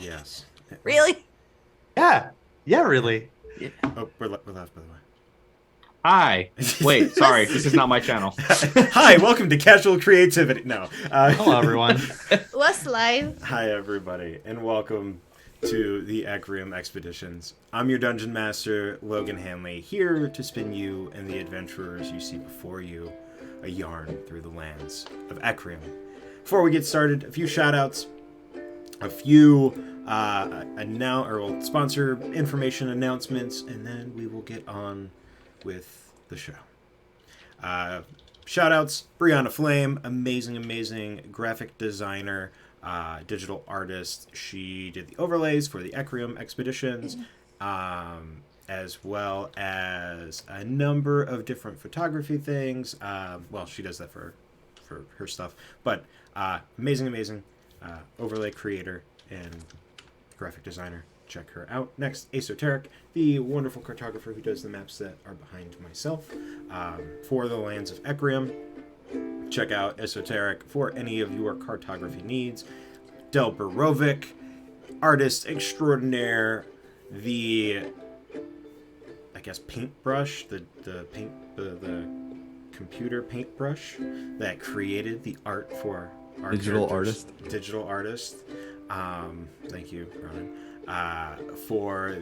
Yes. Really? Yeah. Yeah, really. Yeah. Oh, we're left, by the way. Hi. Wait, sorry. This is not my channel. Hi, welcome to Casual Creativity. No. Hello, everyone. What's live? Hi, everybody, and welcome to the Ecriom Expeditions. I'm your Dungeon Master, Logan Hanley, here to spin you and the adventurers you see before you a yarn through the lands of Ecriom. Before we get started, a few shout-outs, a few sponsor information announcements, and then we will get on with the show. Shoutouts, Brianna Flame, amazing graphic designer, digital artist. She did the overlays for the Ecriom Expeditions, as well as a number of different photography things. Well, she does that for her stuff, but amazing overlay creator and graphic designer. Check her out. Next, Esoteric, the wonderful cartographer who does the maps that are behind myself for the Lands of Ecriom. Check out Esoteric for any of your cartography needs. Del Borovic, artist extraordinaire, the paintbrush, the computer paintbrush that created the art for our Digital characters. artist. Digital artist. Thank you, Ronan. For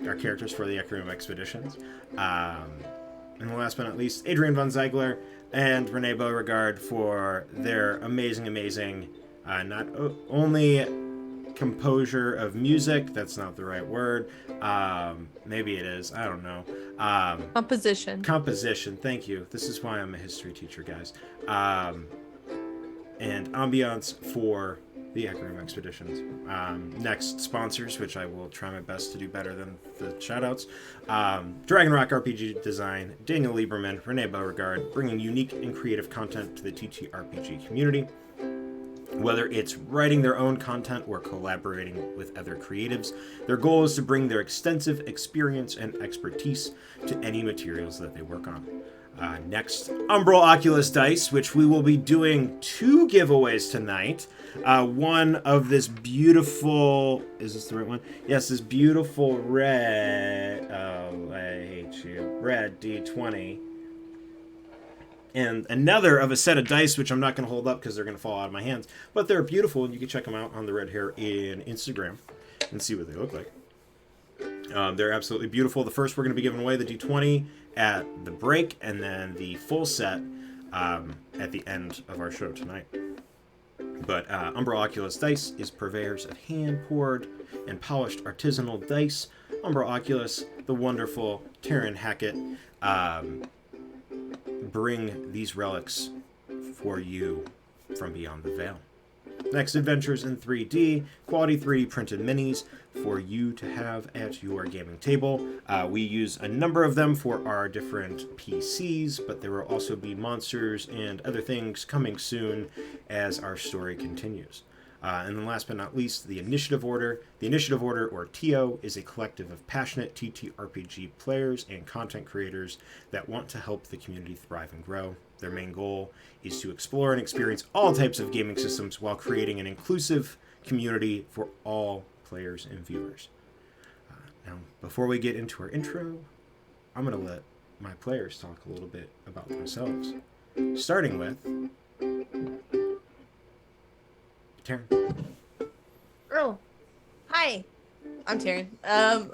our characters for the Ecriom Expeditions. And last but not least, Adrian von Ziegler and Renee Beauregard for their amazing, not only composure of music, that's not the right word, maybe it is, I don't know. Composition, thank you. This is why I'm a history teacher, guys. And ambiance for the Ecriom Expeditions. Next, sponsors, which I will try my best to do better than the shoutouts. Dragon Rock RPG Design, Daniel Lieberman, Renee Beauregard, bringing unique and creative content to the TTRPG community. Whether it's writing their own content or collaborating with other creatives, their goal is to bring their extensive experience and expertise to any materials that they work on. Next, Umbral Oculus Dice, which we will be doing 2 giveaways tonight. One of this beautiful... Is this the right one? Yes, this beautiful red... Oh, I hate you. Red D20. And another of a set of dice, which I'm not going to hold up because they're going to fall out of my hands. But they're beautiful, and you can check them out on the Red Hare Inn Instagram and see what they look like. They're absolutely beautiful. The first we're going to be giving away the D20 at the break, and then the full set at the end of our show tonight. But Umbral Oculus Dice is purveyors of hand-poured and polished artisanal dice. Umbral Oculus, the wonderful Taryn Hackett, bring these relics for you from beyond the veil. Next, Adventures in 3D, quality 3D printed minis for you to have at your gaming table. We use a number of them for our different PCs, but there will also be monsters and other things coming soon as our story continues. And then last but not least, the Initiative Order. The Initiative Order, or TO, is a collective of passionate TTRPG players and content creators that want to help the community thrive and grow. Their main goal is to explore and experience all types of gaming systems while creating an inclusive community for all players and viewers. Now, before we get into our intro, I'm going to let my players talk a little bit about themselves. Starting with Taryn. Oh, hi. I'm Taryn.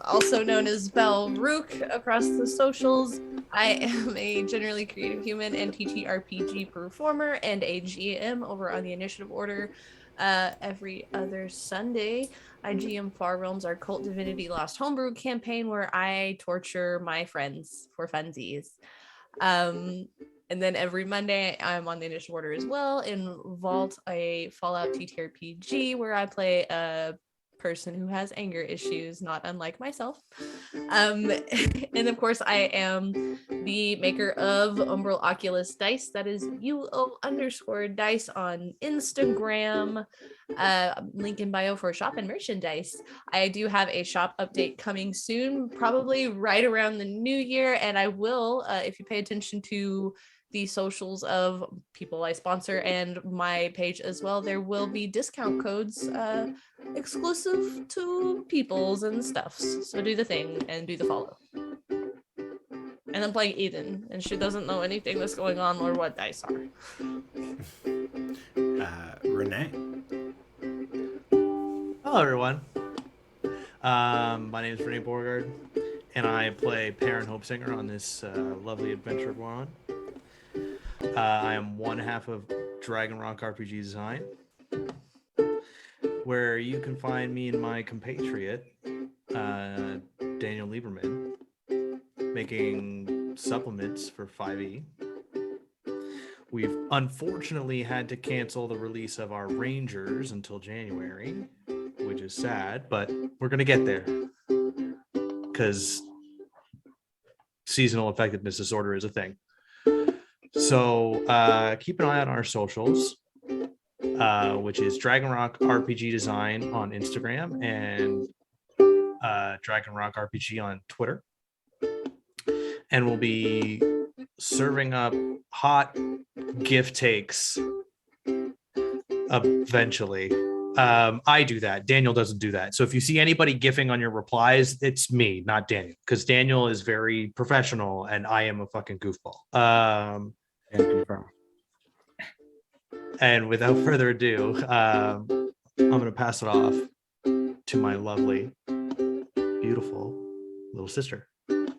Also known as Belle Rook across the socials. I am a generally creative human and TTRPG performer and a GM over on the Initiative Order. Every other Sunday, I GM Far Realms, our Cult Divinity Lost Homebrew campaign, where I torture my friends for funsies. And then every Monday, I'm on the Initiative Order as well in Vault, a Fallout TTRPG, where I play a person who has anger issues, not unlike myself. And of course, I am the maker of Umbral Oculus Dice. That is UO_dice on Instagram. Link in bio for shop and merchandise. I do have a shop update coming soon, probably right around the new year. And I will, if you pay attention to the socials of people I sponsor and my page as well, there will be discount codes exclusive to peoples and stuffs. So do the thing and do the follow. And I'm playing Eden, and she doesn't know anything that's going on or what dice are. Renee. Hello, everyone. My name is Renee Borgard, and I play Perrin Hopesinger on this lovely adventure we're on. I am one half of Dragon Rock RPG Design, where you can find me and my compatriot, Daniel Lieberman, making supplements for 5e. We've unfortunately had to cancel the release of our Rangers until January, which is sad, but we're going to get there because seasonal effectiveness disorder is a thing. So keep an eye on our socials, which is Dragon Rock RPG Design on Instagram and Dragon Rock RPG on Twitter. And we'll be serving up hot gift takes eventually. I do that. Daniel doesn't do that. So if you see anybody gifting on your replies, it's me, not Daniel, because Daniel is very professional and I am a fucking goofball. And without further ado, I'm going to pass it off to my lovely, beautiful little sister. Good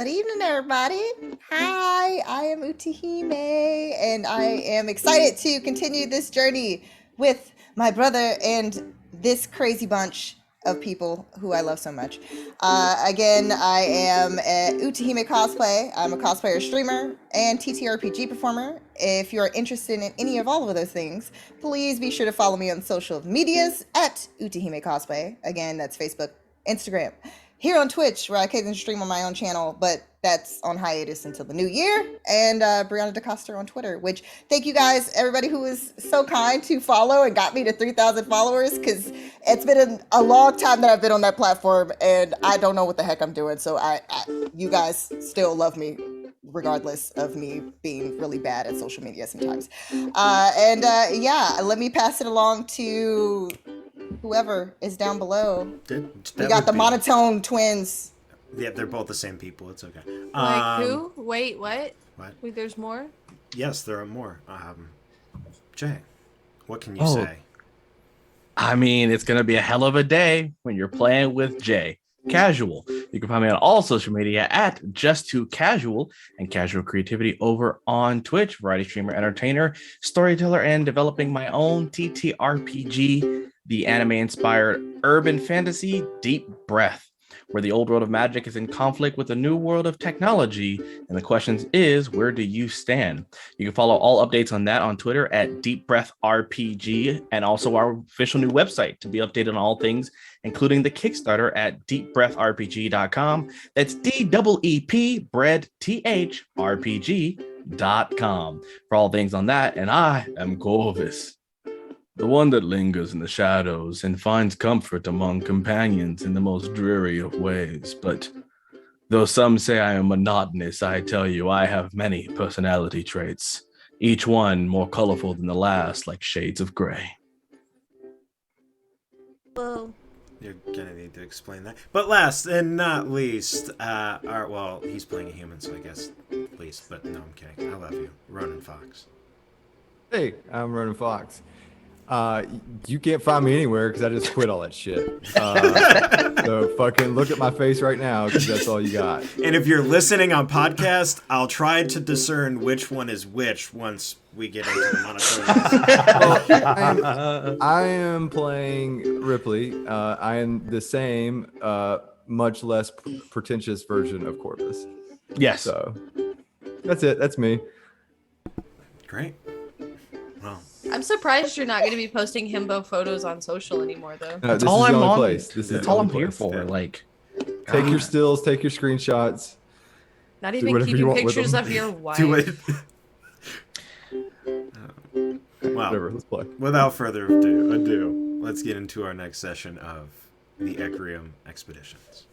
evening, everybody. Hi, I am Utahime, and I am excited to continue this journey with my brother and this crazy bunch of people who I love so much. Again, I am at Utahime Cosplay. I'm a cosplayer, streamer, and TTRPG performer. If you're interested in any of all of those things, please be sure to follow me on social medias at Utahime Cosplay. Again, that's Facebook, Instagram. Here on Twitch, where I occasionally stream on my own channel, but that's on hiatus until the new year. And Brianna DeCoster on Twitter, which thank you guys, everybody who was so kind to follow and got me to 3,000 followers, because it's been a long time that I've been on that platform, and I don't know what the heck I'm doing. So you guys still love me, regardless of me being really bad at social media sometimes. Yeah, let me pass it along to whoever is down below. We got the monotone twins. Yeah, they're both the same people. It's okay. Like who? Wait, what? What? Wait, there's more? Yes, there are more. Jay, what can you say? I mean, it's going to be a hell of a day when you're playing with Jay. Casual. You can find me on all social media at Just2Casual and Casual Creativity over on Twitch, variety streamer, entertainer, storyteller, and developing my own TTRPG, the anime-inspired urban fantasy Deep Breath, where the old world of magic is in conflict with the new world of technology. And the question is, where do you stand? You can follow all updates on that on Twitter at Deep Breath RPG, and also our official new website to be updated on all things, including the Kickstarter at deepbreathrpg.com. That's DEEP bread THRPG.com for all things on that. And I am Corvus, the one that lingers in the shadows and finds comfort among companions in the most dreary of ways. But though some say I am monotonous, I tell you I have many personality traits, each one more colorful than the last, like shades of gray. Whoa. You're gonna need to explain that. But last and not least, he's playing a human, so I guess least, but no, I'm kidding. I love you. Ronan Fox. Hey, I'm Ronan Fox. You can't find me anywhere because I just quit all that shit. So fucking look at my face right now because that's all you got. And if you're listening on podcast, I'll try to discern which one is which once we get into the monotone. I am playing Ripley. I am the same, much less pretentious version of Corvus. Yes. So that's it. That's me. Great. Well, I'm surprised you're not going to be posting himbo photos on social anymore, though. No, That's all I'm on. This is That's the all only I'm here place. for. Yeah. Like, Take your stills, take your screenshots. Not Do even whatever you keeping want with pictures them. of your wife. do it. Well, Whatever, let's play. without further ado, let's get into our next session of the Ecriom Expeditions.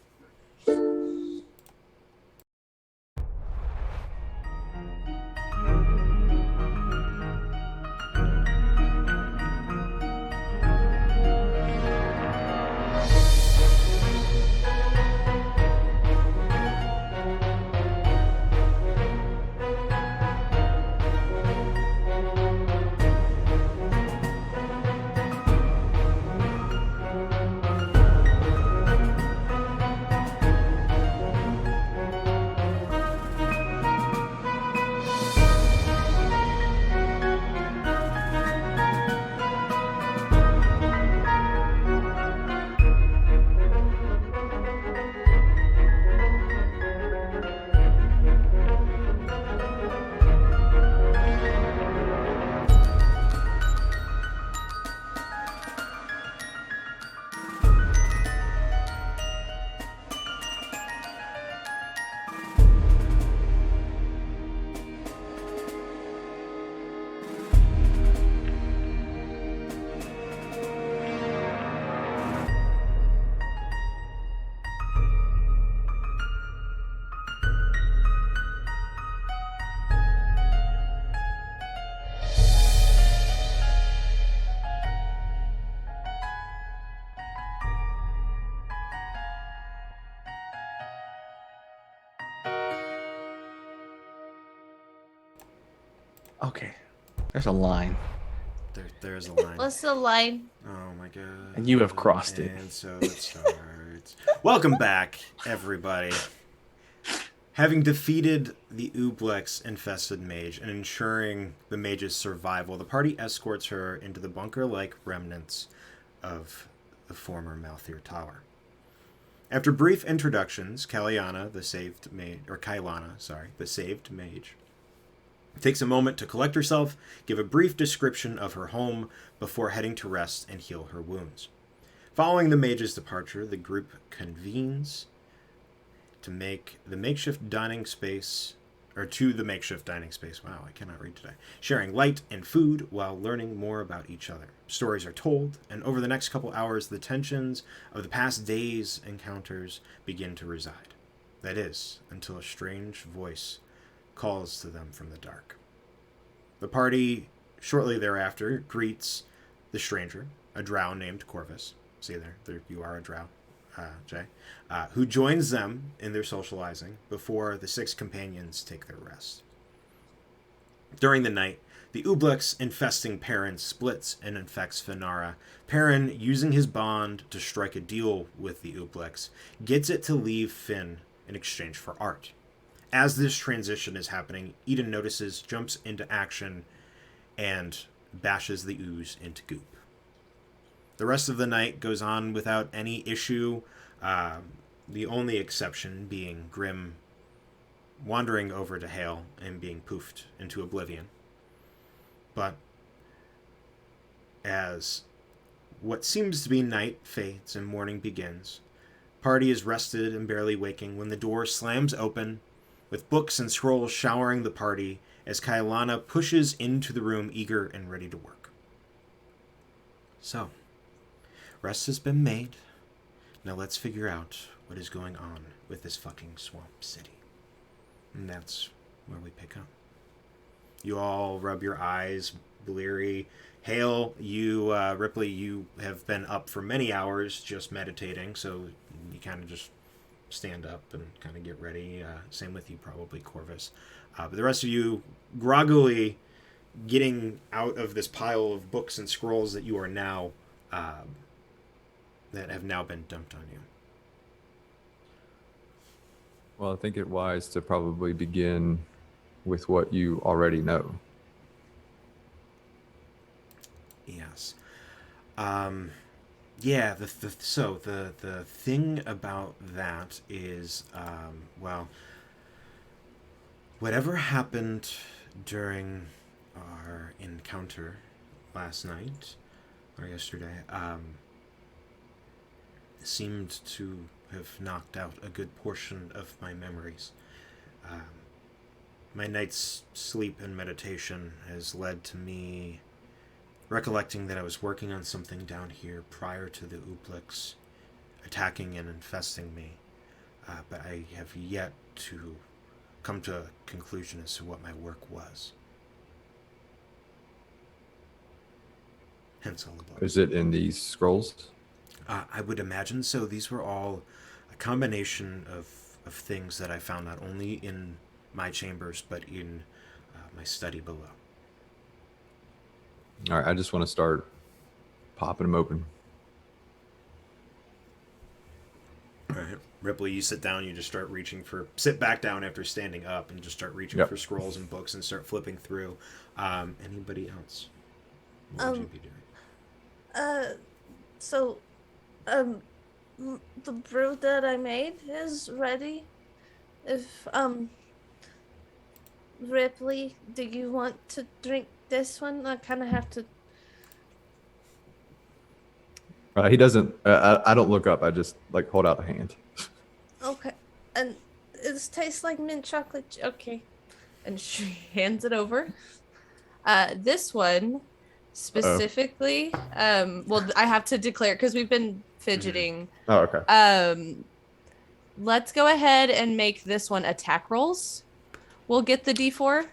Okay. There's a line. There's a line. What's the line? Oh my god. And you have crossed it. And so it starts. Welcome back, everybody. Having defeated the oblex infested mage and ensuring the mage's survival, the party escorts her into the bunker-like remnants of the former Malthier Tower. After brief introductions, Kailana, the saved mage, takes a moment to collect herself, give a brief description of her home before heading to rest and heal her wounds. Following the mage's departure, the group convenes to the makeshift dining space. Wow, I cannot read today. Sharing light and food while learning more about each other. Stories are told, and over the next couple hours, the tensions of the past days' encounters begin to reside. That is, until a strange voice calls to them from the dark. The party, shortly thereafter, greets the stranger, a drow named Corvus. See there you are a drow, Jay, who joins them in their socializing before the 6 companions take their rest. During the night, the oblex infesting Perrin splits and infects Finara. Perrin, using his bond to strike a deal with the oblex, gets it to leave Finn in exchange for art. As this transition is happening, Eden notices, jumps into action, and bashes the ooze into goop. The rest of the night goes on without any issue, the only exception being Grim wandering over to Hale and being poofed into oblivion. But as what seems to be night fades and morning begins, party is rested and barely waking when the door slams open, with books and scrolls showering the party as Kailana pushes into the room eager and ready to work. So, rest has been made. Now let's figure out what is going on with this fucking swamp city. And that's where we pick up. You all rub your eyes, bleary. Hale, you, Ripley, you have been up for many hours just meditating, so you kind of just stand up and kind of get ready. Same with you, probably, Corvus. But the rest of you, groggily getting out of this pile of books and scrolls that you are now, that have now been dumped on you. Well, I think it wise to probably begin with what you already know. Yes. Yeah, the thing about that is, well, whatever happened during our encounter last night, or yesterday, seemed to have knocked out a good portion of my memories. My night's sleep and meditation has led to me recollecting that I was working on something down here prior to the oblex attacking and infesting me, but I have yet to come to a conclusion as to what my work was. Hence all the books. Is it in these scrolls? I would imagine so. These were all a combination of things that I found not only in my chambers, but in my study below. All right, I just want to start popping them open. All right. Ripley, you sit down, you just sit back down after standing up and just start reaching for scrolls and books and start flipping through. Anybody else? What would you be doing? The brew that I made is ready. If, Ripley, do you want to drink this one? I kind of have to. He doesn't. I don't look up. I just hold out a hand. Okay, and it tastes like mint chocolate. Okay, and she hands it over. This one specifically. Well, I have to declare because we've been fidgeting. Oh, okay. Let's go ahead and make this one attack rolls. We'll get the D4.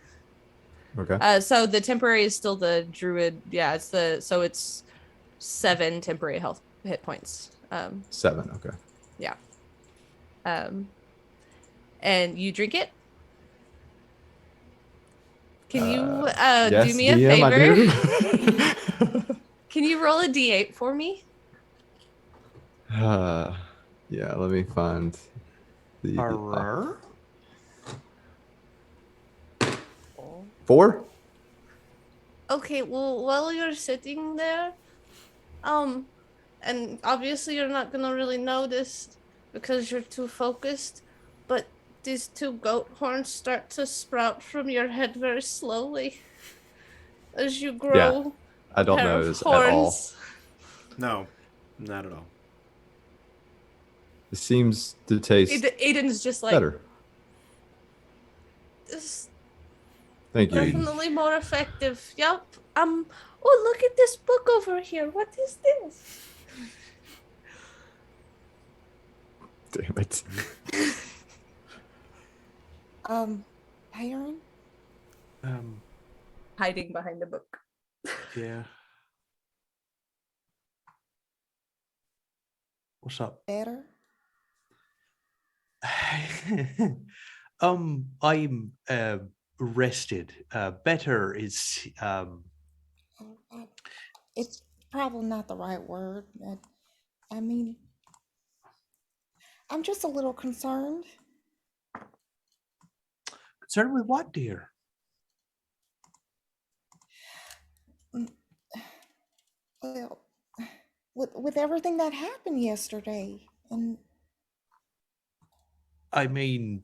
Okay. So the temporary is still the druid. Yeah, it's 7 temporary hit points. 7. Okay. Yeah. And you drink it. Can you Yes, do me a DM, I favor? do. Can you roll a d8 for me? Yeah, let me find the Arr. 4. Okay, well, while you're sitting there, and obviously you're not gonna really notice because you're too focused, but these two goat horns start to sprout from your head very slowly as you Yeah, grow I a don't pair of notice at all. horns. No, not at all. It seems to taste Aiden's just like, better. this Thank you, Eden. definitely more effective. Yep. Oh, look at this book over here. What is this? Damn it. Byron? Hiding behind a book. Yeah. What's up? Better? I'm rested. Better is It's probably not the right word. I mean, I'm just a little concerned. concerned with what, dear? Well, with everything that happened yesterday, and I mean,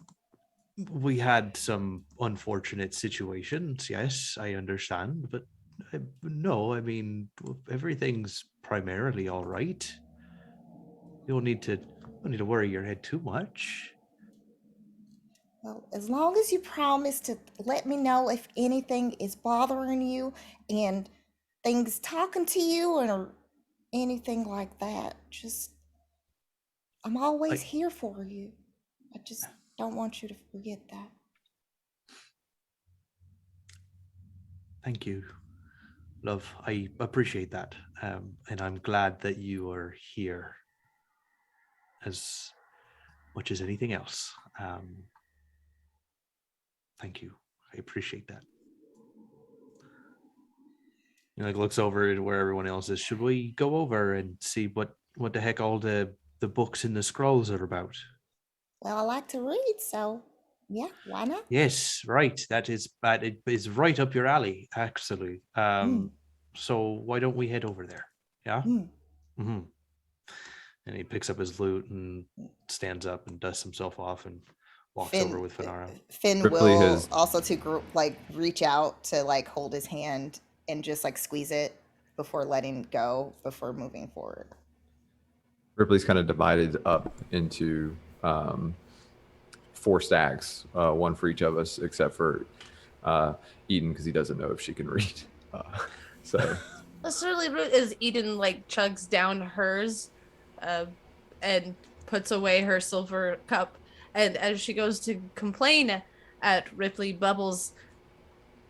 we had some unfortunate situations. Yes, I understand, but no, I mean, everything's primarily all right. You don't need to worry your head too much. well, as long as you promise to let me know if anything is bothering you and things talking to you or anything like that, just I'm always I- here for you. I just don't want you to forget that. Thank you, love. I appreciate that, and I'm glad that you are here as much as anything else. Thank you. I appreciate that. He like looks over to where everyone else is. Should we go over and see what the heck all the books and the scrolls are about? Well, I like to read, so yeah, why not? Yes, right. That it is right up your alley, actually. So why don't we head over there? Yeah. Mm. Mm-hmm. And he picks up his loot and stands up and dusts himself off and walks over with Finara. Finn Ripley will has- also to like reach out to like hold his hand and just like squeeze it before letting go before moving forward. Ripley's kind of divided up into 4 stacks, one for each of us, except for Eden because he doesn't know if she can read. So That's really rude. As Eden like chugs down hers, and puts away her silver cup, and as she goes to complain at Ripley, bubbles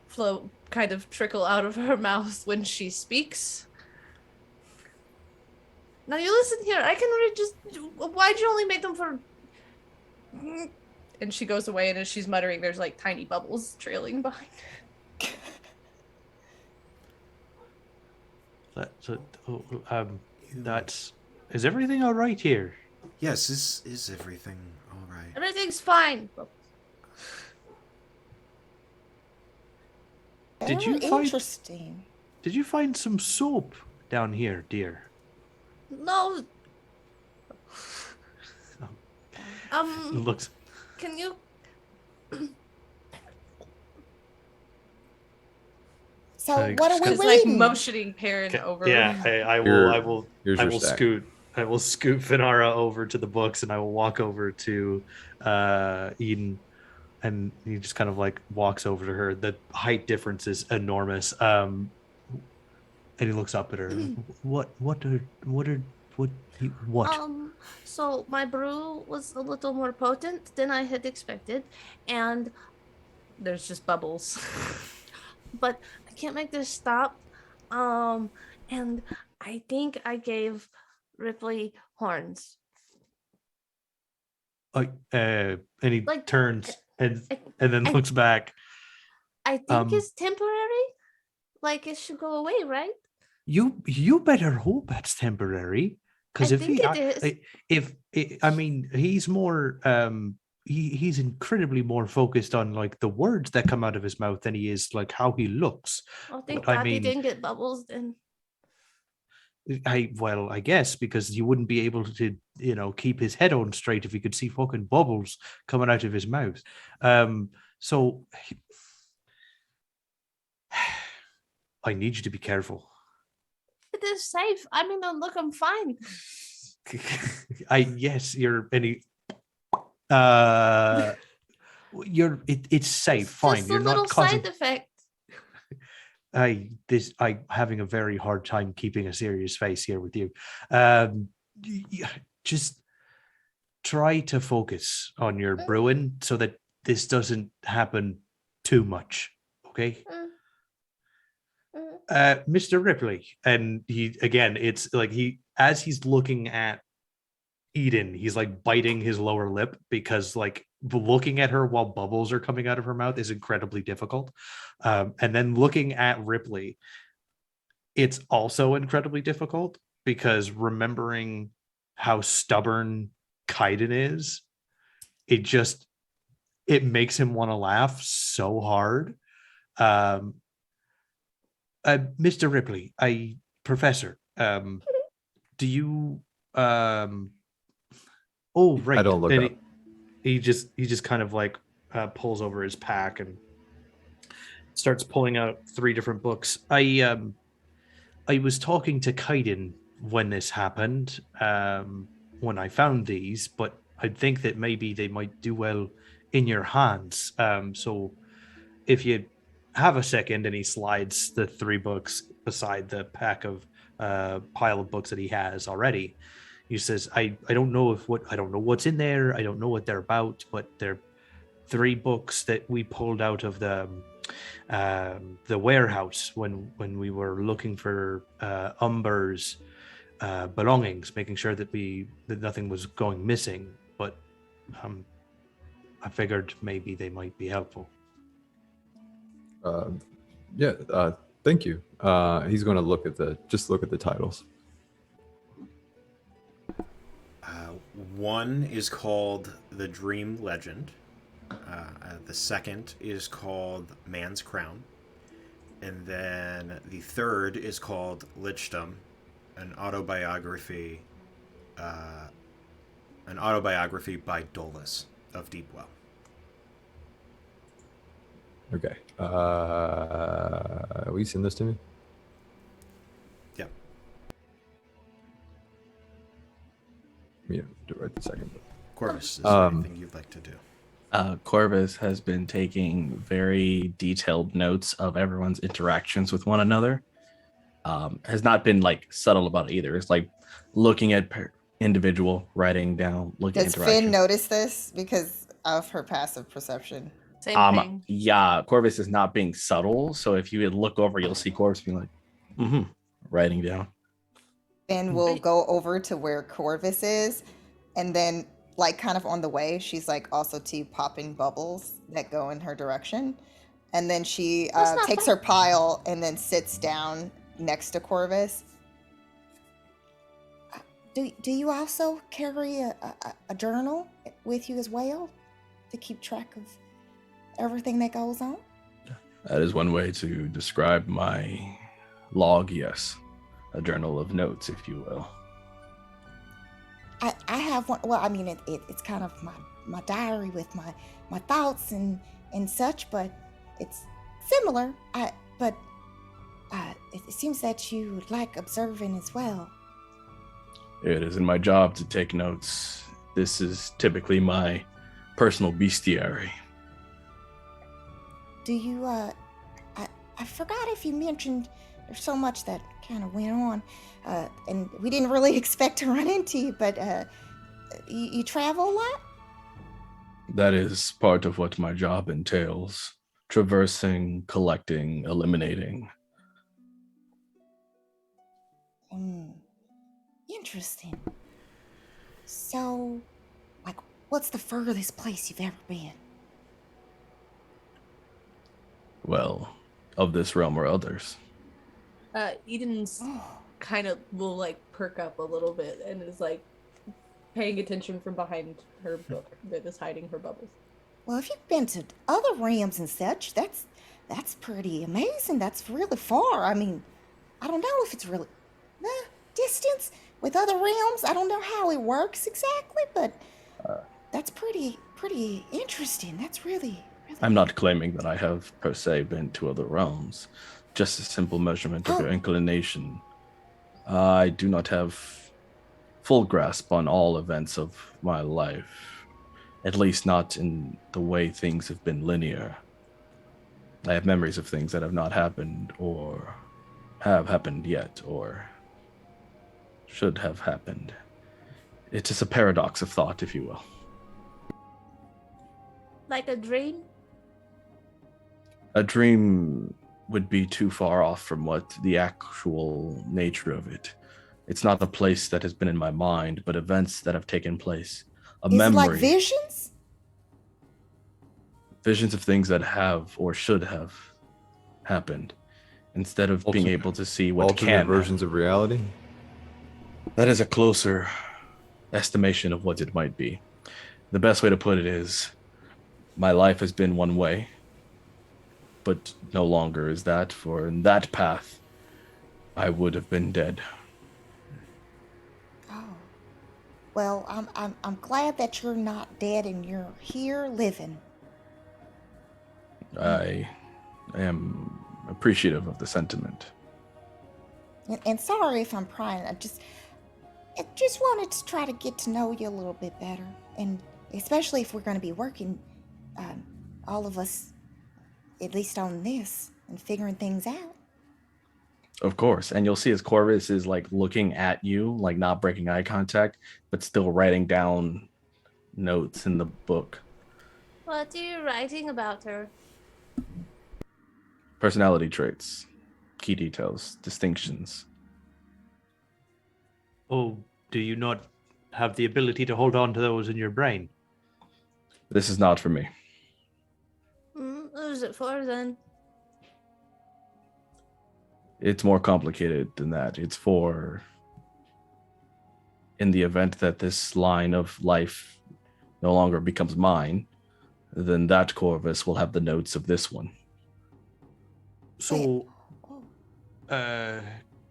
flow kind of trickle out of her mouth when she speaks. Now you listen here. I can read. Just why'd you only make them for? And she goes away, and as she's muttering, there's like tiny bubbles trailing behind. That's is everything all right here? Yes, is everything all right? Everything's fine. Did you Very find- interesting? Did you find some soap down here, dear? No. Looks. Can you? So Like, what are we It's like reading? motioning Perrin over. Yeah, I will. here's I your will stack. scoot. I will scoot Finara over to the books, and I will walk over to Eden, and he just kind of like walks over to her. The height difference is enormous. And he looks up at her. What? So my brew was a little more potent than I had expected, and there's just bubbles. But I can't make this stop. And I think I gave Ripley horns. And he Like, turns and I- then I- looks back. I think it's temporary. Like it should go away, right? You better hope that's temporary, because I think it is. I mean, he's more he's incredibly more focused on like the words that come out of his mouth than he is like how he looks. Oh, thank But, I God he mean, didn't get bubbles then. I guess because you wouldn't be able to, keep his head on straight if he could see fucking bubbles coming out of his mouth. So I need you to be careful. It is safe. I mean, look, I'm fine. Yes, it's safe, fine. Just You're a little not causing. side effect. I'm having a very hard time keeping a serious face here with you. Just try to focus on your brewing so that this doesn't happen too much. Okay. Mr. Ripley, and it's like as he's looking at Eden, he's like biting his lower lip because like looking at her while bubbles are coming out of her mouth is incredibly difficult. And then looking at Ripley, it's also incredibly difficult because remembering how stubborn Kaiden is, it makes him want to laugh so hard. Mr. Ripley, Professor, do you oh, right. I don't look and up. He just kind of like pulls over his pack and starts pulling out 3 different books. I was talking to Kaiden when this happened, when I found these, but I think that maybe they might do well in your hands. So if you have a second, and he slides the 3 books beside the pack of pile of books that he has already. He says, I don't know what's in there. I don't know what they're about, but they're 3 books that we pulled out of the warehouse when we were looking for Umber's belongings, making sure that nothing was going missing. But I figured maybe they might be helpful. Thank you. He's going to look at the titles. One is called The Dream Legend. The second is called Man's Crown. And then the third is called Lichdom, an autobiography by Dolus of Deepwell. Okay. Will you send this to me? Yeah. Yeah, do it right this second. Corvus, is there anything you'd like to do? Corvus has been taking very detailed notes of everyone's interactions with one another. Has not been like subtle about it either. It's like looking at individual, writing down, looking at Does interaction. Finn notice this because of her passive perception? Same thing. Yeah, Corvus is not being subtle. So if you look over, you'll see Corvus being like, writing down. Finn will go over to where Corvus is, and then like kind of on the way, she's like also popping bubbles that go in her direction. And then she takes her pile and then sits down next to Corvus. Do you also carry a journal with you as well to keep track of everything that goes on? That is one way to describe my log, yes. A journal of notes, if you will. I have one. Well, I mean, it's kind of my diary with my thoughts and such, but it's similar. But it seems that you like observing as well. It isn't my job to take notes. This is typically my personal bestiary. Do you, I forgot if you mentioned there's so much that kind of went on, and we didn't really expect to run into you, but you travel a lot? That is part of what my job entails. Traversing, collecting, eliminating. Interesting. So, like, what's the furthest place you've ever been? Well, of this realm or others. Eden's kind of will like perk up a little bit and is like paying attention from behind her book that is hiding her bubbles. Well, if you've been to other realms and such, that's pretty amazing. That's really far. I mean, I don't know if it's really distance with other realms. I don't know how it works exactly, but that's pretty interesting. That's really I'm not claiming that I have per se been to other realms, just a simple measurement of your inclination. I do not have full grasp on all events of my life, at least not in the way things have been linear. I have memories of things that have not happened or have happened yet or should have happened. It is a paradox of thought, if you will. Like a dream? A dream would be too far off from what the actual nature of it. It's not a place that has been in my mind, but events that have taken place. A Is memory. it like visions? Visions of things that have or should have happened, instead of being able to see what alternate can versions happen. of reality. That is a closer estimation of what it might be. The best way to put it is, my life has been one way, but no longer is that, for in that path, I would have been dead. Oh. Well, I'm glad that you're not dead and you're here living. I am appreciative of the sentiment. And sorry if I'm prying. I just wanted to try to get to know you a little bit better, and especially if we're going to be working, all of us, at least on this, and figuring things out. Of course. And you'll see as Corvus is like looking at you, like not breaking eye contact, but still writing down notes in the book. What are you writing about her? Personality traits, key details, distinctions. Oh, do you not have the ability to hold on to those in your brain? This is not for me. What is it for then? It's more complicated than that. It's for, in the event that this line of life no longer becomes mine, then that Corvus will have the notes of this one. So,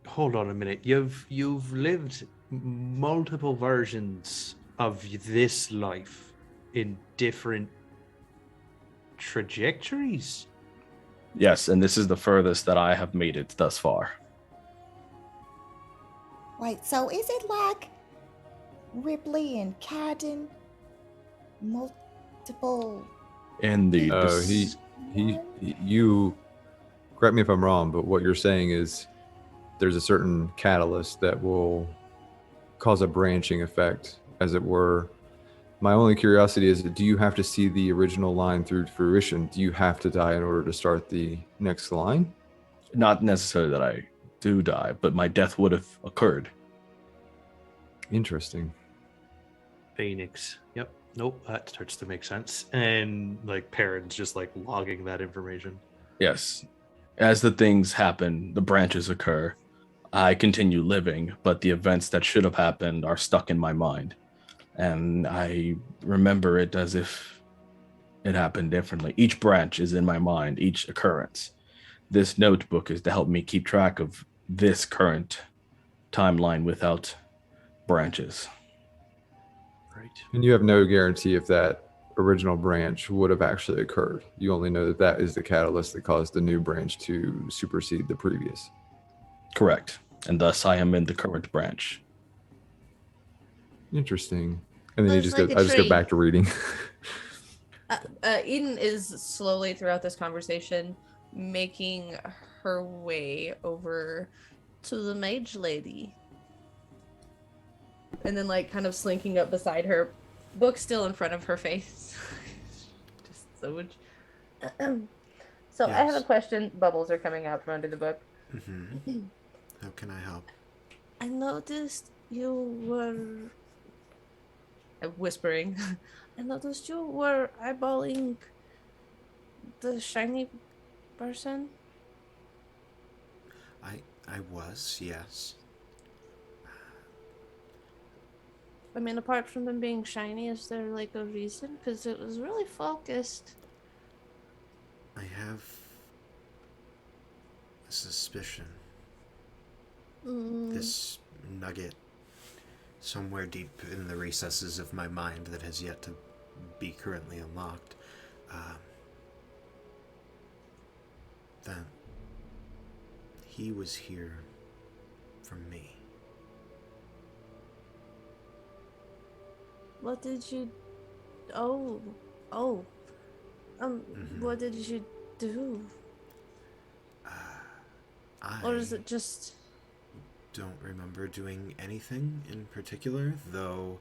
hold on a minute. You've lived multiple versions of this life in different trajectories. Yes, and this is the furthest that I have made it thus far. Wait, so is it like Ripley and Cadden? Multiple. Indeed. You correct me if I'm wrong, but what you're saying is there's a certain catalyst that will cause a branching effect, as it were. My only curiosity is, do you have to see the original line through fruition? Do you have to die in order to start the next line? Not necessarily that I do die, but my death would have occurred. Interesting. Phoenix. Yep. Nope. That starts to make sense. And like parents just like logging that information. Yes. As the things happen, the branches occur. I continue living, but the events that should have happened are stuck in my mind. And I remember it as if it happened differently. Each branch is in my mind, each occurrence. This notebook is to help me keep track of this current timeline without branches. Right. And you have no guarantee if that original branch would have actually occurred. You only know that that is the catalyst that caused the new branch to supersede the previous. Correct. And thus I am in the current branch. Interesting. And then Looks you just like go. a I just go tree. back to reading. Eden is slowly throughout this conversation making her way over to the mage lady. And then like kind of slinking up beside her, book still in front of her face. Just so much. So I have a Yes. question. Bubbles are coming out from under the book. Mm-hmm. How can I help? I noticed you were whispering. I noticed you were eyeballing the shiny person? I was, yes. I mean, apart from them being shiny, is there like a reason? Because it was really focused. I have a suspicion. This nugget somewhere deep in the recesses of my mind that has yet to be currently unlocked. That he was here for me. What did you... Oh. What did you do? Or is it just... Don't remember doing anything in particular, though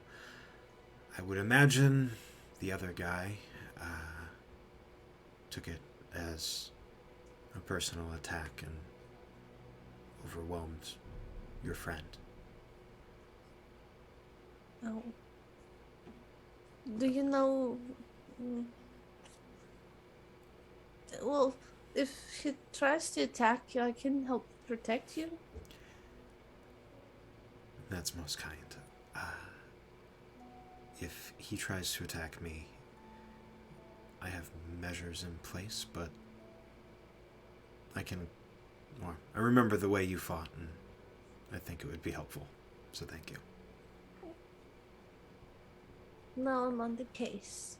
I would imagine the other guy took it as a personal attack and overwhelmed your friend. Oh. Do you know... Well, if he tries to attack you, I can help protect you. That's most kind. If he tries to attack me, I have measures in place, but I can... Well, I remember the way you fought, and I think it would be helpful. So thank you. Now I'm on the case.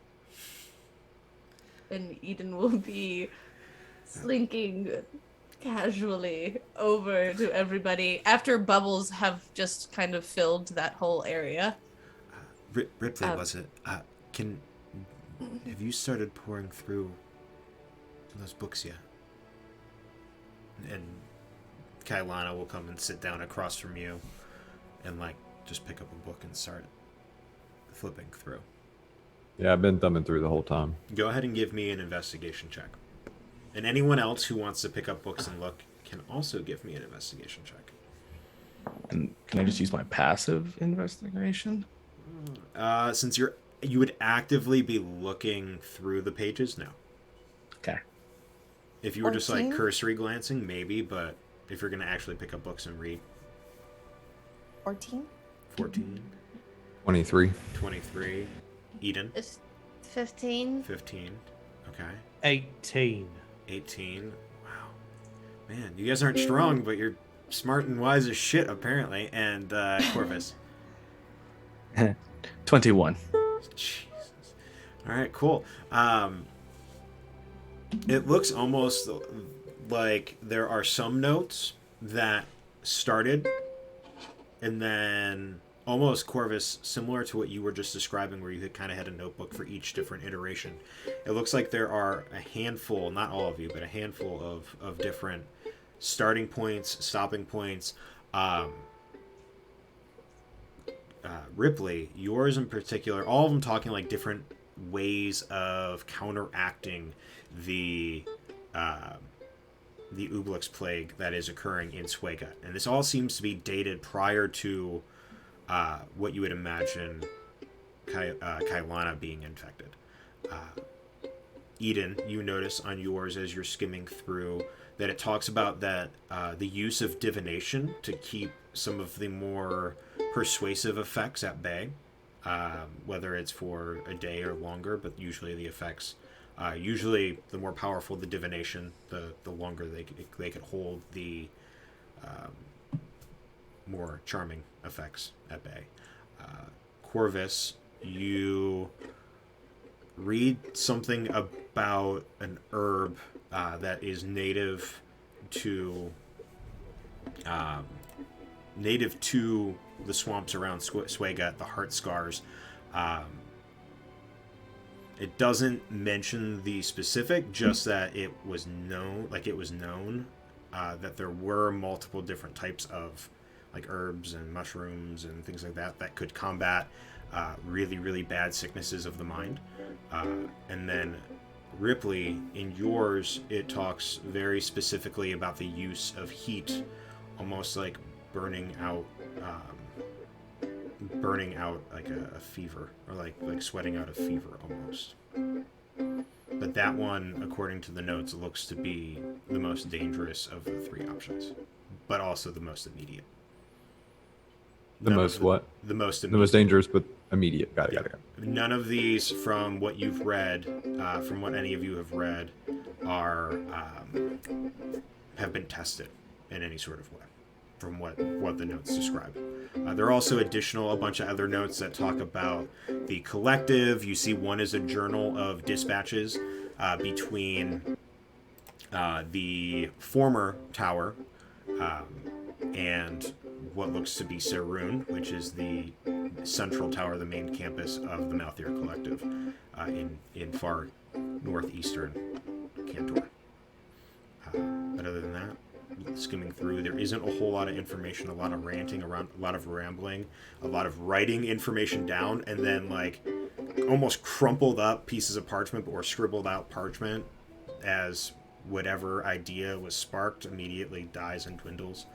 And Eden will be slinking casually over to everybody after bubbles have just kind of filled that whole area. Ripley, was it? Have you started pouring through those books yet? And Kailana will come and sit down across from you and, like, just pick up a book and start flipping through. Yeah, I've been thumbing through the whole time. Go ahead and give me an investigation check. And anyone else who wants to pick up books and look can also give me an investigation check. And can I just use my passive investigation? Since you would actively be looking through the pages, no. Okay. If you were just like 14? cursory glancing, maybe, but if you're going to actually pick up books and read, 14? 14, 23. 23, Eden, It's 15. 15, okay, 18. 18, wow. Man, you guys aren't strong, but you're smart and wise as shit, apparently, and Corvus. 21. Jesus. All right, cool. It looks almost like there are some notes that started and then almost, Corvus, similar to what you were just describing, where you had kind of had a notebook for each different iteration. It looks like there are a handful, not all of you, but a handful of different starting points, stopping points. Ripley, yours in particular, all of them talking like different ways of counteracting the oblex plague that is occurring in Suega. And this all seems to be dated prior to what you would imagine Kailana being infected. Eden, you notice on yours as you're skimming through that it talks about that the use of divination to keep some of the more persuasive effects at bay, whether it's for a day or longer, but usually the effects, usually the more powerful the divination, the longer they could hold the more charming effects at bay. Corvus, you read something about an herb that is native to the swamps around Suega, the heart scars. It doesn't mention the specific, just that it was known that there were multiple different types of like herbs and mushrooms and things like that that could combat really, really bad sicknesses of the mind. And then Ripley, in yours, it talks very specifically about the use of heat, almost like burning out like a fever, or like sweating out a fever almost. But but that one, according to the notes, looks to be the most dangerous of the three options, but also the most immediate. The None most of what? The most The immediate. most dangerous, but immediate. Got it. Yeah. Got it. None of these, from what you've read, from what any of you have read, are have been tested in any sort of way, from what the notes describe. There are also a bunch of other notes that talk about the collective. You see one is a journal of dispatches between the former tower and what looks to be Sarun, which is the central tower, the main campus of the Malthier Collective in far northeastern Cantor. But other than that, skimming through, there isn't a whole lot of information, a lot of ranting around, a lot of rambling, a lot of writing information down, and then like almost crumpled up pieces of parchment or scribbled out parchment as whatever idea was sparked immediately dies and dwindles.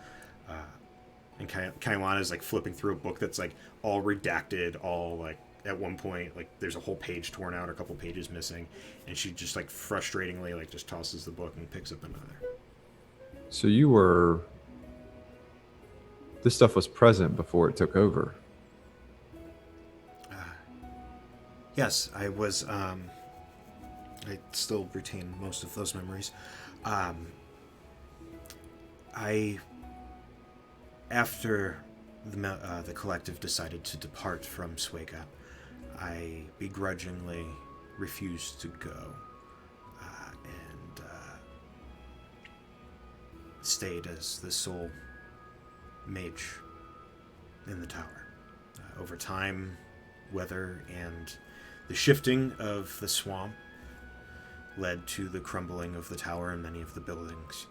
And Kailana is like flipping through a book that's like all redacted, all like at one point like there's a whole page torn out, a couple pages missing, and she just like frustratingly like just tosses the book and picks up another. So this stuff was present before it took over. Yes, I was. I still retain most of those memories. After the collective decided to depart from Sueka, I begrudgingly refused to go and stayed as the sole mage in the tower. Over time, weather and the shifting of the swamp led to the crumbling of the tower and many of the buildings.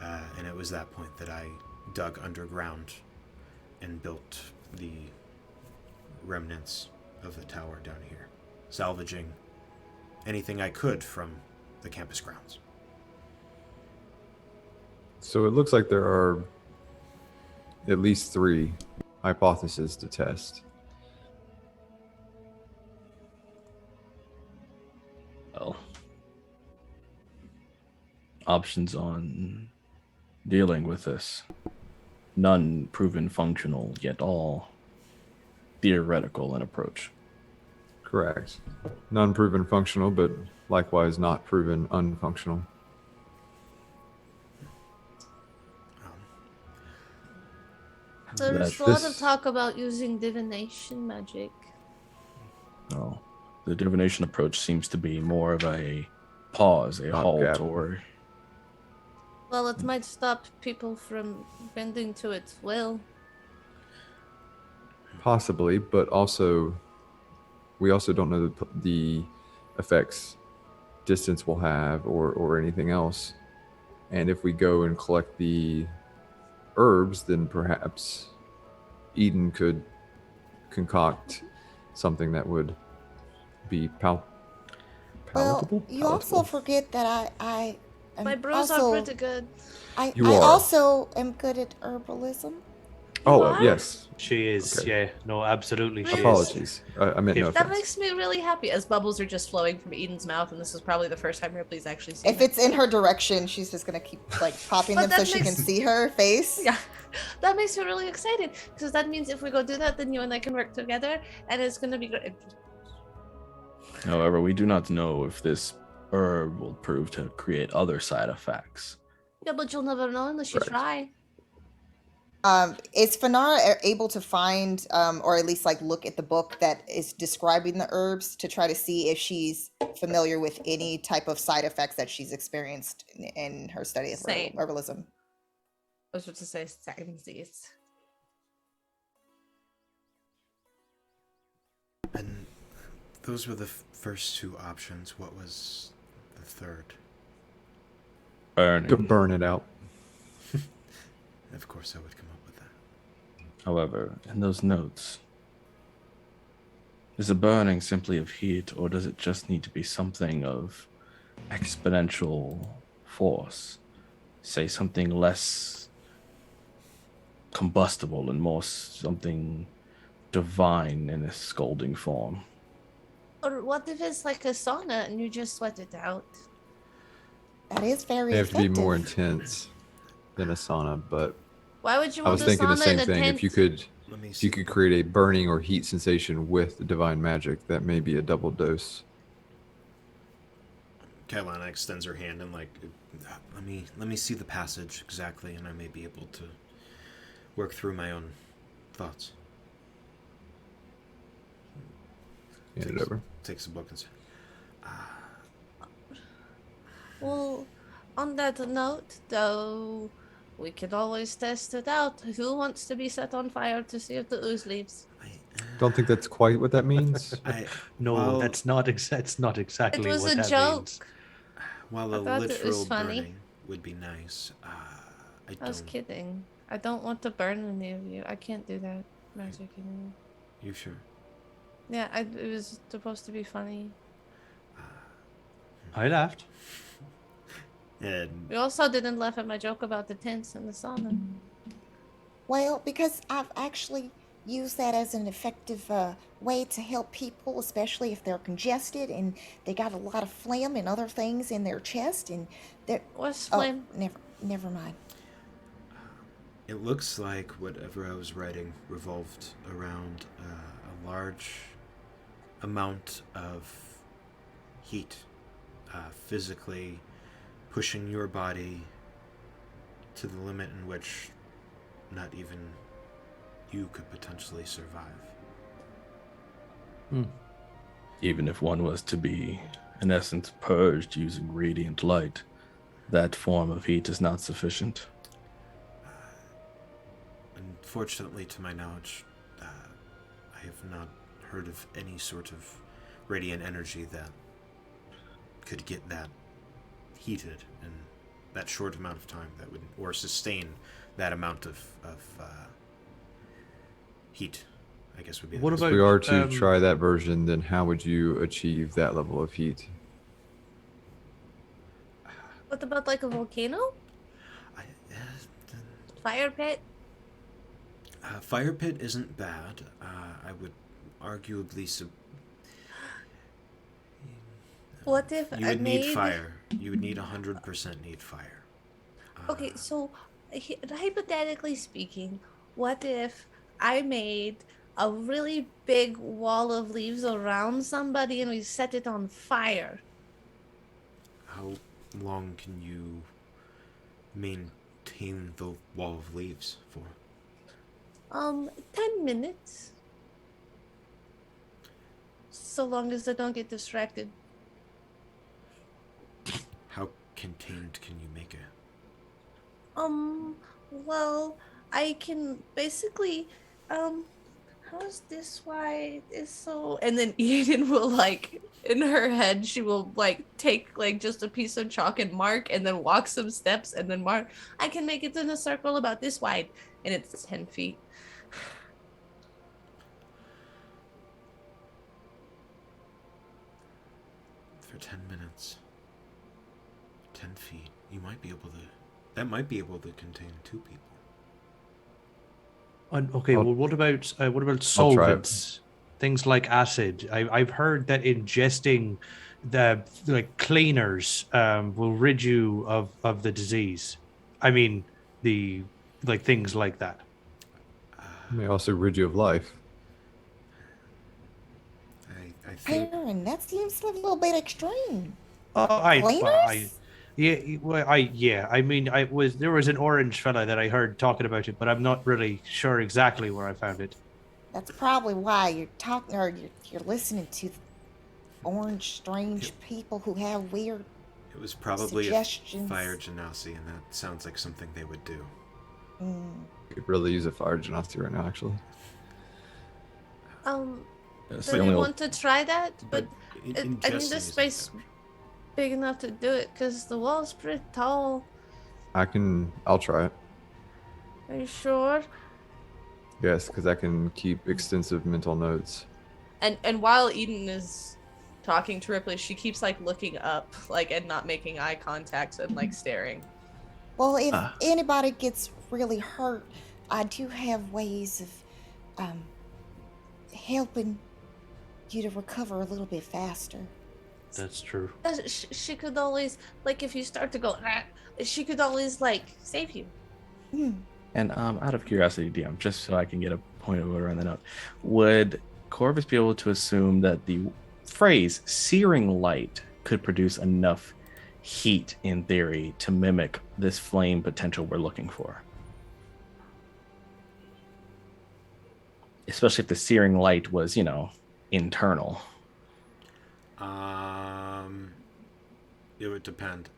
And it was that point that I dug underground and built the remnants of the tower down here, salvaging anything I could from the campus grounds. So it looks like there are at least 3 hypotheses to test. Well, options on dealing with this. None proven functional, yet all theoretical in approach. Correct. None proven functional, but likewise not proven unfunctional. There's That a lot of this- talk about using divination magic. Oh, the divination approach seems to be more of a pause, a halt, Stopgap. or Well, it might stop people from bending to its will. Possibly, but also we also don't know the effects distance will have or anything else. And if we go and collect the herbs, then perhaps Eden could concoct something that would be palatable. Well, you also forget that I am My brews also, are pretty good. I You are. also am good at herbalism. Oh, are? yes. She is, Okay. yeah. No, absolutely she is. Apologies. I meant no If- That offense. makes me really happy as bubbles are just flowing from Eden's mouth, and this is probably the first time Ripley's actually seen If it. it's in her direction, she's just gonna keep like popping But them so that she can makes- see her face. Yeah, that makes me really excited because that means if we go do that, then you and I can work together, and it's gonna be great. however, we do not know if this herb will prove to create other side effects. Yeah, but you'll never know unless you Correct. try. Is Fanara able to find, or at least like look at the book that is describing the herbs to try to see if she's familiar with any type of side effects that she's experienced in her study of Same. herbalism? I was about to say sciences. And those were the first 2 options. What was the third? Burning. To burn it out. Of course, I would come up with that. However, in those notes, is the burning simply of heat, or does it just need to be something of exponential force? Say something less combustible and more something divine in a scalding form. Or what if it's like a sauna and you just sweat it out? That is very They have to be more effective. intense than a sauna, but Why would you I want was a thinking the sauna in same a thing. tent? Let me If see. you could create a burning or heat sensation with divine magic, that may be a double dose. Catalana extends her hand and like, let me see the passage exactly, and I may be able to work through my own thoughts. Hand it over. Takes the book and says, Well, on that note, though, we could always test it out. Who wants to be set on fire to see if the ooze leaves? Don't think that's quite what that means. No, Well, that's not exactly It was what a that joke. means. while I a thought it literal was funny. burning would be nice, I I was don't. kidding. I don't want to burn any of you. I can't do that magic anymore. You sure? Yeah, it was supposed to be funny. I laughed. And We also didn't laugh at my joke about the tents and the sauna. Well, because I've actually used that as an effective way to help people, especially if they're congested and they got a lot of phlegm and other things in their chest, and they're What's oh, phlegm? never mind. it looks like whatever I was writing revolved around a large amount of heat, physically pushing your body to the limit in which not even you could potentially survive. Even if one was to be, in essence, purged using radiant light, that form of heat is not sufficient. Unfortunately, to my knowledge, I have not heard of any sort of radiant energy that could get that heated in that short amount of time that would, or sustain that amount of heat, I guess would be the What best If about- we are to um, try that version, then how would you achieve that level of heat? What about like a volcano? I, Fire pit? fire pit isn't bad. I would arguably What if you I would made... need fire. You would need 100% need fire. Okay, so hypothetically speaking, what if I made a really big wall of leaves around somebody and we set it on fire? How long can you maintain the wall of leaves for? 10 minutes. So long as I don't get distracted. How contained can you make it? Well, I can basically, how's this why it's so, and then Eden will like, in her head, she will like take like just a piece of chalk and mark and then walk some steps and then mark. I can make it in a circle about this wide and it's 10 feet. For 10 minutes. 10 feet. You might be able to... That might be able to contain 2 people. Okay, I'll- well, what about I'll try it. solvents? Things like acid. I've heard that ingesting the like cleaners will rid you of the disease. I mean, the like things like that. It may also rid you of life. I think... Aaron, that seems a little bit extreme. I yeah. I mean, there was an orange fella that I heard talking about it, but I'm not really sure exactly where I found it. That's probably why you're talking, or you're listening to orange, strange people who have weird. It was probably a Suggestions. fire genasi, and that sounds like something they would do. Could really use a fire genasi right now, actually. That's Do the you only want to try that? But I ingesting need a isn't space bad. big enough to do it because the wall's pretty tall. I'll try it. Are you sure? Yes, because I can keep extensive mental notes. And while Eden is talking to Ripley, she keeps like looking up, like, and not making eye contact and like staring. Well, if Ah. anybody gets really hurt, I do have ways of helping you to recover a little bit faster. That's true. She could always, like, if you start to go, she could always, like, save you. And out of curiosity, DM, just so I can get a point of order on the note, would Corvus be able to assume that the phrase "searing light" could produce enough heat, in theory, to mimic this flame potential we're looking for? Especially if the searing light was, internal. It would depend.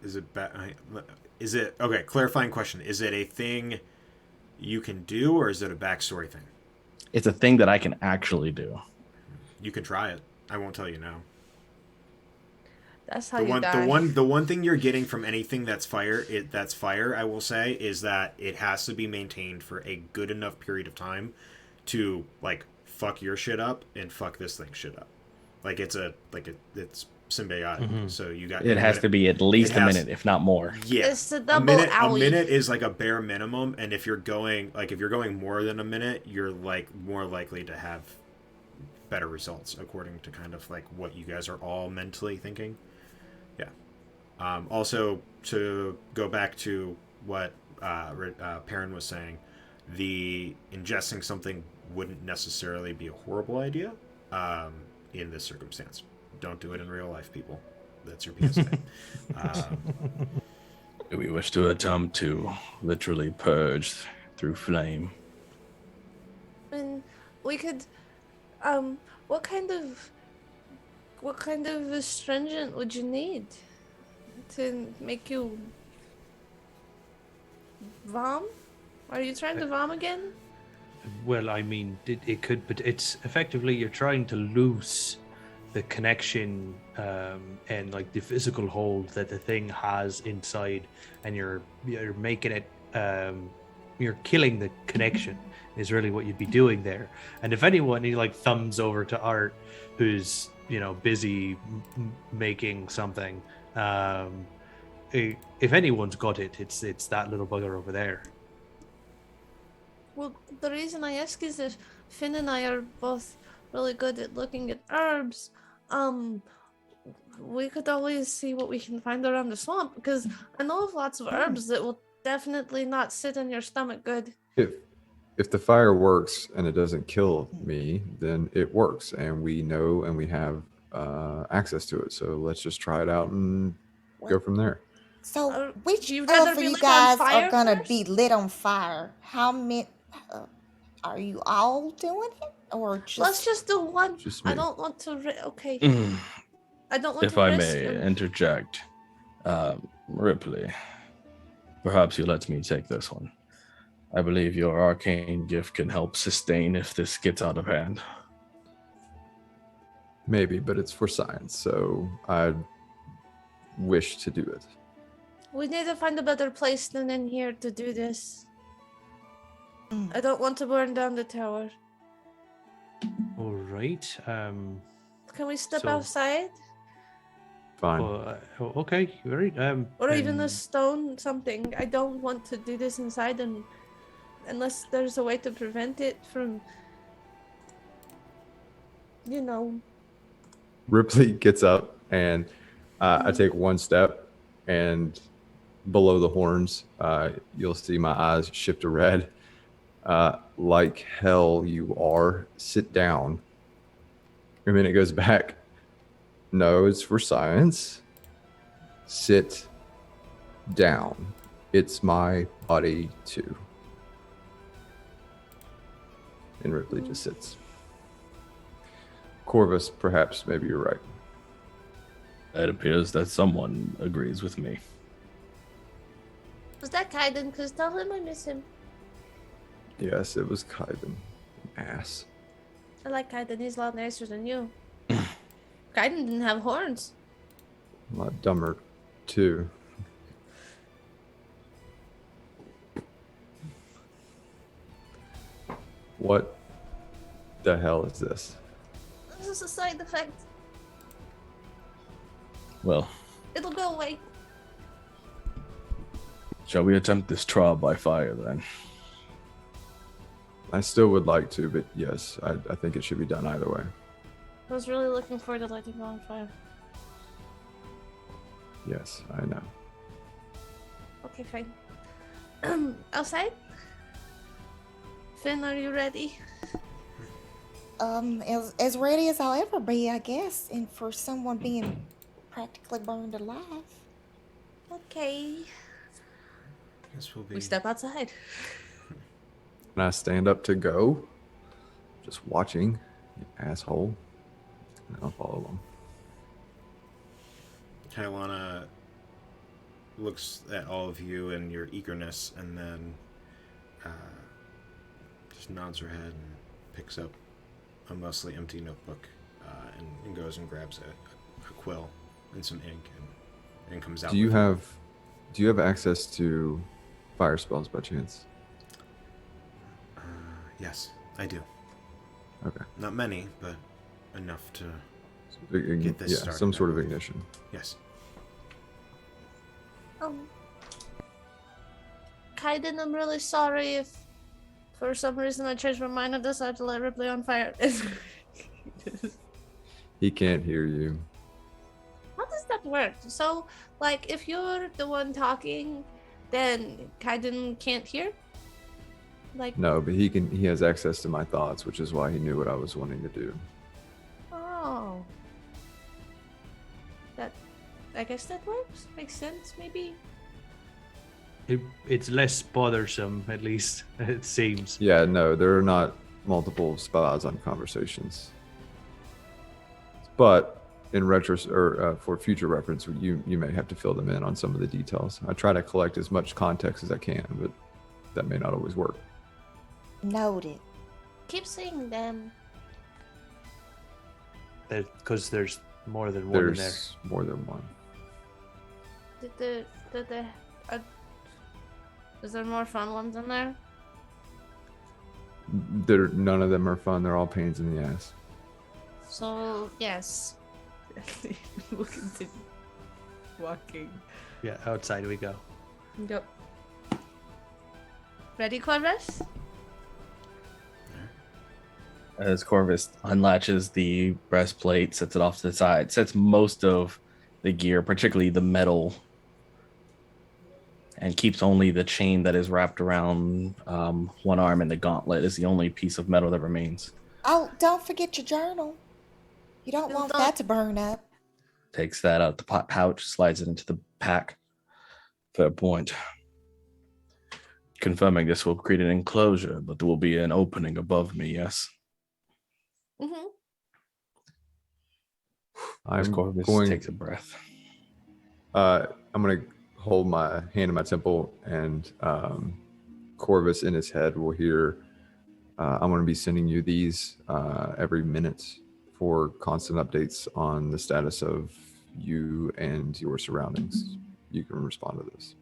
Is it okay? Clarifying question: is it a thing you can do, or is it a backstory thing? It's a thing that I can actually do. You can try it. I won't tell you no. That's how you die. The one thing you're getting from anything that's fire, I will say, is that it has to be maintained for a good enough period of time to like fuck your shit up and fuck this thing shit up. Like it's symbiotic. So It has to be at least a minute, if not more. Yeah, it's a double a minute is like a bare minimum, and if you're going more than a minute, you're like more likely to have better results according to kind of like what you guys are all mentally thinking. Yeah. Also, to go back to what Perrin was saying, the ingesting something wouldn't necessarily be a horrible idea in this circumstance. Don't do it in real life, people. That's your PSA. Do we wish to attempt to literally purge through flame? And we could, what kind of astringent would you need to make you vom? Are you trying to vom again? Well, I mean, it could, but it's effectively you're trying to loose the connection and like the physical hold that the thing has inside, and you're making it, you're killing the connection is really what you'd be doing there. And if anyone, he like thumbs over to Art, who's busy making something. If anyone's got it, it's that little bugger over there. Well, the reason I ask is that Finn and I are both really good at looking at herbs. We could always see what we can find around the swamp, because I know of lots of herbs that will definitely not sit in your stomach good. If the fire works and it doesn't kill me, then it works, and we know and we have access to it. So let's just try it out and go from there. So which you'd herb rather for be you lit on guys fire are gonna first? be lit on fire? How many? Are you all doing it, or just? Let's just do one. Just I me. don't want to. Okay. Mm. I don't want If to I risk may him. interject, Ripley, perhaps you let me take this one. I believe your arcane gift can help sustain if this gets out of hand. Maybe, but it's for science, so I wish to do it. We need to find a better place than in here to do this. I don't want to burn down the tower. All right. Can we step So- outside? Fine. Okay. Very. Or even a then- stone, something. I don't want to do this inside unless there's a way to prevent it from, Ripley gets up, and I take one step, and below the horns, you'll see my eyes shift to red. Like hell you are. Sit down. And then it goes back. No, it's for science. Sit down. It's my body too. And Ripley just sits. Corvus, perhaps, maybe you're right. It appears that someone agrees with me. Was that Kaiden? Because tell him I miss him. Yes, it was Kaiden. Ass. I like Kaiden. He's a lot nicer than you. Kaiden didn't have horns. A lot dumber, too. What the hell is this? This is a side effect. Well, It'll go away. shall we attempt this trial by fire then? I still would like to, but yes, I think it should be done either way. I was really looking forward to lighting it on fire. Yes, I know. Okay, fine. Outside? Finn, are you ready? As ready as I'll ever be, I guess, and for someone being practically burned alive. Okay. This will be. We step outside. And I stand up to go, just watching, you asshole. And I'll follow them. Kailana looks at all of you and your eagerness, and then just nods her head and picks up a mostly empty notebook and goes and grabs a quill and some ink and comes out. Do you with it. have access to fire spells by chance? Yes, I do. Okay. Not many, but enough to. Get this started, some I sort of believe. ignition. Yes. Kaiden, I'm really sorry if for some reason I changed my mind and decided to light Ripley on fire. He can't hear you. How does that work? So, like, if you're the one talking, then Kaiden can't hear? Like, No, but he has access to my thoughts, which is why he knew what I was wanting to do. oh. I guess that works. Makes sense, maybe. It's less bothersome, at least, it seems. Yeah, no, there are not multiple spies on conversations. But in for future reference, you may have to fill them in on some of the details. I try to collect as much context as I can, but that may not always work. Noted. Keep saying them. Because there's more than one in there. There's more than one. Is there more fun ones in there? None of them are fun. They're all pains in the ass. So, yes. We'll continue walking. Yeah, outside we go. Yep. Ready, Corvus? As Corvus unlatches the breastplate, sets it off to the side, sets most of the gear, particularly the metal, and keeps only the chain that is wrapped around one arm, and the gauntlet is the only piece of metal that remains. Oh, don't forget your journal. You don't want that to burn up. Takes that out the pouch, slides it into the pack. Fair point. Confirming this will create an enclosure, but there will be an opening above me, yes? Mm-hmm. As I'm Corvus going. takes a breath. I'm going to hold my hand in my temple, and Corvus in his head will hear, I'm going to be sending you these every minute for constant updates on the status of you and your surroundings. You can respond to this.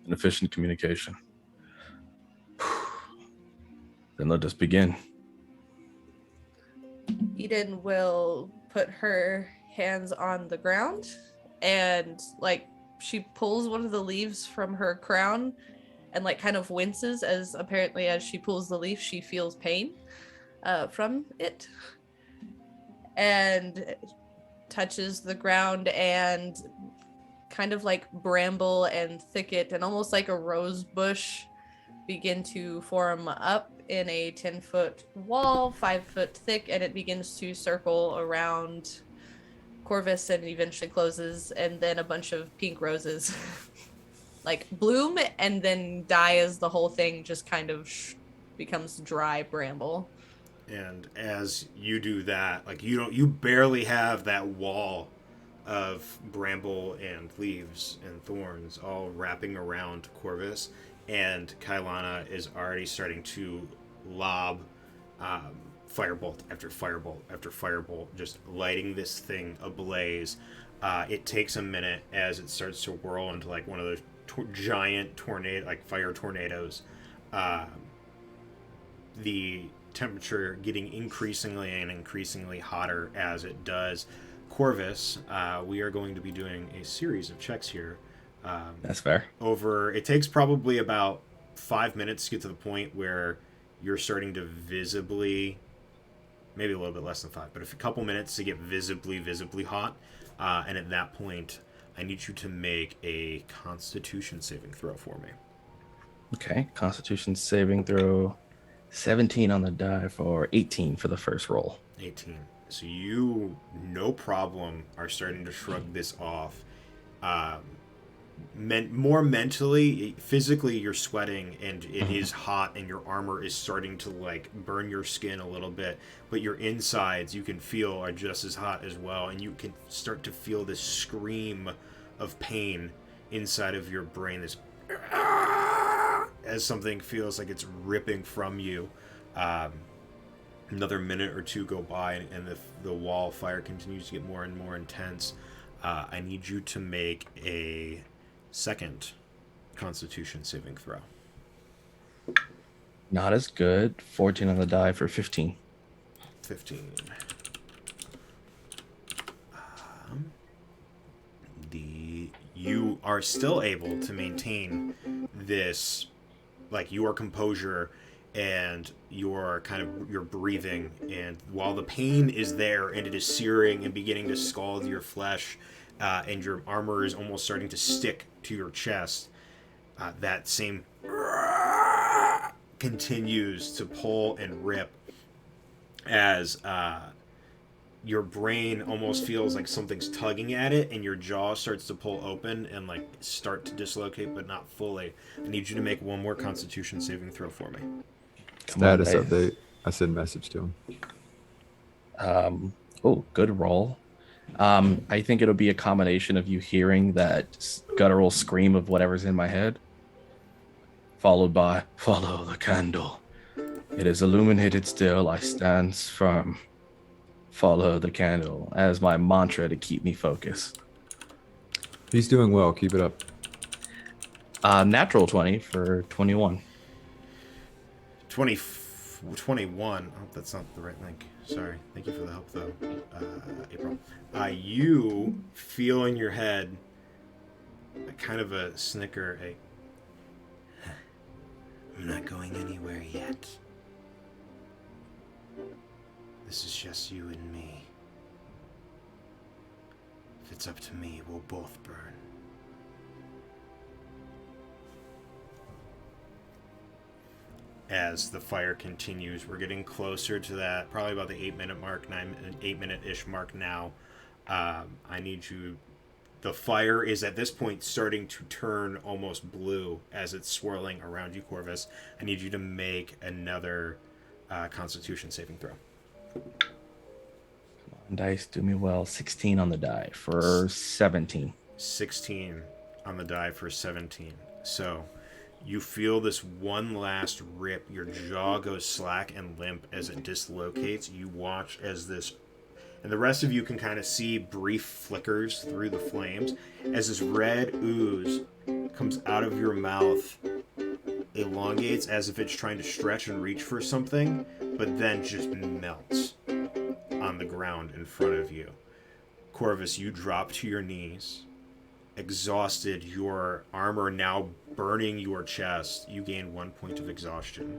An efficient communication. Then let us begin. Eden will put her hands on the ground and like she pulls one of the leaves from her crown and like kind of winces as apparently as she pulls the leaf she feels pain from it and touches the ground and kind of like bramble and thicket and almost like a rose bush begin to form up in a 10-foot wall, 5 foot thick, and it begins to circle around Corvus and eventually closes, and then a bunch of pink roses like bloom and then die as the whole thing just kind of becomes dry bramble. And as you do that, like you barely have that wall of bramble and leaves and thorns all wrapping around Corvus, and Kailana is already starting to lob firebolt after firebolt after firebolt, just lighting this thing ablaze. It takes a minute as it starts to whirl into like one of those giant tornado, like fire tornadoes. The temperature getting increasingly and increasingly hotter as it does. Corvus, we are going to be doing a series of checks here. That's fair. It takes probably about 5 minutes to get to the point where you're starting to visibly, maybe a little bit less than 5, but a couple minutes to get visibly hot. And at that point, I need you to make a Constitution saving throw for me. Okay, Constitution saving throw, 17 on the die for 18 for the first roll. 18. So you, no problem, are starting to shrug this off. More mentally, physically, you're sweating and it is hot, and your armor is starting to like burn your skin a little bit. But your insides, you can feel, are just as hot as well, and you can start to feel this scream of pain inside of your brain. This as something feels like it's ripping from you. Another minute or two go by, and the wall fire continues to get more and more intense. I need you to make a second Constitution saving throw. Not as good. 14 on the die for 15. 15. You are still able to maintain this, like, your composure and your breathing, and while the pain is there and it is searing and beginning to scald your flesh, and your armor is almost starting to stick to your chest, that same continues to pull and rip as your brain almost feels like something's tugging at it, and your jaw starts to pull open and like start to dislocate, but not fully. I need you to make one more Constitution saving throw for me. Status update. I send message to him. Good roll. I think it'll be a combination of you hearing that guttural scream of whatever's in my head, followed by "Follow the candle. It is illuminated still. I stand firm. Follow the candle," as my mantra to keep me focused. He's doing well. Keep it up. Natural 20 for 21. 21. Oh, that's not the right link. Sorry. Thank you for the help, though, April. You feel in your head a kind of a snicker. I'm not going anywhere yet. This is just you and me. If it's up to me, we'll both burn. As the fire continues, we're getting closer to that, probably about the 8-minute mark, 8-minute-ish mark now. I need you. The fire is at this point starting to turn almost blue as it's swirling around you, Corvus. I need you to make another Constitution saving throw. Come on, dice, do me well. 16 on the die for 17. 16 on the die for 17. So you feel this one last rip. Your jaw goes slack and limp as it dislocates. You watch as this, and the rest of you can kind of see brief flickers through the flames as this red ooze comes out of your mouth, elongates as if it's trying to stretch and reach for something, but then just melts on the ground in front of you. Corvus, you drop to your knees, exhausted, your armor now burning your chest. You gain 1 point of exhaustion.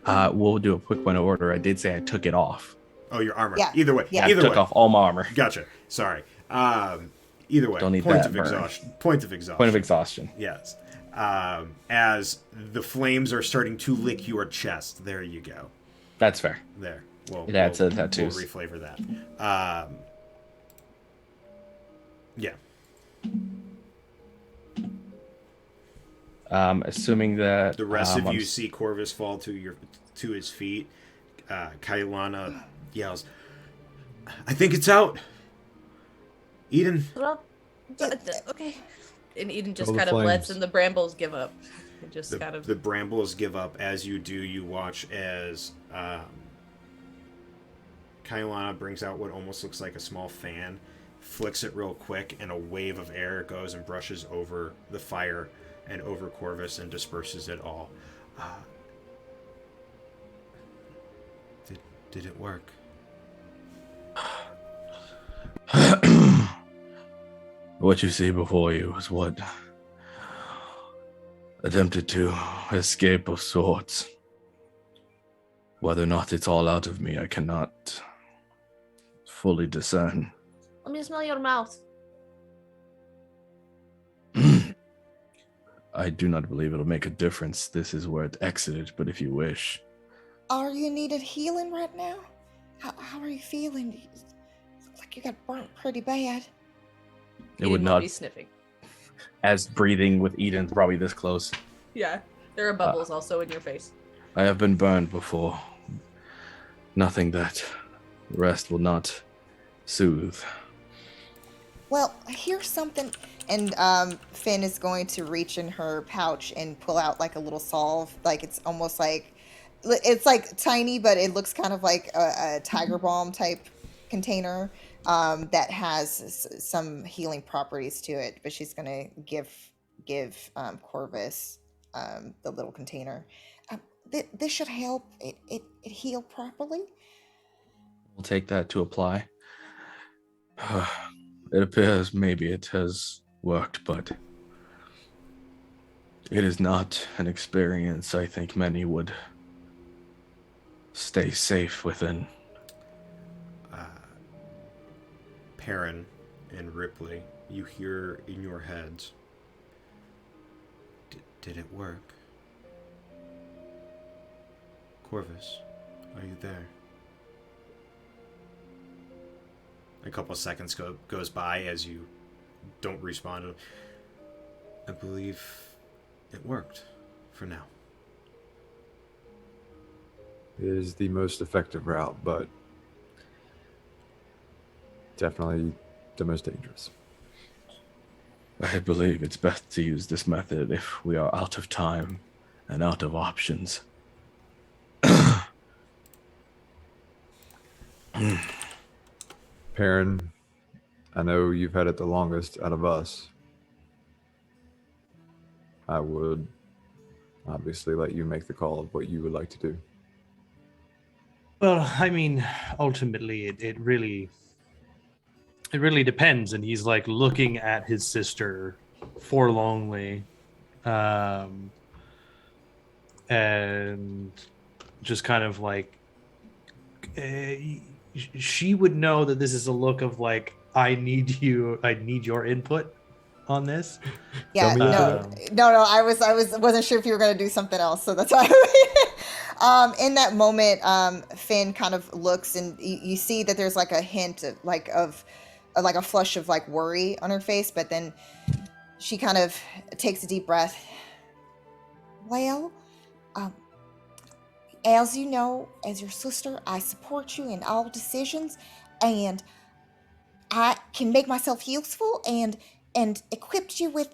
We'll do a quick point of order. I did say I took it off. Oh, your armor. Yeah. Either way. Yeah. Either I took way. off all my armor. Gotcha. Sorry. Either way. Don't need point that of burn. exhaustion. Point of exhaustion. Point of exhaustion. Yes. As the flames are starting to lick your chest. There you go. That's fair. There. Well, It adds to the we'll tattoos. reflavor that. Yeah. Assuming that The rest of I'm you see Corvus fall to his feet. Kailana yells, "I think it's out. Eden." Well, okay. And Eden just Go the kind of lets, flames. and the brambles give up. And just The brambles give up. As you do, you watch as Kailana brings out what almost looks like a small fan, flicks it real quick, and a wave of air goes and brushes over the fire and over Corvus and disperses it all. Did it work? What you see before you is what attempted to escape of sorts. Whether or not it's all out of me, I cannot fully discern. Let me smell your mouth. I do not believe it'll make a difference. This is where it exited, but if you wish. Are you needed healing right now? How are you feeling? Looks like you got burnt pretty bad. It would Eden not, be sniffing. as breathing with Eden's probably this close. Yeah, there are bubbles also in your face. I have been burned before. Nothing that rest will not soothe. Well, here's something. And Finn is going to reach in her pouch and pull out like a little salve. Like it's almost like, it's like tiny, but it looks kind of like a tiger balm type container that has some healing properties to it. But she's going to give Corvus the little container. This should help it heal properly. We'll take that to apply. It appears maybe it has worked, but it is not an experience I think many would stay safe within. Perrin and Ripley, you hear in your heads, did it work? Corvus, are you there? A couple of seconds goes by as you don't respond. I believe it worked for now. It is the most effective route, but definitely the most dangerous. I believe it's best to use this method if we are out of time and out of options. Perrin, I know you've had it the longest out of us. I would obviously let you make the call of what you would like to do. Well, I mean, ultimately, it really depends. And he's like looking at his sister forlornly, and just kind of like, she would know that this is a look of like, I need your input on this. Yeah, Tell me no, I wasn't sure if you were gonna do something else, so that's why. In that moment, Finn kind of looks, and you see that there's like a hint of like a flush of like worry on her face, but then she kind of takes a deep breath. Well, as you know, as your sister, I support you in all decisions, and I can make myself useful and equip you with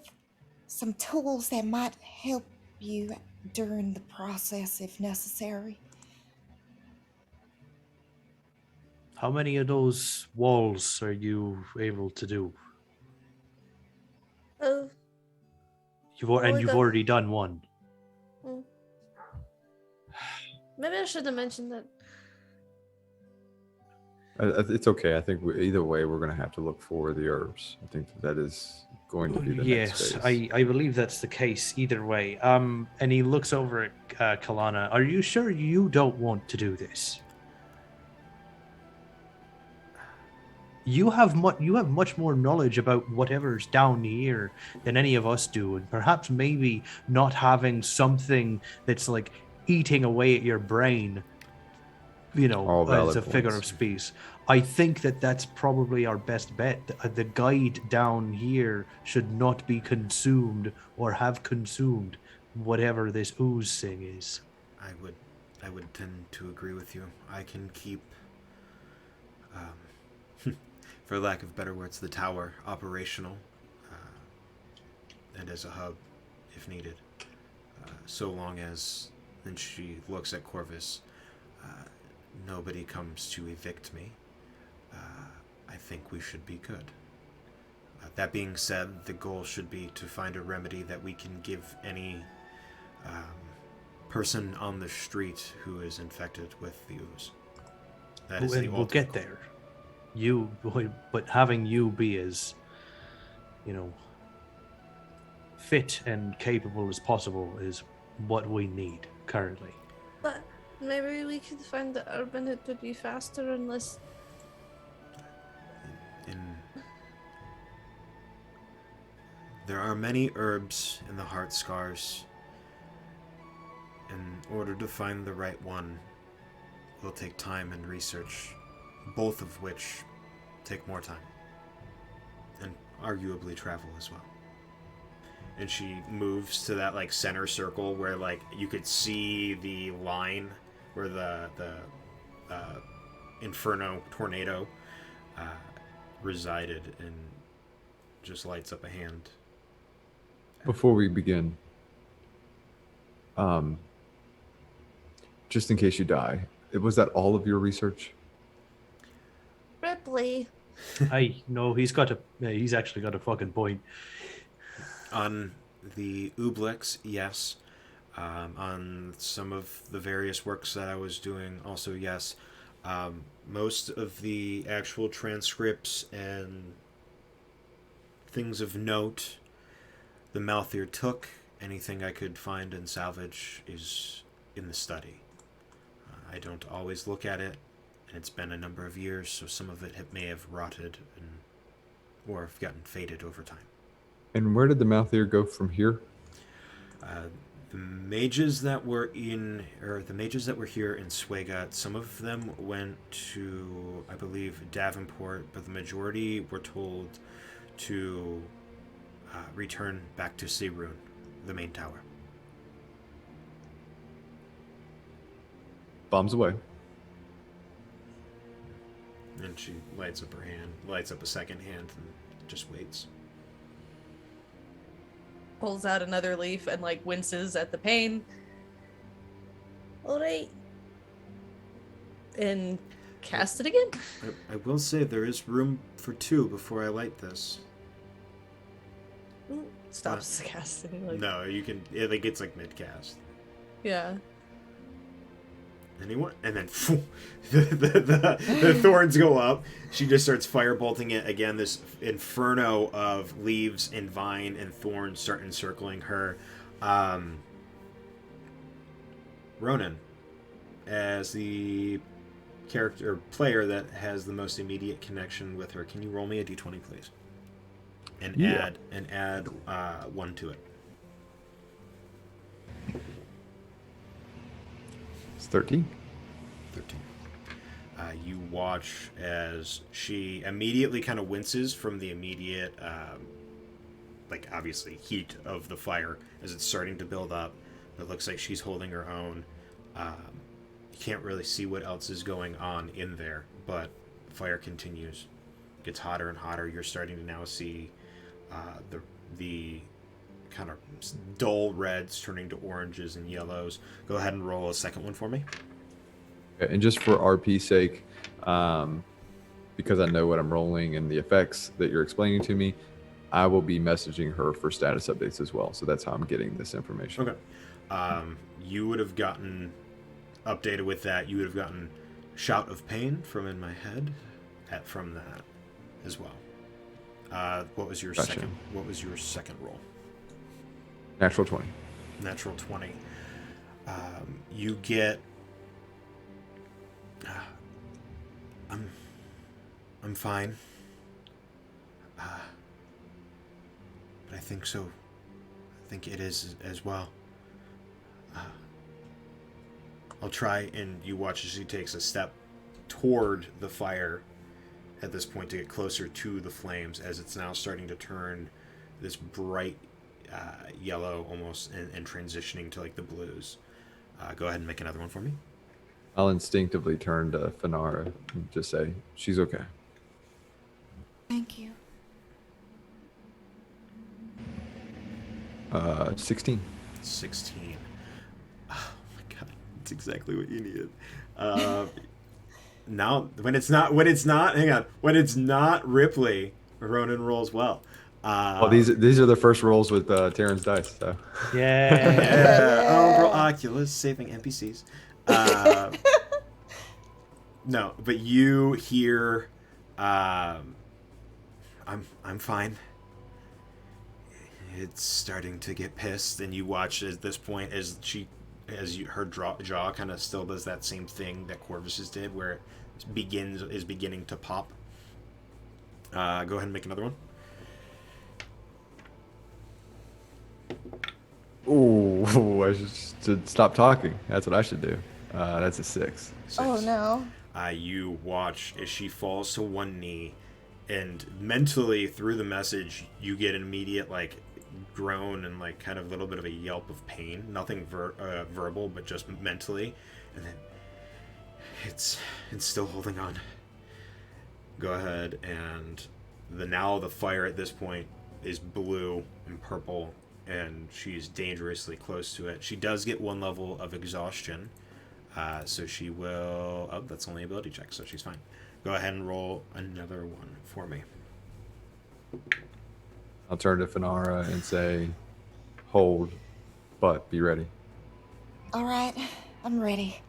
some tools that might help you during the process if necessary. How many of those walls are you able to do? You've already done one. Maybe I should have mentioned that. It's okay. I think either way, we're going to have to look for the herbs. I think that is going to be the next phase. I believe that's the case either way. And he looks over at Kalana. Are you sure you don't want to do this? You have much more knowledge about whatever's down here than any of us do, and perhaps maybe not having something that's like eating away at your brain, as a figure of speech. I think that's probably our best bet. The guide down here should not be consumed or have consumed whatever this ooze thing is. I would tend to agree with you. I can keep, for lack of better words, the tower operational and as a hub if needed. So long as, and she looks at Corvus, nobody comes to evict me, I think we should be good. That being said, the goal should be to find a remedy that we can give any person on the street who is infected with the ooze. That is the we'll get goal. there. But having you be as, fit and capable as possible is what we need currently. But maybe we could find the herb and it would be faster and less. There are many herbs in the heart scars. In order to find the right one, will take time and research, both of which take more time. And arguably travel as well. And she moves to that like center circle where like you could see the line where the Inferno tornado resided, and just lights up a hand. Before we begin, just in case you die, was that all of your research? Ripley. No, he's actually got a fucking point. On the oblex, yes. On some of the various works that I was doing, also yes. Most of the actual transcripts and things of note the Malthier took, anything I could find and salvage is in the study. I don't always look at it, and it's been a number of years, so some of it may have rotted or have gotten faded over time. And where did the Malthier go from here? The mages that were here in Swagat, some of them went to, I believe, Davenport, but the majority were told to return back to Searoon, the main tower. Bombs away. And she lights up a second hand, and just waits. Pulls out another leaf and like winces at the pain. All right. And cast it again. I will say there is room for 2 before I light this. Stops casting. Like, No, you can. It's like mid cast. yeah. Anyone? And then the thorns go up. She just starts firebolting it again. This inferno of leaves and vine and thorns start encircling her. Ronan, as the player that has the most immediate connection with her, can you roll me a d20, please? And add 1 to it. It's 13. 13. You watch as she immediately kind of winces from the immediate, obviously heat of the fire as it's starting to build up. It looks like she's holding her own. You can't really see what else is going on in there, but the fire continues. It gets hotter and hotter. You're starting to now see the kind of dull reds turning to oranges and yellows. Go ahead and roll a second one for me. And just for RP's sake, because I know what I'm rolling and the effects that you're explaining to me, I will be messaging her for status updates as well. So that's how I'm getting this information. Okay. You would have gotten updated with that. You would have gotten Shout of Pain from In My Head from that as well. What was your Gotcha. second roll? Natural 20. Natural 20. You get. I'm fine. But I think so. I think it is as well. I'll try, and you watch as she takes a step toward the fire at this point to get closer to the flames as it's now starting to turn this bright yellow almost and transitioning to like the blues. Go ahead and make another one for me. I'll instinctively turn to Finara and just say, she's okay. Thank you. 16. 16. Oh my god, it's exactly what you needed. Now, when it's not Ripley, Ronan rolls well. Well, these are the first rolls with Terran's dice. So. Yeah. Umbral Oculus saving NPCs. No, but you hear, I'm fine. It's starting to get pissed, and you watch at this point as her jaw kind of still does that same thing that Corvus's did, where it is beginning to pop. Go ahead and make another one. Ooh, I should stop talking. That's what I should do. That's a 6. Oh no. You watch as she falls to one knee, and mentally through the message, you get an immediate like groan and like kind of a little bit of a yelp of pain. Nothing verbal, but just mentally, and then it's still holding on. Go ahead, and the fire at this point is blue and purple, and she's dangerously close to it. She does get 1 level of exhaustion, so she will... Oh, that's only ability check, so she's fine. Go ahead and roll another one for me. I'll turn to Finara and say, hold, but be ready. All right, I'm ready.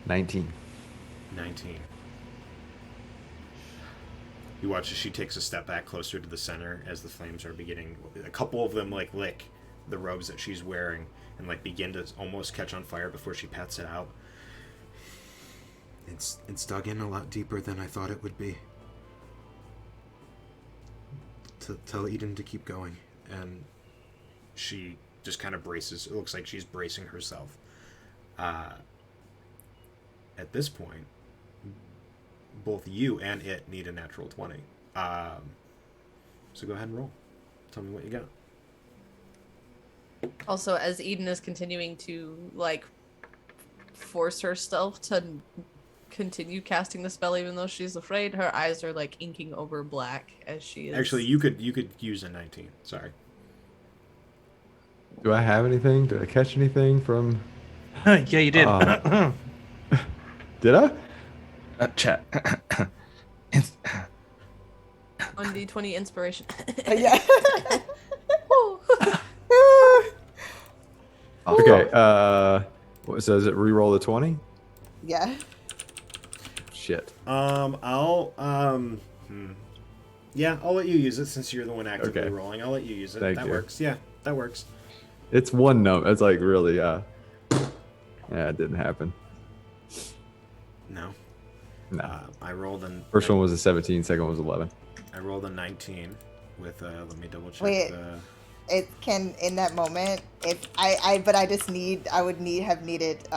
19. 19. You watch as she takes a step back closer to the center as the flames are beginning. A couple of them like lick the robes that she's wearing and like begin to almost catch on fire before she pats it out. It's dug in a lot deeper than I thought it would be. To tell Eden to keep going, and she just kind of braces. It looks like she's bracing herself. At this point, both you and it need a natural 20. So go ahead and roll. Tell me what you got. Also, as Eden is continuing to like force herself to continue casting the spell, even though she's afraid, her eyes are like inking over black as she is. Actually, you could use a 19. Sorry. Do I have anything? Did I catch anything from... Yeah, you did. Did I? Chat. 1d20 inspiration. Yeah. Okay. So is it re-roll the 20? Yeah. Shit. Yeah, I'll let you use it since you're the one actively Okay. rolling. I'll let you use it. Thank That you. works. Yeah, that works. It's one number. It's like really, yeah, it didn't happen. No. No. I rolled a... First one was a 17, second one was 11. I rolled a 19 with, let me double check. Wait. It can, in that moment, if I would have needed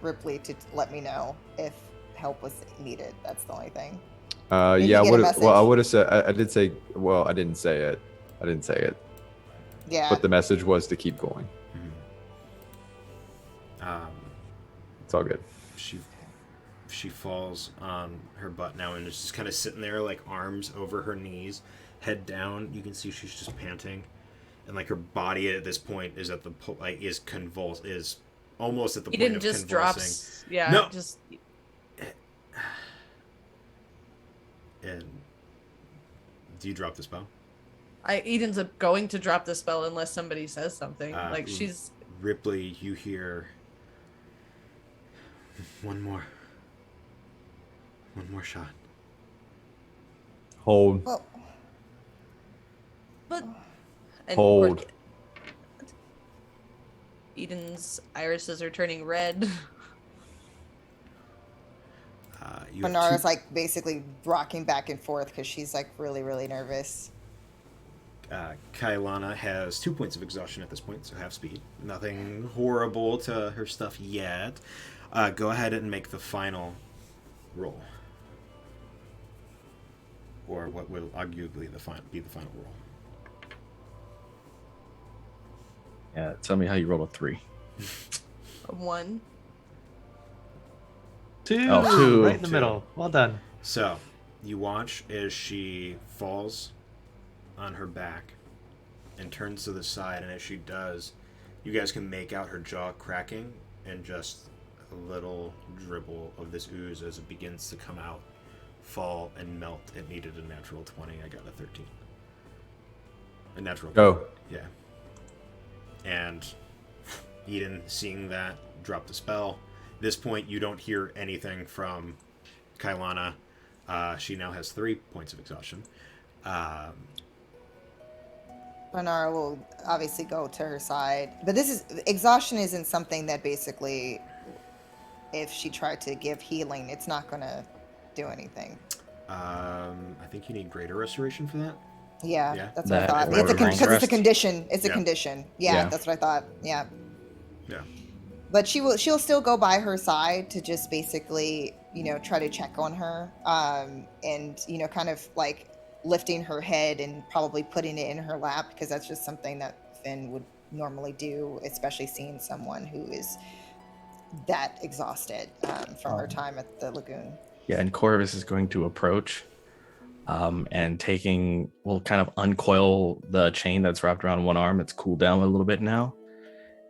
Ripley to let me know if help was needed. That's the only thing. Did Yeah, you get a message? I would have said, I did say, well, I didn't say it. Yeah. But the message was to keep going. It's all good. She falls on her butt now and is just kind of sitting there, like arms over her knees, head down. You can see she's just panting, and like her body at this point is at the is almost at the point Eden of just convulsing. drops. Yeah. No. Just. And do you drop the spell? Eden's going to drop the spell unless somebody says something. Like Ooh. she's. Ripley, you hear one more shot. Hold. Well, But. And Hold. Eden's irises are turning red. You have Bernara's two- like basically rocking back and forth because she's like really, really nervous. Kailana has 2 points of exhaustion at this point, so half speed. Nothing horrible to her stuff yet. Go ahead and make the final roll. Or what will arguably be the final roll. Yeah, tell me how you rolled a 3. 1. 2. Oh, 2. Right in the 2. middle. Well done. So, you watch as she falls on her back and turns to the side, and as she does, you guys can make out her jaw cracking and just a little dribble of this ooze as it begins to come out, fall, and melt. It needed a natural 20. I got a 13. A natural 20. Go. Yeah. And Eden, seeing that, dropped the spell. At this point, you don't hear anything from Kailana. She now has 3 points of exhaustion. Renara will obviously go to her side, but exhaustion isn't something that basically, if she tried to give healing, it's not gonna do anything. I think you need greater restoration for that. Yeah, Yeah. that's what I That thought. or It's long because it's a rest. condition. It's a Yeah. condition. Yeah, Yeah. that's what I thought. Yeah. Yeah. But she'll still go by her side to just basically, try to check on her, and kind of like lifting her head and probably putting it in her lap, because that's just something that Finn would normally do, especially seeing someone who is that exhausted from her time at the lagoon. Yeah, and Corvus is going to approach and will kind of uncoil the chain that's wrapped around one arm. It's cooled down a little bit now,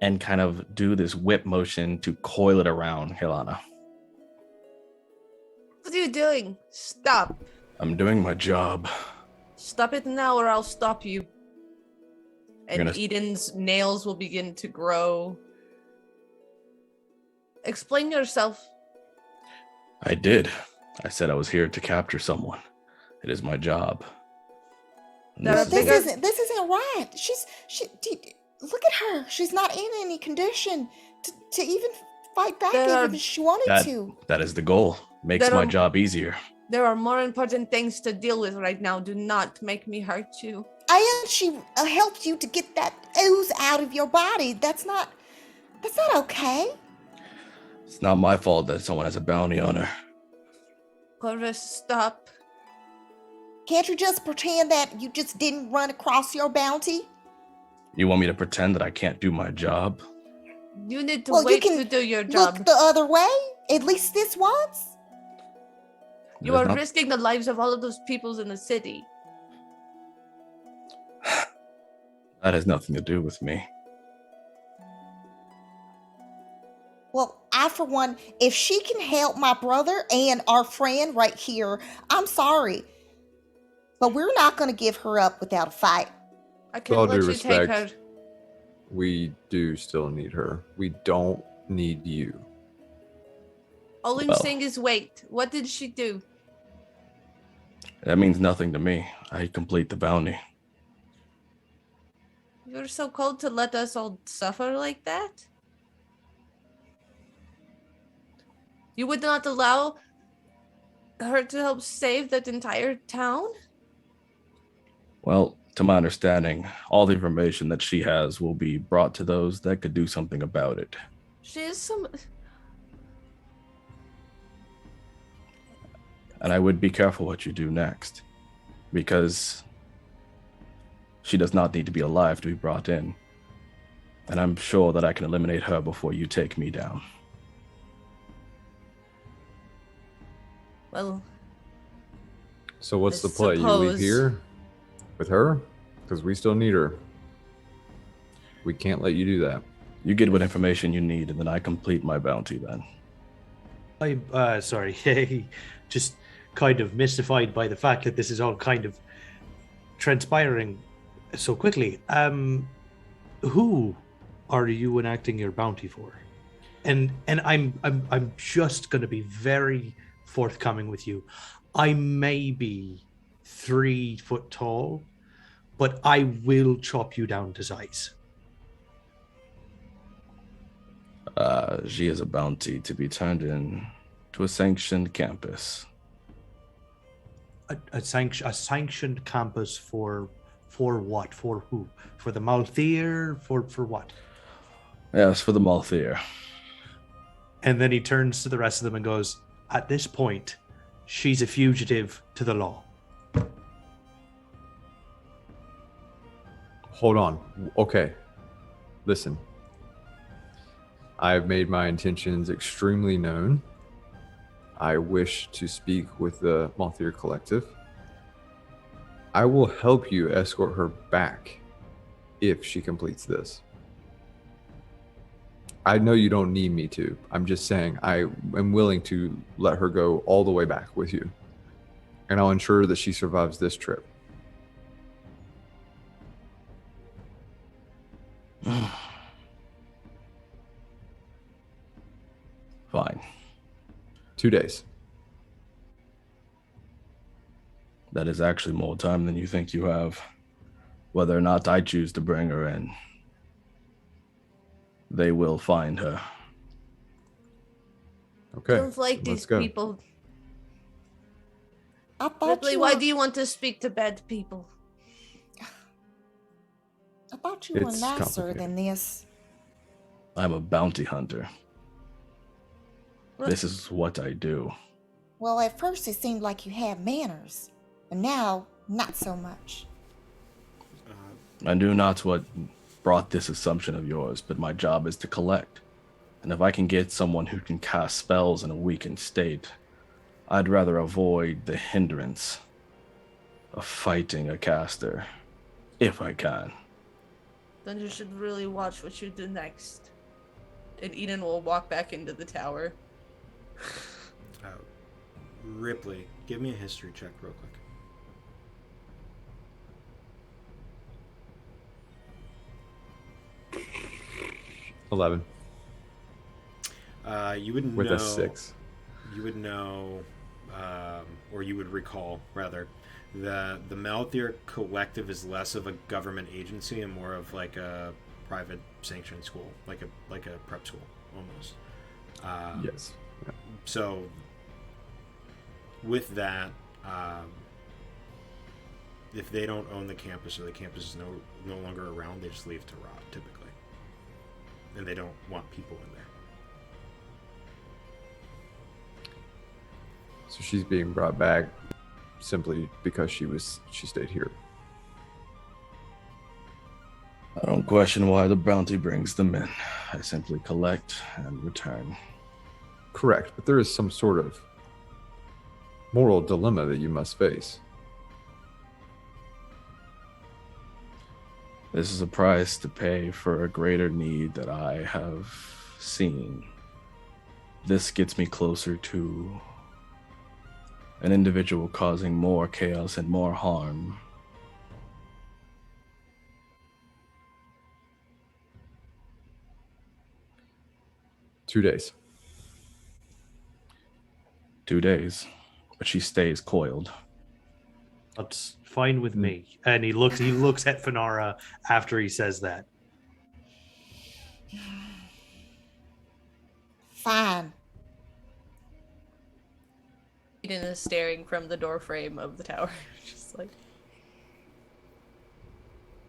and kind of do this whip motion to coil it around Helena. What are you doing? Stop. I'm doing my job. Stop it now or I'll stop you. And gonna- Eden's nails will begin to grow. Explain yourself. I did. I said I was here to capture someone. It is my job. And There are this is bigger- This isn't right. Look at her. She's not in any condition to even fight back There if are- she wanted That- to. that is the goal. Makes There my are- job easier. There are more important things to deal with right now. Do not make me hurt you. She helped you to get that ooze out of your body. That's not okay. It's not my fault that someone has a bounty on her. Corvus, stop. Can't you just pretend that you just didn't run across your bounty? You want me to pretend that I can't do my job? You need to Well, you wait can to do your job. Look the other way, at least this once. You There's are not- risking the lives of all of those peoples in the city. That has nothing to do with me. Well, I, for one, if she can help my brother and our friend right here, I'm sorry. But we're not going to give her up without a fight. I With all can't let due you take her. respect, we do still need her. We don't need you. All I'm Well. saying is wait. What did she do? That means nothing to me. I complete the bounty. You're so cold to let us all suffer like that? You would not allow her to help save that entire town? Well, to my understanding, all the information that she has will be brought to those that could do something about it. She is some... And I would be careful what you do next, because she does not need to be alive to be brought in. And I'm sure that I can eliminate her before you take me down. Well, So what's I the play? You suppose- leave here with her? Because we still need her. We can't let you do that. You get what information you need, and then I complete my bounty then. I'm sorry, just kind of mystified by the fact that this is all kind of transpiring so quickly. Who are you enacting your bounty for? And I'm just going to be very forthcoming with you. I may be 3 foot tall, but I will chop you down to size. She is a bounty to be turned in to a sanctioned campus. A sanctioned campus for what? For who? For the Malthier? For what? Yes, for the Malthier. And then he turns to the rest of them and goes, at this point, she's a fugitive to the law. Hold on. Okay. Listen. I've made my intentions extremely known. I wish to speak with the Malthier Collective. I will help you escort her back if she completes this. I know you don't need me to. I'm just saying I am willing to let her go all the way back with you. And I'll ensure that she survives this trip. Fine. 2 days. That is actually more time than you think you have. whether or not I choose to bring her in. They will find her. Okay. Don't like let's these go. people. I thought Ripley, you why were, do you want to speak to bad people? I thought you were It's nicer complicated. than this. I'm a bounty hunter. What? This is what I do. Well, at first it seemed like you had manners, but now not so much. I knew not what brought this assumption of yours, but my job is to collect. And if I can get someone who can cast spells in a weakened state, I'd rather avoid the hindrance of fighting a caster, if I can. Then you should really watch what you do next. And Eden will walk back into the tower. Ripley, give me a history check real quick. 11 You would with know, a 6. You would know, or you would recall, rather, the Malthier Collective is less of a government agency and more of like a private sanctioned school, like a prep school almost. Yes. So with that, if they don't own the campus or the campus is no longer around, they just leave to rot typically, and they don't want people in there. So she's being brought back simply because she stayed here. I don't question why the bounty brings them in. I simply collect and return. Correct, but there is some sort of moral dilemma that you must face. This is a price to pay for a greater need that I have seen. This gets me closer to an individual causing more chaos and more harm. Two days. 2 days, but she stays coiled. That's fine with me. And he looks at Finara after he says that. Fine. Eden is staring from the door frame of the tower. Just like,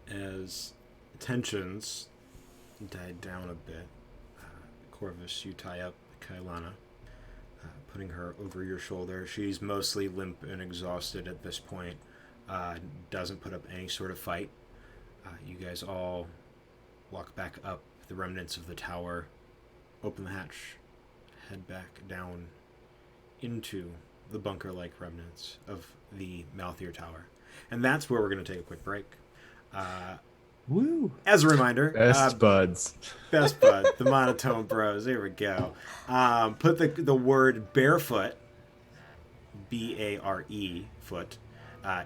As tensions died down a bit, Corvus, you tie up Kailana, putting her over your shoulder. She's mostly limp and exhausted at this point. Doesn't put up any sort of fight. You guys all walk back up the remnants of the tower, open the hatch, head back down into the bunker-like remnants of the Malthier Tower. And that's where we're going to take a quick break. Woo! As a reminder, Best buds. Best bud, the monotone bros. Here we go. Put the word barefoot, B-A-R-E, foot,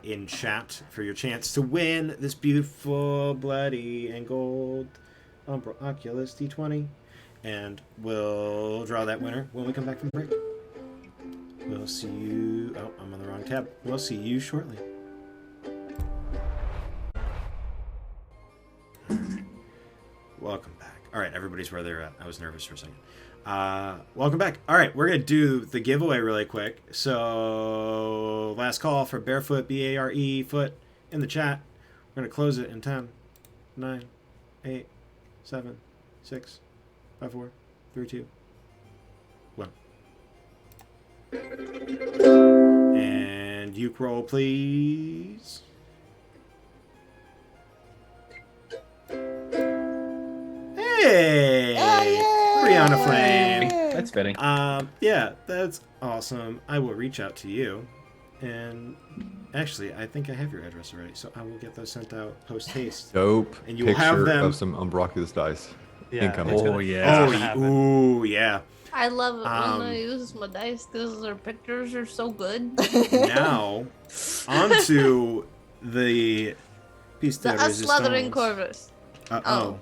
in chat for your chance to win this beautiful bloody and gold Umbra Oculus D20. And we'll draw that winner when we come back from break. We'll see you... Oh, I'm on the wrong tab. We'll see you shortly. Welcome back. All right, everybody's where they're at. I was nervous for a second. Welcome back. All right, we're going to do the giveaway really quick. So, last call for Barefoot, B-A-R-E, foot, in the chat. We're going to close it in 10, 9, 8, 7, 6, 5, 4, 3, 2, 1. And you roll, please. Hey! Brianna Flame. That's fitting. Yeah, that's awesome. I will reach out to you. And actually, I think I have your address already, so I will get those sent out post-haste. Dope. And you will have Picture them... of some Umbroculus dice. Yeah, Incoming. it's Oh, gonna- yeah. it's gonna happen. Ooh, yeah. I love it when Um, I use my dice because their pictures are so good. Now, onto the piece de The sluthering resistance. Corvus. Uh-oh.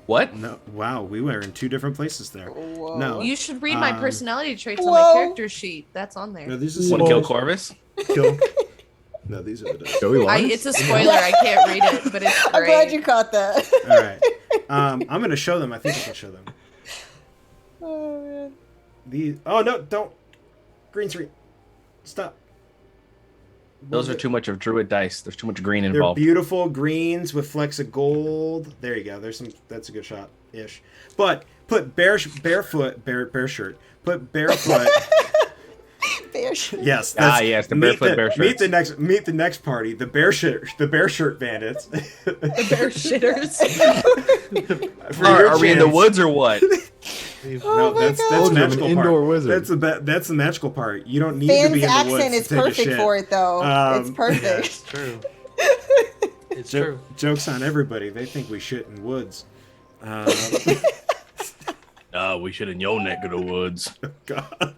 What? No, wow, we were in two different places there. Whoa. No. You should read my Um, personality traits on my Whoa. character sheet. That's on there. No, these are Want to some kill Corvus? kill. No, these are the dice. Joey Lawrence? It's a spoiler. I can't read it, but it's great. I'm glad you caught that. All right. I'm going to show them. I think I can show them. Oh, man. These. Oh, no, don't. Green screen. Stop. Those are too much of druid dice. There's too much green They're involved. beautiful greens with flecks of gold. There you go. There's some. That's a good shot ish. But put bear shirt. Put barefoot. Bear shirt. Yes. Yes, the barefoot bear Meet shirts. the next party. The bear shirt bandits. The bear shitters. For Are, your are we in the chance- woods or what? No, my that's God. the magical Indoor part. wizard. That's the magical part. You don't need to Fan's be in the woods accent to is take a perfect shit. for it, though. It's Um, perfect. Yeah, it's true. It's true. Jokes on everybody. They think we shit in woods. No, we should in your neck of the woods. God.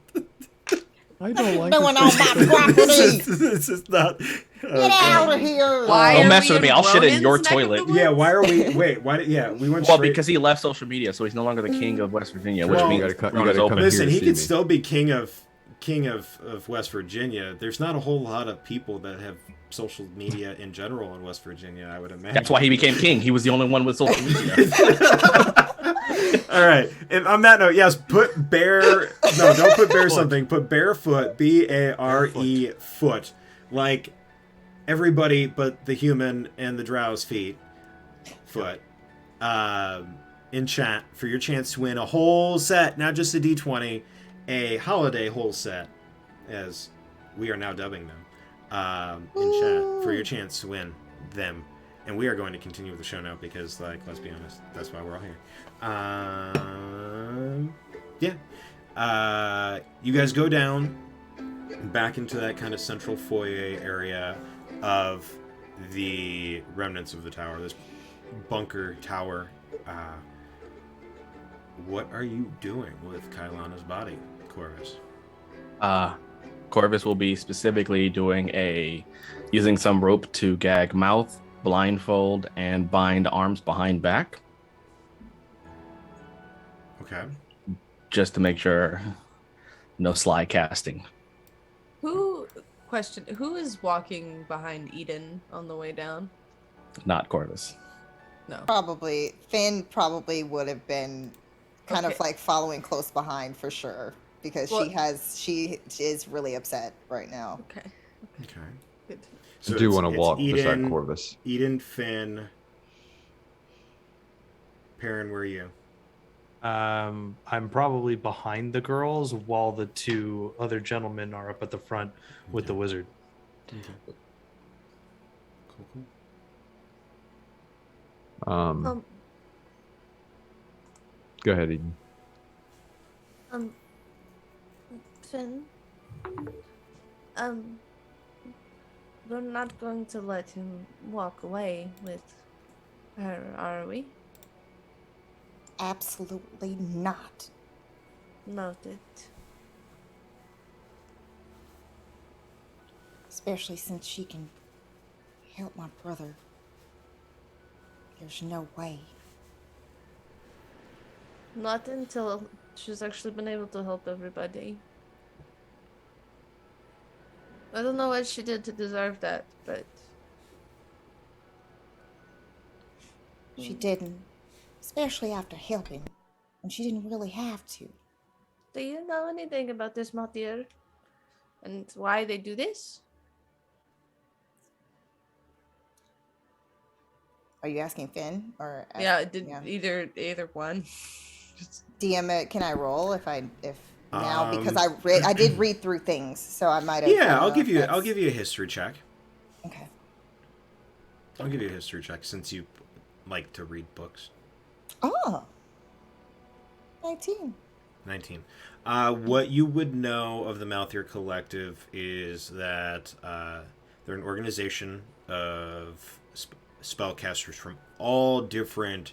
I don't like Going this. on my property. This is not. Get out of here. Why Don't are mess we with me, in I'll shit in Ronan's your neck of toilet. the Yeah, woods? why are we? Wait, why? Yeah, we went Well, straight. because he left social media, so he's no longer the king of West Virginia, which Well, means you gotta the throne is come open. here Listen, to he see could me. still be king of West Virginia. There's not a whole lot of people that have social media in general in West Virginia, I would imagine. That's why he became king. He was the only one with social media. All right. And on that note, yes, put bear. No, don't put bear something. Put barefoot. BARE foot. Like everybody but the human and the drow's feet. Foot. In chat for your chance to win a whole set, not just a D20, a holiday whole set, as we are now dubbing them. In chat for your chance to win them. And we are going to continue with the show now because, like, let's be honest, that's why we're all here. Yeah. You guys go down back into that kind of central foyer area of the remnants of the tower, this bunker tower. What are you doing with Kailana's body, Corvus? Corvus will be specifically using some rope to gag mouth, blindfold, and bind arms behind back, Okay. just to make sure no sly casting. Who is walking behind Eden on the way down? Not Corvus. No. Probably. Finn probably would have been kind of Okay. like following close behind for sure. Because Well- she is really upset right now. Okay. Okay. Good. I do want to it's walk beside Eden, Corvus. Eden, Finn. Perrin, where are you? I'm probably behind the girls while the two other gentlemen are up at the front with the wizard. Okay. Cool. Go ahead, Eden. Finn. We're not going to let him walk away with her, are we? Absolutely not. Noted. Especially since she can help my brother. There's no way. Not until she's actually been able to help everybody. I don't know what she did to deserve that, but She didn't. Especially after helping. And she didn't really have to. do you know anything about this Matir? And why they do this? Are you asking Finn or Yeah, it did yeah. either one. DM it? Can I roll if now because Um, I did read through things, so I might have. Yeah, I'll know give if you that's- a history check. Okay. I'll give you a history check since you like to read books. Oh. 19. 19. What you would know of the Malthier Collective is that they're an organization of spellcasters from all different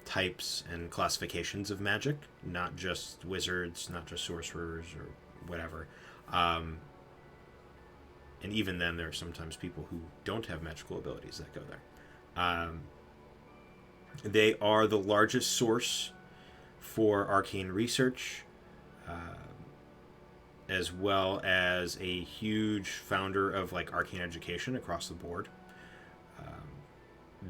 types and classifications of magic, not just wizards, not just sorcerers or whatever. And even then, there are sometimes people who don't have magical abilities that go there. They are the largest source for arcane research, as well as a huge founder of like arcane education across the board.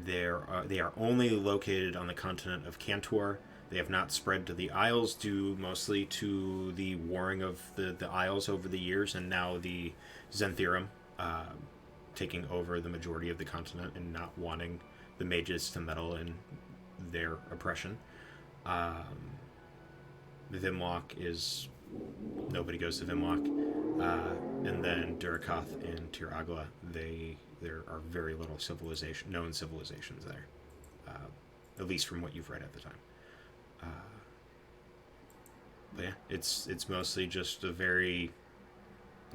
They are only located on the continent of Cantor. They have not spread to the Isles due mostly to the warring of the Isles over the years, and now the Xanthirum taking over the majority of the continent and not wanting the mages to meddle in their oppression. Vimlock is... nobody goes to Vimlock. And then Durakath and Tiragla, there are very little known civilizations there. At least from what you've read at the time. But yeah, it's mostly just a very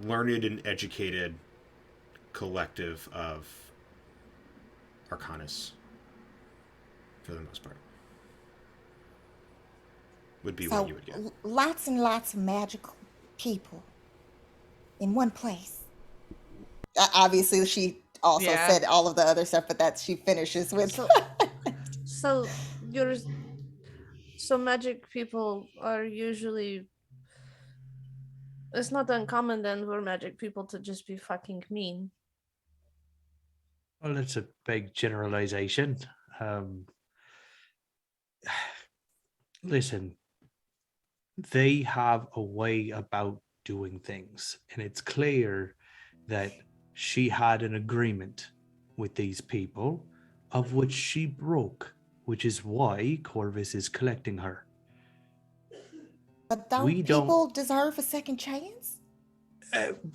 learned and educated collective of arcanists, for the most part. Would be what you would get. Lots and lots of magical people in one place. Obviously, she also Yeah. said all of the other stuff, but that she finishes with. So magic people are usually... It's not uncommon then for magic people to just be fucking mean. Well, it's a big generalization. Listen, they have a way about doing things, and it's clear that she had an agreement with these people of which she broke, which is why Corvus is collecting her. But don't We don't- people deserve a second chance?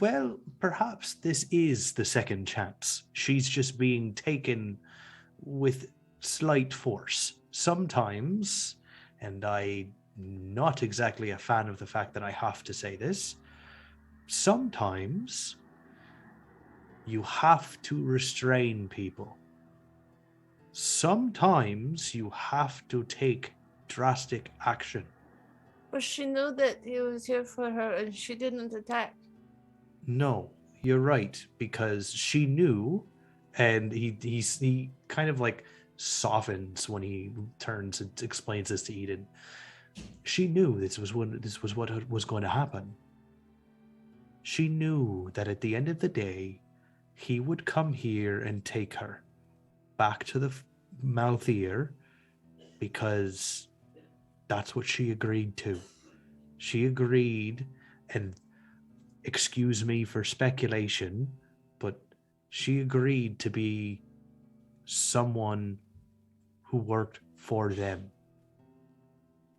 Well, perhaps this is the second chance. She's just being taken with slight force. Sometimes, and I'm not exactly a fan of the fact that I have to say this, sometimes you have to restrain people. Sometimes you have to take drastic action. But she knew that he was here for her and she didn't attack. No, you're right, because she knew, and he kind of like softens when he turns and explains this to Eden. She knew this was what was going to happen. She knew that at the end of the day, he would come here and take her back to the Malthier, because that's what she agreed to. She agreed, and excuse me for speculation, but she agreed to be someone who worked for them.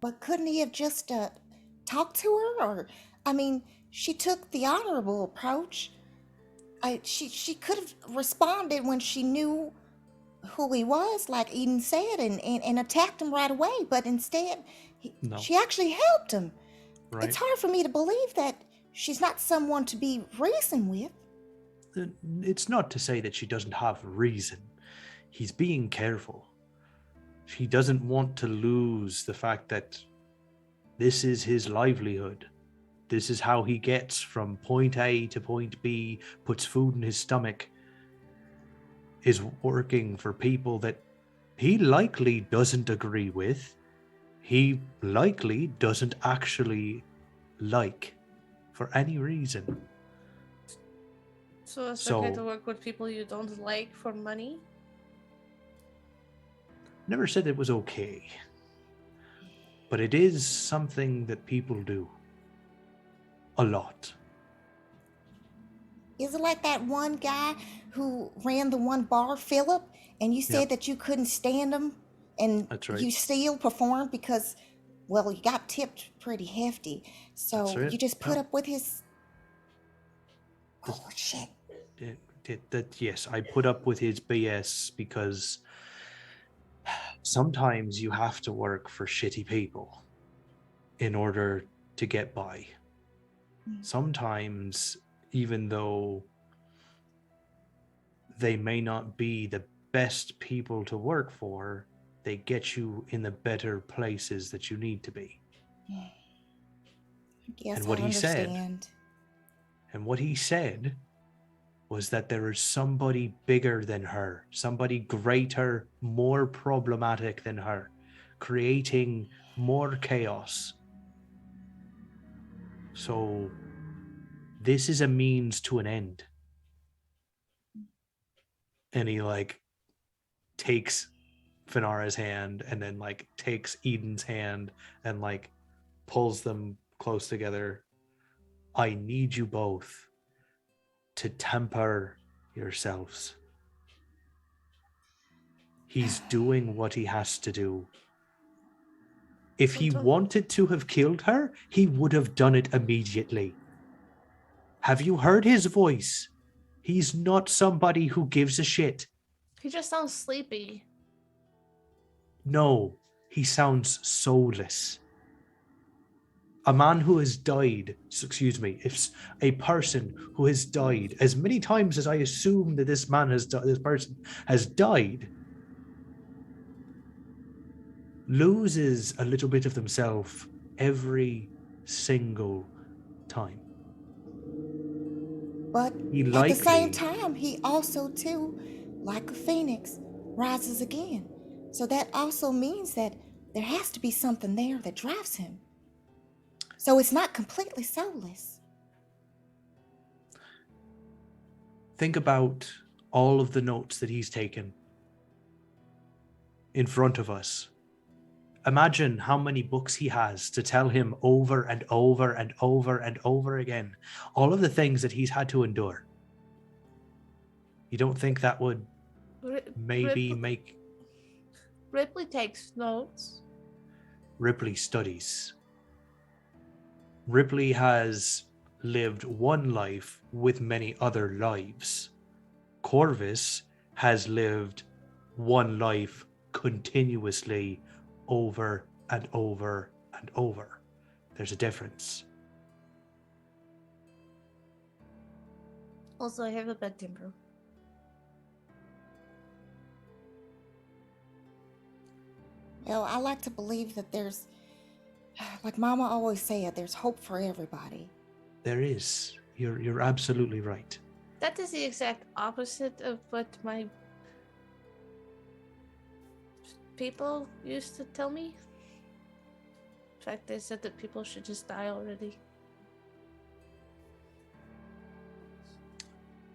But couldn't he have just talked to her? Or, I mean, she took the honorable approach. She could have responded when she knew who he was, like Eden said, and attacked him right away. But instead, No. she actually helped him. Right? It's hard for me to believe that she's not someone to be reasoned with. It's not to say that she doesn't have reason. He's being careful. He doesn't want to lose the fact that this is his livelihood. This is how he gets from point A to point B, puts food in his stomach, is working for people that he likely doesn't agree with. He likely doesn't actually like for any reason. So it's So- okay to work with people you don't like for money? Never said it was okay. But it is something that people do. A lot. Is it like that one guy who ran the one bar, Philip, and you said Yep. that you couldn't stand him, and That's right. you still performed because, well, you got tipped pretty hefty, so That's right. you just put Yep. up with his bullshit. Yes, I put up with his BS because sometimes you have to work for shitty people in order to get by. Sometimes, even though they may not be the best people to work for, they get you in the better places that you need to be. Yes, And what I he said- understand. And what he said was that there is somebody bigger than her, somebody greater, more problematic than her, creating more chaos. So This is a means to an end. And he like takes Finara's hand and then like takes Eden's hand and like pulls them close together. I need you both to temper yourselves. He's doing what he has to do. If he wanted to have killed her, he would have done it immediately. Have you heard his voice? He's not somebody who gives a shit. He just sounds sleepy. No, he sounds soulless. A man who has died, excuse me, if a person who has died as many times as I assume that this person has died, loses a little bit of themselves every single time. But He at the same likely- time, he also, too, like a phoenix, rises again. So that also means that there has to be something there that drives him. So it's not completely soulless. Think about all of the notes that he's taken in front of us. Imagine how many books he has to tell him over and over and over and over again. All of the things that he's had to endure. You don't think that would maybe make Ripley takes notes. Ripley studies? Ripley has lived one life with many other lives. Corvus has lived one life continuously over and over and over. There's a difference. Also, I have a bad temper. Well, I like to believe that there's, like Mama always said, there's hope for everybody. There is. You're absolutely right. That is the exact opposite of what my people used to tell me. In fact, they said that people should just die already.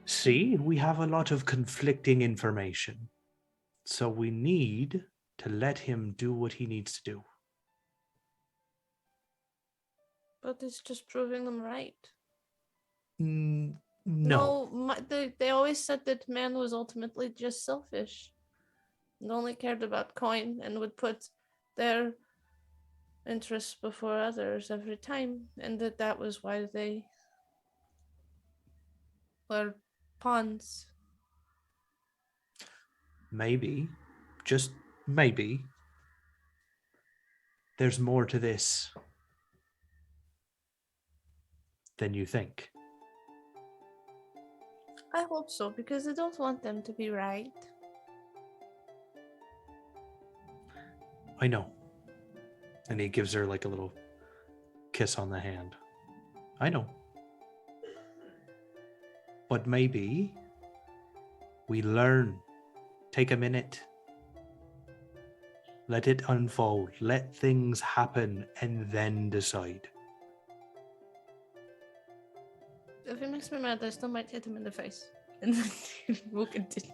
See, we have a lot of conflicting information. So we need to let him do what he needs to do. But it's just proving them right. No. They always said that man was ultimately just selfish and only cared about coin and would put their interests before others every time, and that was why they were pawns. Maybe, just maybe, there's more to this than you think. I hope so, because I don't want them to be right. I know. And he gives her like a little kiss on the hand. I know. But maybe we learn. Take a minute. Let it unfold. Let things happen and then decide. If he makes me mad, I still might hit him in the face. And then we'll continue.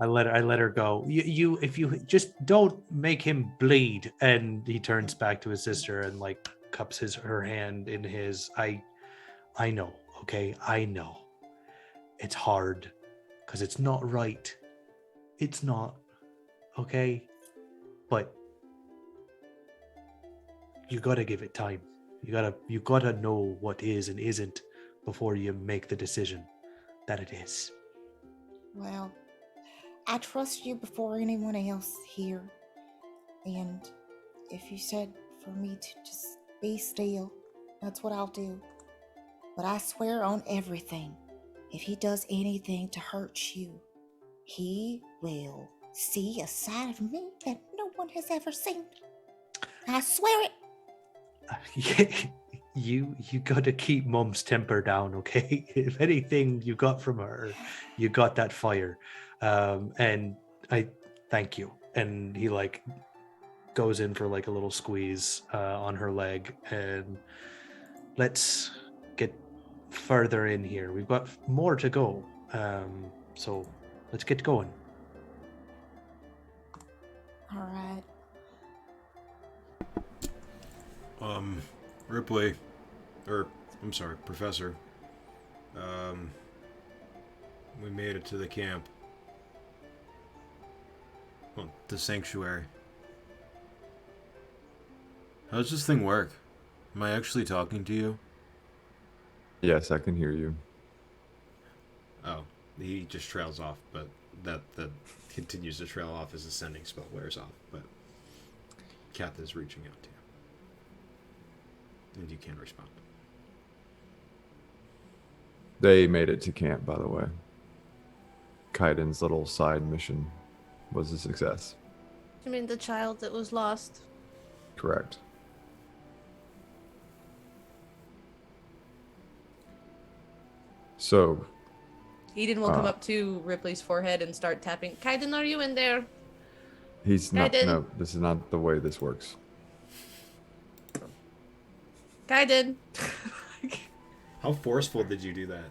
I let her go. You if you just don't make him bleed. And he turns back to his sister and like cups her hand in his. I know, okay? I know. It's hard because it's not right. It's not, okay? But you gotta give it time. You gotta know what is and isn't before you make the decision that it is. Well, I trust you before anyone else here. And if you said for me to just be still, that's what I'll do. But I swear on everything, if he does anything to hurt you, he will see a side of me that no one has ever seen. I swear it. You gotta keep Mum's temper down, okay? If anything you got from her, you got that fire. And I thank you. And he like goes in for like a little squeeze on her leg, and let's get further in here. We've got more to go. So let's get going. All right. Ripley, or I'm sorry, Professor. We made it to the camp. Well, the sanctuary. How does this thing work? Am I actually talking to you? Yes, I can hear you. Oh, he just trails off, but that continues to trail off as the sending spell wears off. But Kath is reaching out to you, and you can respond. They made it to camp, by the way. Kaiden's little side mission was a success. You mean the child that was lost? Correct. So, Eden will come up to Ripley's forehead and start tapping. Kaiden, are you in there? he's not. Kaiden. No, this is not the way this works. Kaiden. How forceful did you do that?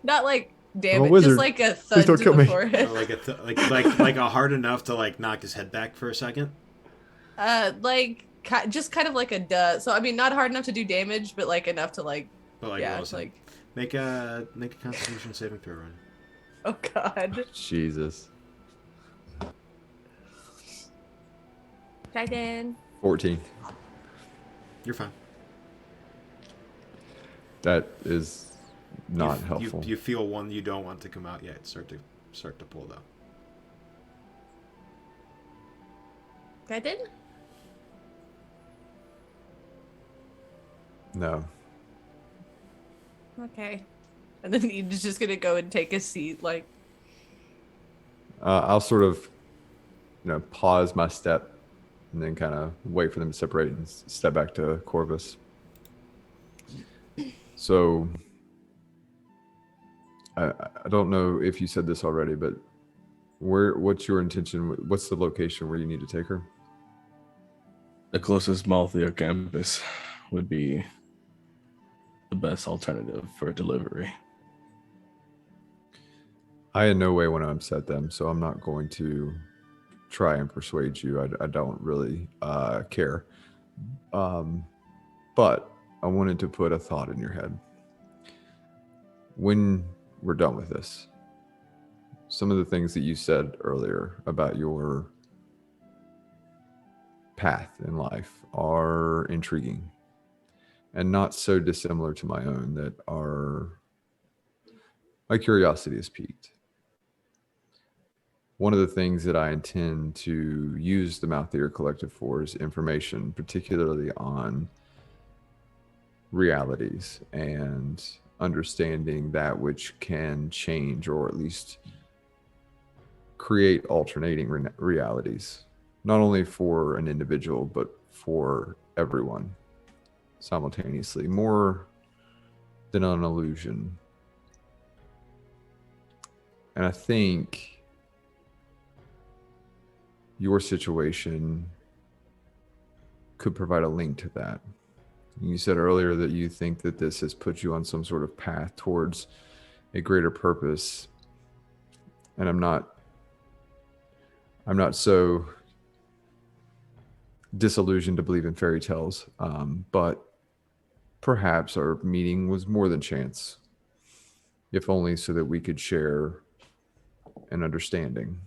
Not like I'm a damn it, wizard. just like a Please thud don't to kill the me. forehead. Like like a hard enough to like knock his head back for a second. Just kind of like a duh. So I mean, not hard enough to do damage, but like enough to like, But like, yeah, what was it? like, Make a Constitution saving throw run. oh god. Jesus. Kaiden. 14. You're fine. That is not You- helpful. You feel one you don't want to come out yet. Start to pull though. Kaiden? No. Okay. And then Eden's just gonna go and take a seat, like, I'll sort of, pause my step and then kind of wait for them to separate and step back to Corvus. So, I don't know if you said this already, but what's your intention? What's the location where you need to take her? The closest Malthea campus would be the best alternative for delivery. I in no way want to upset them, so I'm not going to try and persuade you. I don't really care. But I wanted to put a thought in your head. When we're done with this, some of the things that you said earlier about your path in life are intriguing and not so dissimilar to my own that my curiosity is piqued. One of the things that I intend to use the Mouth Ear Collective for is information, particularly on realities and understanding that which can change or at least create alternating realities, not only for an individual, but for everyone simultaneously, more than an illusion. And I think your situation could provide a link to that. You said earlier that you think that this has put you on some sort of path towards a greater purpose. And I'm not so disillusioned to believe in fairy tales, but perhaps our meeting was more than chance, if only so that we could share an understanding.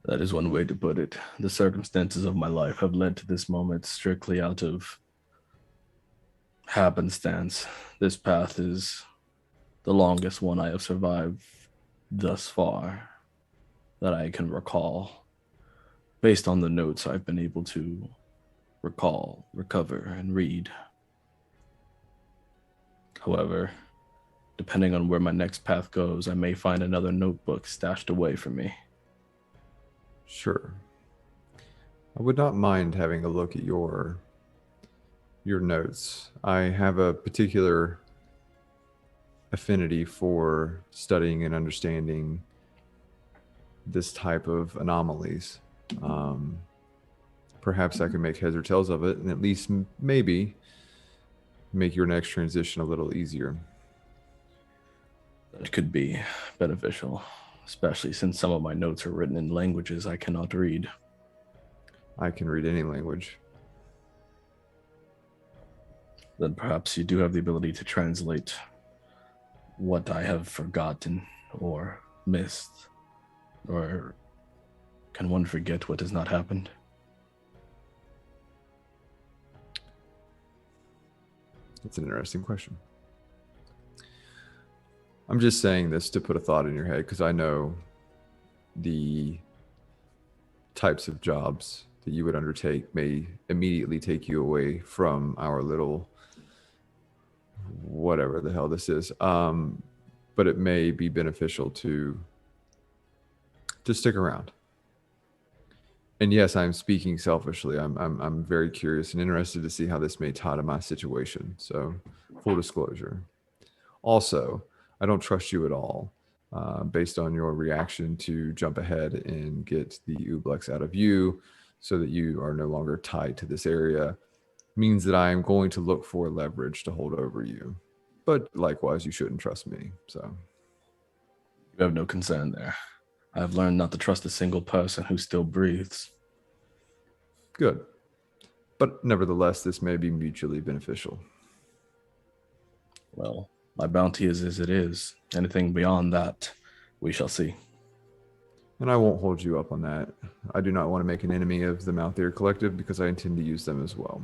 That is one way to put it. The circumstances of my life have led to this moment strictly out of happenstance. This path is the longest one I have survived thus far that I can recall, based on the notes I've been able to recall, recover, and read. However, depending on where my next path goes, I may find another notebook stashed away from me. Sure. I would not mind having a look at your notes. I have a particular affinity for studying and understanding this type of anomalies. Perhaps I can make heads or tails of it and at least maybe make your next transition a little easier. That could be beneficial, especially since some of my notes are written in languages I cannot read. I can read any language. Then perhaps you do have the ability to translate what I have forgotten or missed. Or can one forget what has not happened? That's an interesting question. I'm just saying this to put a thought in your head because I know the types of jobs that you would undertake may immediately take you away from our little whatever the hell this is. But it may be beneficial to stick around. And yes, I'm speaking selfishly. I'm very curious and interested to see how this may tie to my situation. So, full disclosure. Also, I don't trust you at all, based on your reaction to jump ahead and get the oblex out of you, so that you are no longer tied to this area. Means that I am going to look for leverage to hold over you. But likewise, you shouldn't trust me. So, You have no concern there. I have learned not to trust a single person who still breathes. good. But nevertheless, this may be mutually beneficial. Well, my bounty is as it is. Anything beyond that, we shall see. And I won't hold you up on that. I do not want to make an enemy of the Mouth Ear Collective because I intend to use them as well.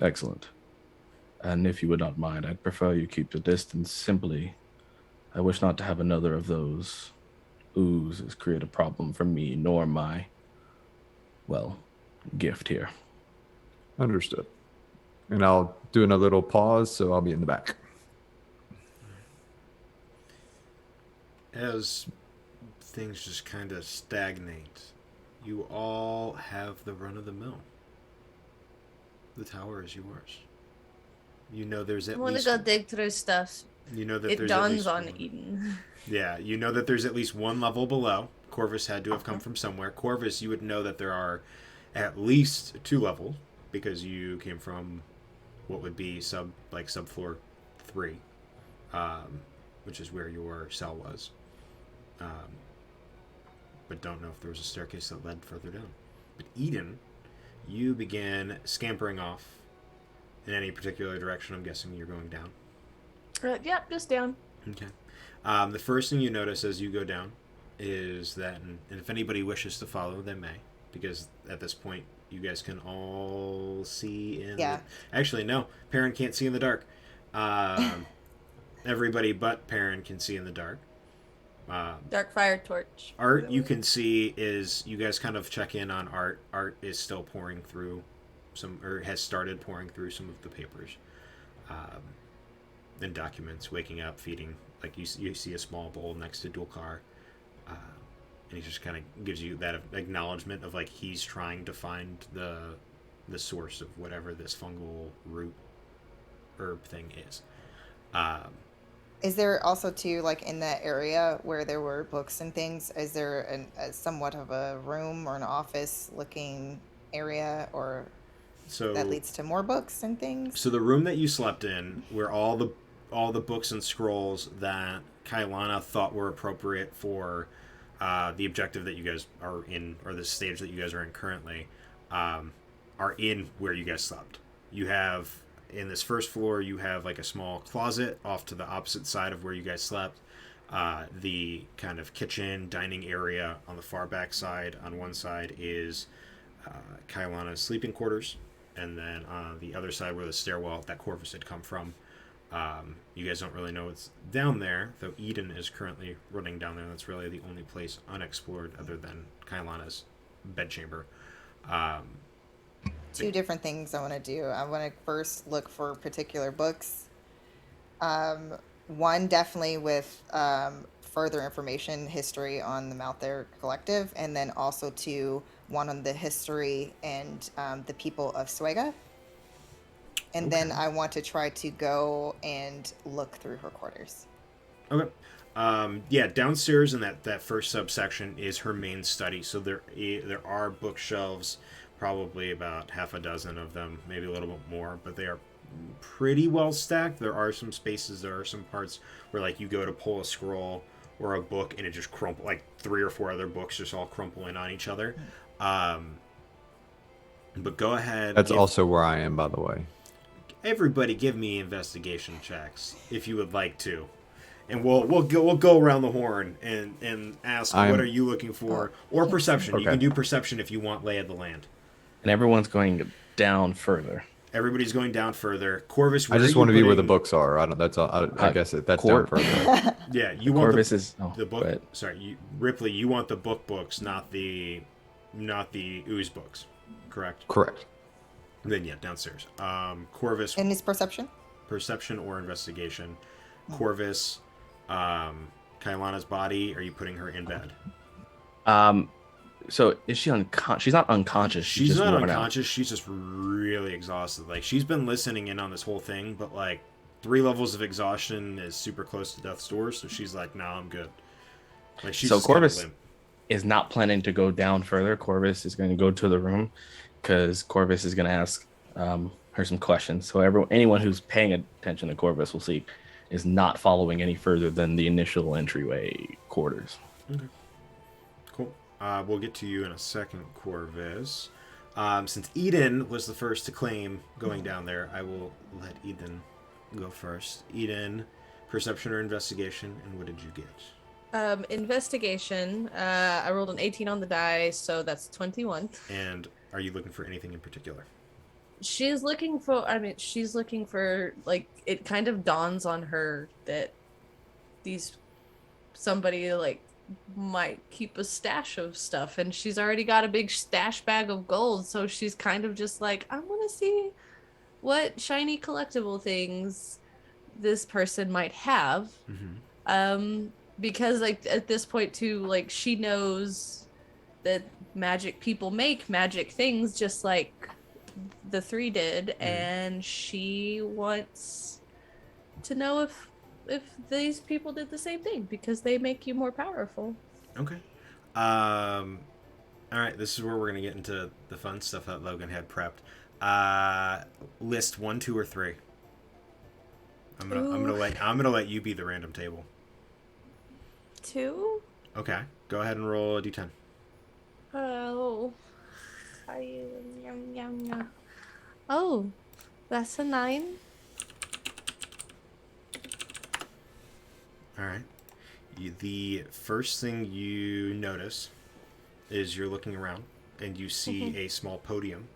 Excellent. And if you would not mind, I'd prefer you keep your distance. Simply, I wish not to have another of those oozes create a problem for me nor my, well, gift here. Understood. And I'll do a little pause, so I'll be in the back. As things just kind of stagnate, you all have the run of the mill. The tower is yours. You know there's at I want to least... go dig through stuff. You know that It there's at dawns least on one. Eden. Yeah, you know that there's at least one level below. Corvus had to have come from somewhere. Corvus, you would know that there are at least 2 levels because you came from what would be subfloor 3, which is where your cell was. But don't know if there was a staircase that led further down. But Eden, you began scampering off in any particular direction. I'm guessing you're going down. Yep, just down. Okay. The first thing you notice as you go down is that, and if anybody wishes to follow, they may, because at this point you guys can all see in. Yeah. Actually, no, Perrin can't see in the dark. Everybody but Perrin can see in the dark. Dark fire torch. Art, you can see is you guys kind of check in on Art. Art is still pouring through has started pouring through some of the papers. And documents, waking up, feeding. Like you see a small bowl next to Dulcar, and he just kind of gives you that acknowledgement of like he's trying to find the source of whatever this fungal root herb thing is. Is there also too, like in that area where there were books and things, is there a somewhat of a room or an office looking area or So that leads to more books and things? So the room that you slept in, where all the books and scrolls that Kailana thought were appropriate for the objective that you guys are in, or the stage that you guys are in currently, are in where you guys slept. You have, in this first floor, you have like a small closet off to the opposite side of where you guys slept. The kind of kitchen, dining area on the far back side, on one side is Kailana's sleeping quarters. And then on the other side where the stairwell that Corvus had come from, you guys don't really know what's down there, though Eden is currently running down there. That's really the only place unexplored other than Kailana's bedchamber. Two different things I want to do. I want to first look for particular books. One definitely with further information, history on the Mouth Ear Collective, and then also one on the history and the people of Suega. And then I want to try to go and look through her quarters. Okay. Yeah, downstairs in that first subsection is her main study. So there are bookshelves, probably about half a dozen of them, maybe a little bit more, but they are pretty well stacked. There are some spaces, there are some parts where like you go to pull a scroll or a book and it just crumple, like 3 or 4 other books just all crumple in on each other. But go ahead. That's also where I am, by the way. Everybody, give me investigation checks if you would like to, and we'll go around the horn and ask what are you looking for, or perception. You can do perception if you want lay of the land. And everyone's going down further. Everybody's going down further. Corvus, I just want to be where the books are. I don't. That's all. I guess that's down further. Yeah, you want Corvus is the book. but Sorry, Ripley. You want the books, not the ooze books, correct? Correct. Then yeah, downstairs. Corvus. And his perception? Perception or investigation. Corvus, Kailana's body. Are you putting her in bed? So is she She's not unconscious. She's just not worn unconscious. She's just really exhausted. Like she's been listening in on this whole thing, but like 3 levels of exhaustion is super close to death's door. So she's like, "No, I'm good." Like she's So just kinda Corvus limp. is not planning to go down further. Corvus is going to go to the room because Corvus is going to ask her some questions. So anyone who's paying attention to Corvus will see is not following any further than the initial entryway quarters. Okay. Cool. We'll get to you in a second, Corvus. Since Eden was the first to claim going down there, I will let Eden go first. Eden, perception or investigation, and what did you get? Investigation. I rolled an 18 on the die, so that's 21. And are you looking for anything in particular? She's looking for, like, it kind of dawns on her that somebody, like, might keep a stash of stuff, and she's already got a big stash bag of gold, so she's kind of just like, I want to see what shiny collectible things this person might have. Mm-hmm. Because, like, at this point, too, like, she knows that magic people make magic things just like the 3 did, and she wants to know if these people did the same thing because they make you more powerful. Okay. All right. This is where we're gonna get into the fun stuff that Logan had prepped. List 1, 2, or 3. I'm gonna let you be the random table. 2? Okay. Go ahead and roll a d10. Oh. Oh, that's a 9. All right. The first thing you notice is you're looking around and you see a small podium,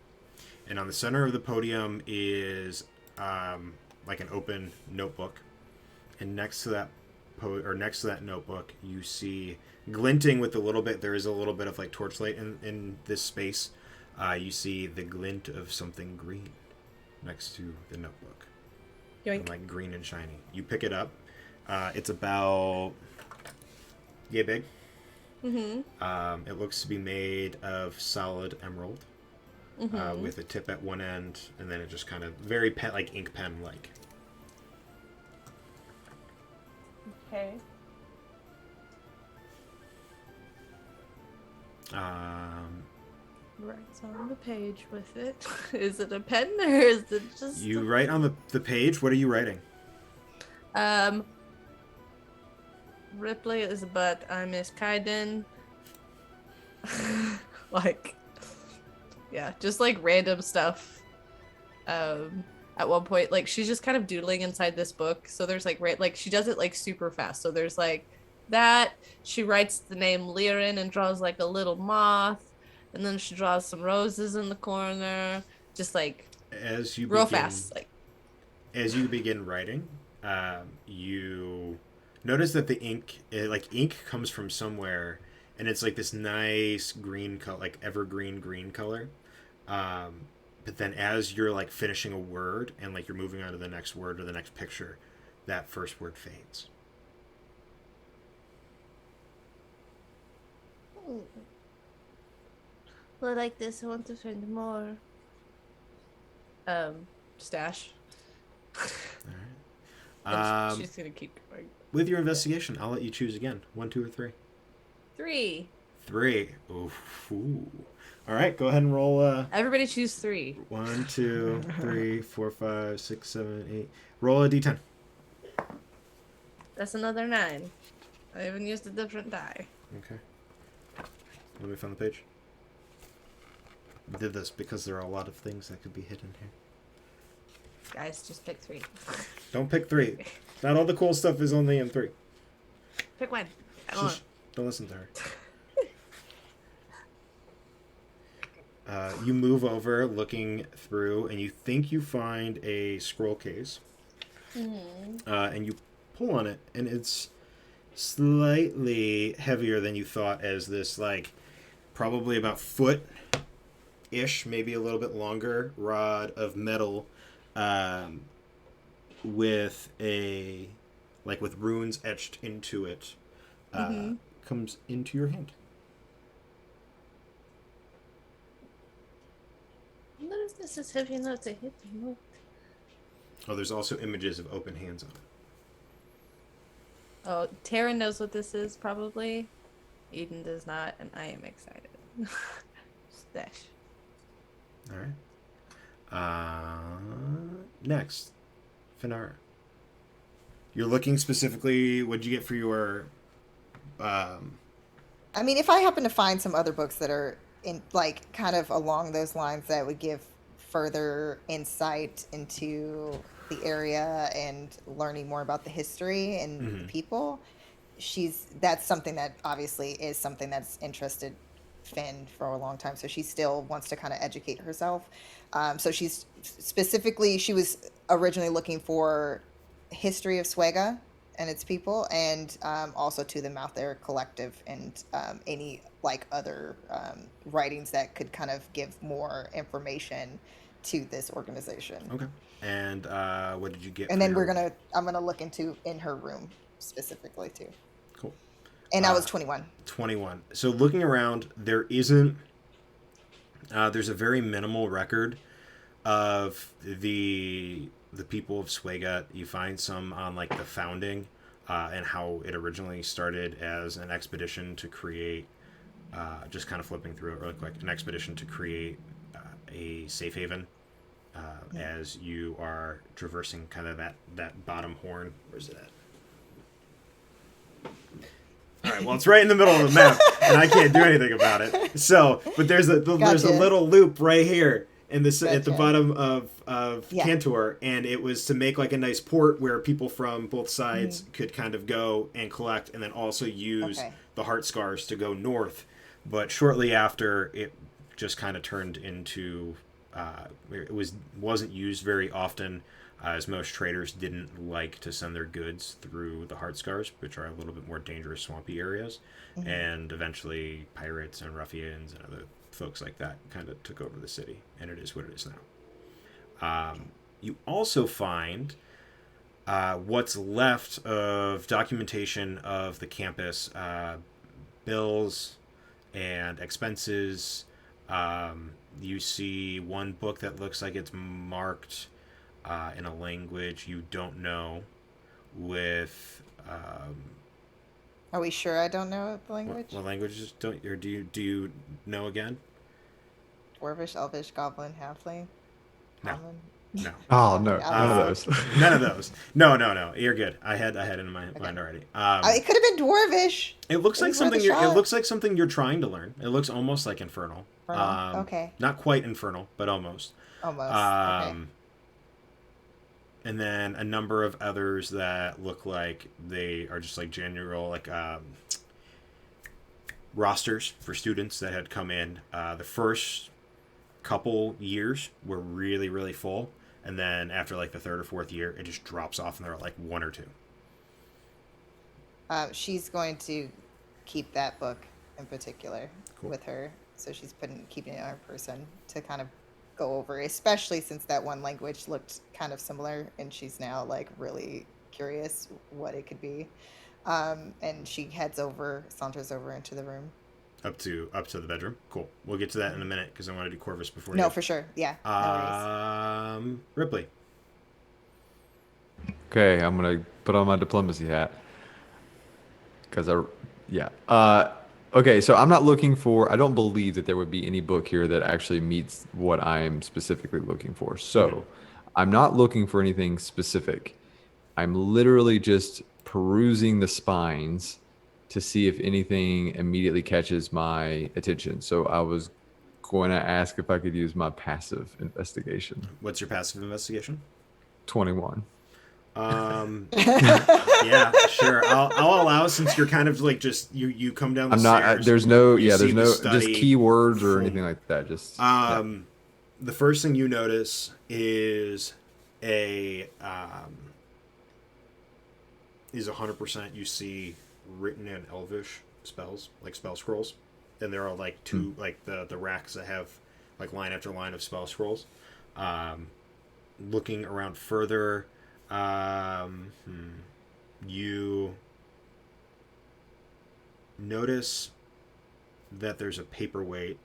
and on the center of the podium is like an open notebook, and next to that notebook you see glinting with there is a little bit of like torchlight in this space. You see the glint of something green next to the notebook. Yoink. Like green and shiny. You pick it up. It's about yay big. Mm-hmm. It looks to be made of solid emerald, with a tip at one end, and then it just kind of very like ink pen like. Okay. Writes on the page with it. Is it a pen or is it just... You write on the page. What are you writing? Ripley is but I miss Kaiden. Like, yeah, just like random stuff. At one point, like she's just kind of doodling inside this book. So there's like she does it like super fast. So there's like that. She writes the name Lirin and draws like a little moth, and then she draws some roses in the corner. Just like real fast. Like as you begin writing, you notice that the ink comes from somewhere, and it's like this nice green color, like evergreen green color. But then as you're like finishing a word and like you're moving on to the next word or the next picture, that first word fades. Well, like this, I want to find more. Stash. All right. She's gonna keep going. With your investigation, I'll let you choose again. 1, 2, or 3. 3. 3. Oof. Ooh. All right, go ahead and roll. Everybody choose 3. 1, 2, 3, 4, 5, 6, 7, 8. Roll a d10. That's another 9. I even used a different die. Okay. Let me find the page. I did this because there are a lot of things that could be hidden here. Guys, just pick 3. Don't pick 3. Not all the cool stuff is only in 3. Pick 1. I don't know. Don't listen to her. You move over, looking through, and you think you find a scroll case. And you pull on it, and it's slightly heavier than you thought, as this, like, probably about foot-ish, maybe a little bit longer rod of metal with with runes etched into it comes into your hand. What is this? Is heavy enough to hit the moon? Oh, there's also images of open hands on it. Oh, Tara knows what this is, probably. Eden does not, and I am excited. Stash. All right. Next, Finara. You're looking specifically. What'd you get for your? I mean, if I happen to find some other books that are in like kind of along those lines that would give further insight into the area and learning more about the history and people, that's something that obviously is something that's interested Finn for a long time. So she still wants to kind of educate herself. So she was originally looking for history of Swega and its people, and also to the Mouth Air Collective and any like other writings that could kind of give more information to this organization. Okay. And what did you get? And then I'm gonna look in her room specifically too. Cool. And I was 21. 21. So looking around, there isn't. There's a very minimal record of the people of Swega. You find some on like the founding and how it originally started as an expedition to create. Just kind of flipping through it really quick. An expedition to create a safe haven as you are traversing kind of that bottom horn. Where's it at? All right, well, it's right in the middle of the map, and I can't do anything about it. So, but there's a little loop right here in at the bottom of Cantor, and it was to make like a nice port where people from both sides could kind of go and collect, and then also use the heart scars to go north. But shortly after, it just kind of turned into it wasn't used very often, as most traders didn't like to send their goods through the heart scars, which are a little bit more dangerous, swampy areas. And eventually pirates and ruffians and other folks like that kind of took over the city, and it is what it is now. You also find what's left of documentation of the campus, bills and expenses. You see one book that looks like it's marked in a language you don't know with Are we sure I don't know the language? what languages do you know again? Dwarvish, Elvish, Goblin, Halfling? No. Common? No. Oh no, none of those. None of those. No. You're good. I had it in my mind already. It could have been Dwarvish. It looks like It was worth a something. It shot. looks like something you're trying to learn. It looks almost like Infernal. Okay. Not quite Infernal, but almost. Almost. Okay. And then a number of others that look like they are just like general rosters for students that had come in. The first couple years were really, really full, and then after like the third or fourth year, it just drops off, and there are like one or two. She's going to keep that book in particular Cool. with her, so she's keeping it on her person to kind of go over, especially since that one language looked kind of similar, and she's now like really curious what it could be. And she saunters over into the room. Up to the bedroom. Cool. We'll get to that in a minute because I want to do Corvus before. No, you. for sure. Yeah. No worries. Ripley. Okay, I'm gonna put on my diplomacy hat because Okay, so I'm not looking for. I don't believe that there would be any book here that actually meets what I'm specifically looking for. So, I'm not looking for anything specific. I'm literally just perusing the spines to see if anything immediately catches my attention. So I was going to ask if I could use my passive investigation. What's your passive investigation? 21. Yeah, sure. I'll allow, since you're kind of like just you come down the I'm not. stairs. There's no. you Yeah. see There's the no study. just keywords or anything like that. Just. Yeah. The first thing you notice is a 100% you see written in Elvish spells, like spell scrolls, and there are like two like the racks that have like line after line of spell scrolls. Looking around further, you notice that there's a paperweight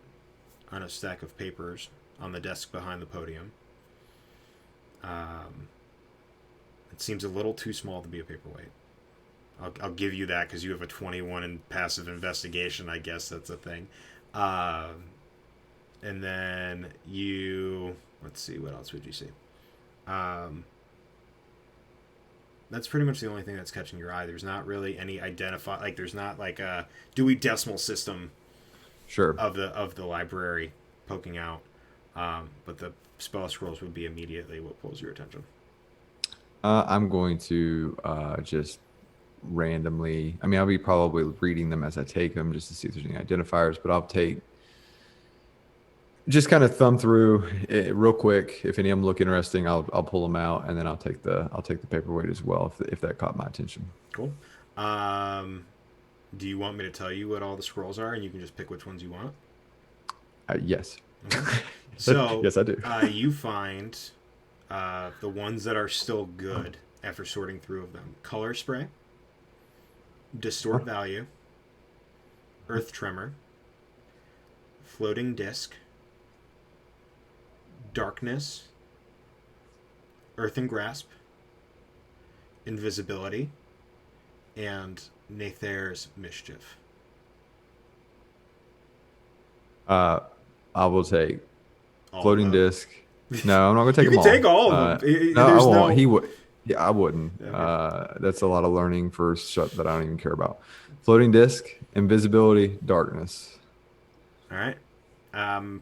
on a stack of papers on the desk behind the podium. It seems a little too small to be a paperweight. I'll give you that because you have a 21 in passive investigation. I guess that's a thing. And then let's see, what else would you see? That's pretty much the only thing that's catching your eye. There's not really any there's not like a Dewey Decimal System Sure. of the library poking out. But the spell scrolls would be immediately what pulls your attention. I'm going to just randomly. I mean, I'll be probably reading them as I take them just to see if there's any identifiers. But I'll just kind of thumb through it real quick. If any of them look interesting, I'll pull them out, and then I'll take the paperweight as well if that caught my attention. Cool. Do you want me to tell you what all the scrolls are, and you can just pick which ones you want? Yes. Okay. So yes, I do. You find the ones that are still good after sorting through of them: color spray, distort value, earth tremor, floating disc, darkness, earthen grasp, invisibility, and Nathair's mischief. I will take All floating of them. disc. No, I'm not going to take You them can all. take all of them. No, I There's won't. no- He would. Yeah, I wouldn't. Okay. That's a lot of learning for shut that I don't even care about. Floating disc, invisibility, darkness. All right. You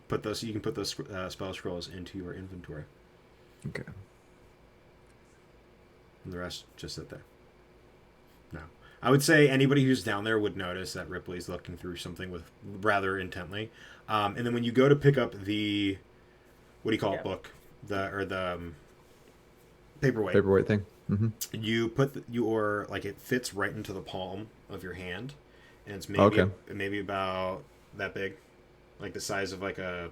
can put those spell scrolls into your inventory, Okay. and the rest just sit there. No, I would say anybody who's down there would notice that Ripley's looking through something with rather intently. And then when you go to pick up the, what do you call it, book, the paperweight. Paperweight thing. Mm-hmm. You put it fits right into the palm of your hand, and it's maybe maybe about that big, like the size of like a,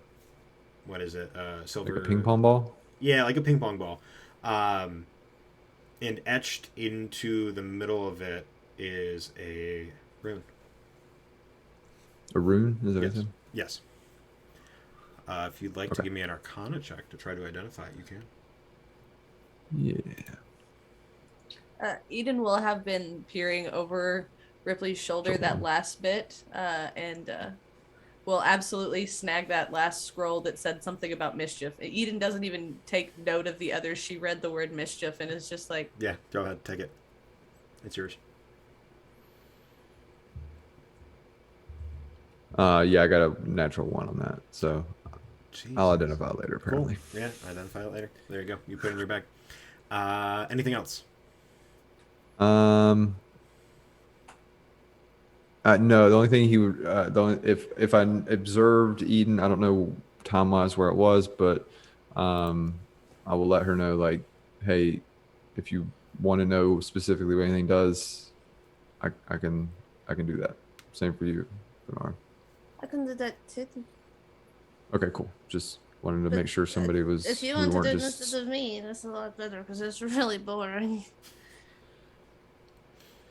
what is it, silver, Like a ping pong ball. Yeah, like a ping pong ball. And etched into the middle of it is a rune. A rune, is that what Yes. you said? Yes. If you'd like to give me an Arcana check to try to identify it, you can. Yeah. Eden will have been peering over Ripley's shoulder that last bit, and will absolutely snag that last scroll that said something about mischief. Eden doesn't even take note of the others. She read the word mischief and is just like, Yeah, go ahead, take it. It's yours. Yeah, I got a natural 1 on that, so I'll Jesus. identify it later. Apparently. Cool. Yeah, identify it later. There you go. You put it in your bag. Anything else? No, the only thing he would, if I observed Eden, I don't know time wise where it was, but I will let her know, like, hey, if you want to know specifically what anything does, I can do that. Same for you, Bernard. I can do that too. Okay, cool. Just wanted to But, make sure somebody was. If you we want to do weren't it just- instead of me, that's a lot better because it's really boring.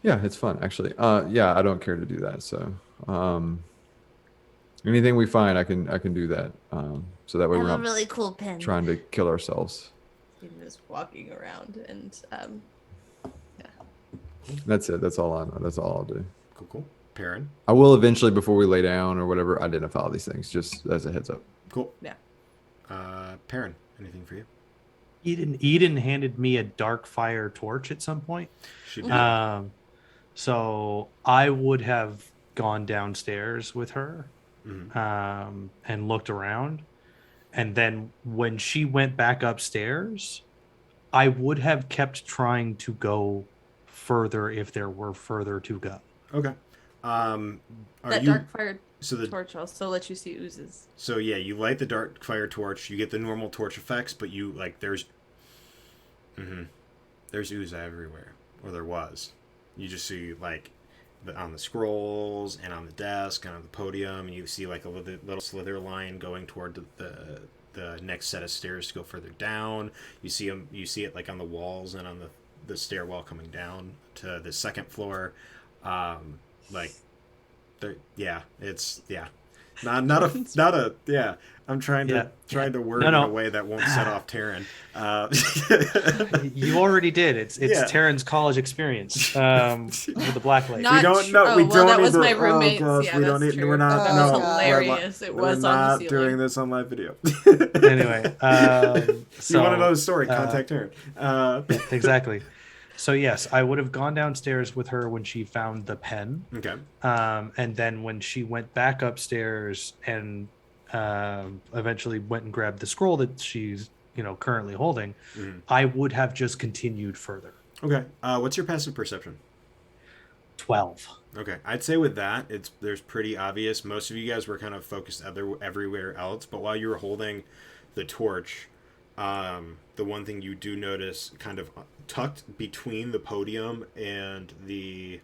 Yeah, it's fun actually. Yeah, I don't care to do that. So, anything we find, I can do that. So that way I we're have a not really cool pen. trying to kill ourselves. Eden is walking around and That's it. That's all I know. That's all I'll do. Cool. Perrin. I will eventually, before we lay down or whatever, identify all these things, just as a heads up. Cool. Yeah. Perrin, anything for you? Eden handed me a dark fire torch at some point. She did. So I would have gone downstairs with her and looked around. And then when she went back upstairs, I would have kept trying to go further if there were further to go. Okay. That dark fire torch also lets you see oozes. So yeah, you light the dark fire torch. You get the normal torch effects, but you like there's ooze everywhere, or there was. You just see like on the scrolls and on the desk and on the podium, and you see like a little slither line going toward the next set of stairs to go further down. You see them. You see it like on the walls and on the stairwell coming down to the second floor. I'm trying to word in a way that won't set off Taryn. You already did. It's Taryn's college experience with the Black Lake. Not we don't. that was need my to- roommate's. gosh, Yeah, we don't that's need. true. We're not. That no, was hilarious. It was we're on not the doing ceiling. this on live video. Anyway, If you want to know the story, contact Taryn. Exactly. So yes, I would have gone downstairs with her when she found the pen. Okay. And then when she went back upstairs and eventually went and grabbed the scroll that she's currently holding, I would have just continued further. Okay. What's your passive perception? 12. Okay, I'd say with that, there's pretty obvious. Most of you guys were kind of focused everywhere else, but while you were holding the torch, the one thing you do notice, kind of tucked between the podium and the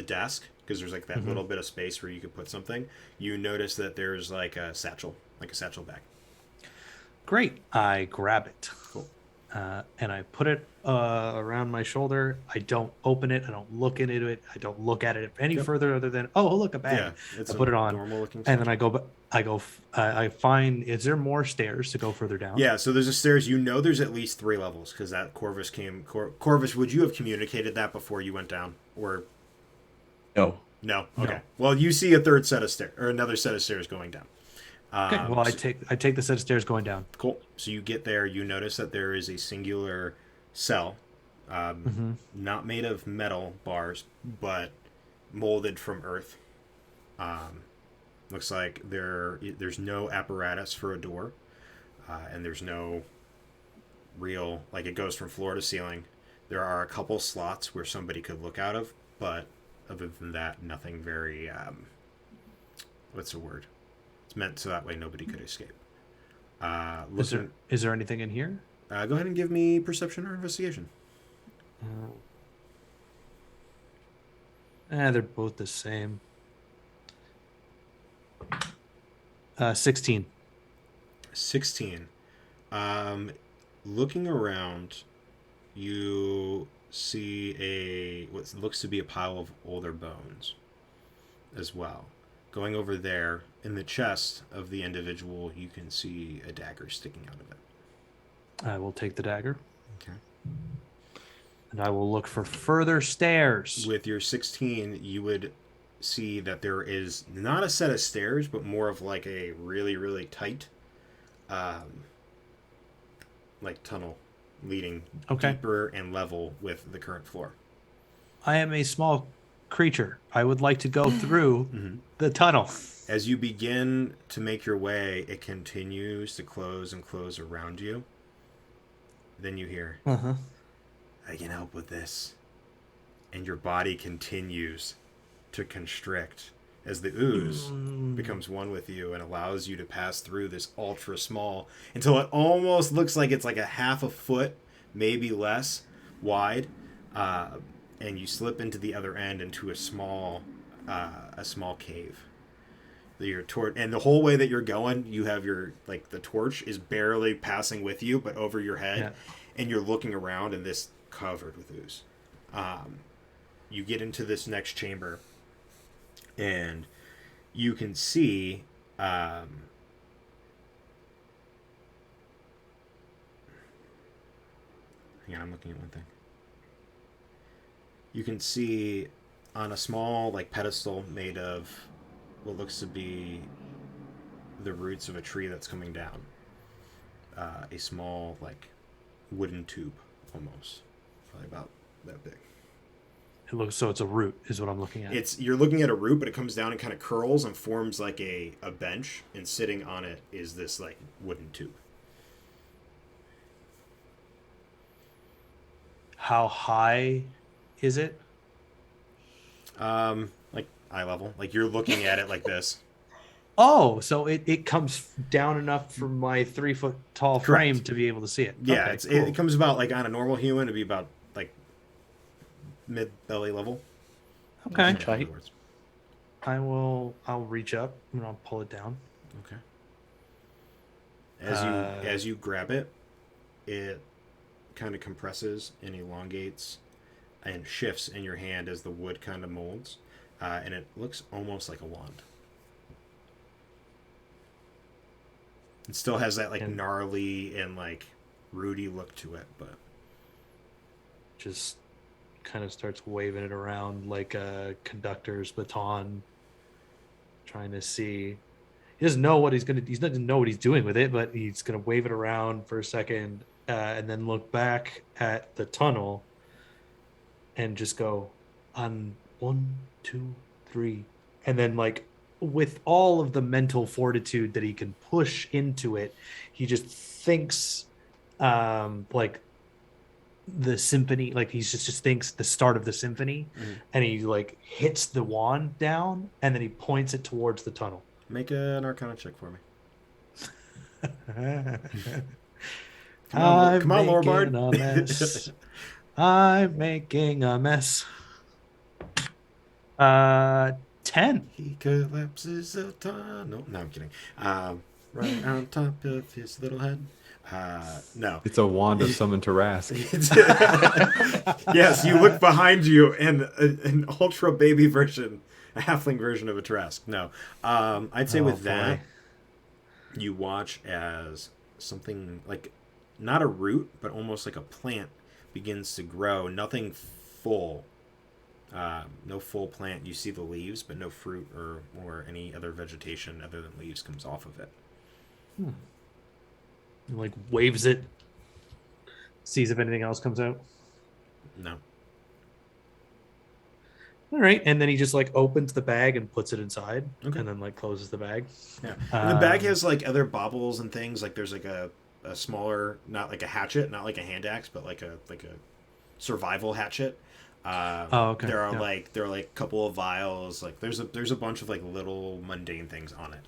desk, because there's like that little bit of space where you could put something. You notice that there's like a satchel bag. Great. I grab it. Cool. And I put it around my shoulder. I don't open it. I don't look into it. I don't look at it any further other than, oh, look, a bag. Yeah, I put it on. Normal looking. And then I find, is there more stairs to go further down? Yeah, so there's a stairs. There's at least 3 levels because that Corvus came. Corvus, would you have communicated that before you went down, or No. no? Okay. Well, you see a third set of stairs or another set of stairs going down. Okay. Well, I take the set of stairs going down. Cool. So you get there. You notice that there is a singular cell, not made of metal bars, but molded from earth. Looks like there's no apparatus for a door, and there's no real, like, it goes from floor to ceiling. There are a couple slots where somebody could look out of, but other than that, nothing very what's the word? It's meant so that way nobody could escape. Is there anything in here? Go ahead and give me perception or investigation. They're both the same. 16. 16. Looking around, you see what looks to be a pile of older bones as well. Going over there, in the chest of the individual, you can see a dagger sticking out of it. I will take the dagger. Okay. And I will look for further stairs. With your 16, you would see that there is not a set of stairs, but more of like a really, really tight like tunnel leading deeper and level with the current floor. I am a small creature. I would like to go through the tunnel. As you begin to make your way, it continues to close and close around you. Then you hear, I can help with this. And your body continues to constrict as the ooze becomes one with you and allows you to pass through this ultra small until it almost looks like it's like a half a foot, maybe less, wide. And you slip into the other end into a small cave. And the whole way that you're going, you have the torch is barely passing with you, but over your head, and you're looking around, and this covered with ooze. You get into this next chamber, and you can see. Hang on, I'm looking at one thing. You can see on a small like pedestal made of what looks to be the roots of a tree that's coming down. A small like wooden tube, almost, probably about that big. It looks so it's a root is what I'm looking at. You're looking at a root, but it comes down and kind of curls and forms like a bench, and sitting on it is this like wooden tube. How high is it? Like eye level. Like you're looking at it like this. Oh, so it comes down enough from my 3 foot tall frame Correct. to be able to see it. Yeah, Okay, it cool. comes about like on a normal human to be about like mid belly level. Okay. In Tight. other words. I'll reach up and I'll pull it down. Okay. As you grab it, it kind of compresses and elongates and shifts in your hand as the wood kind of molds, and it looks almost like a wand. It still has that like And- gnarly and like rooty look to it, but Just kind of starts waving it around like a conductor's baton, trying to see. He doesn't know what he doesn't know what he's doing with it, but he's gonna wave it around for a second, and then look back at the tunnel and just go on 1, 2, 3, and then like with all of the mental fortitude that he can push into it, he just thinks like the symphony, like he just thinks the start of the symphony, and he like hits the wand down and then he points it towards the tunnel. make an Arcana check for me. I'm come on, Lore Bard. making a mess. I'm making a mess. 10. He collapses a tunnel. No, I'm kidding. Right on top of his little head. No. It's a wand of summon to Rask. Yes, you look behind you and an ultra baby version, a halfling version of a Trask. No. I'd say with that, you watch as something like not a root, but almost like a plant begins to grow. Nothing full. No full plant. You see the leaves, but no fruit or any other vegetation other than leaves comes off of it. He, like waves it, sees if anything else comes out. No. All right, and then he just like opens the bag and puts it inside, Okay. and then like closes the bag. Yeah. And the bag has like other baubles and things. Like there's like a smaller, not like a hatchet, not like a hand axe, but like a survival hatchet. Okay. There are like a couple of vials. Like there's a bunch of like little mundane things on it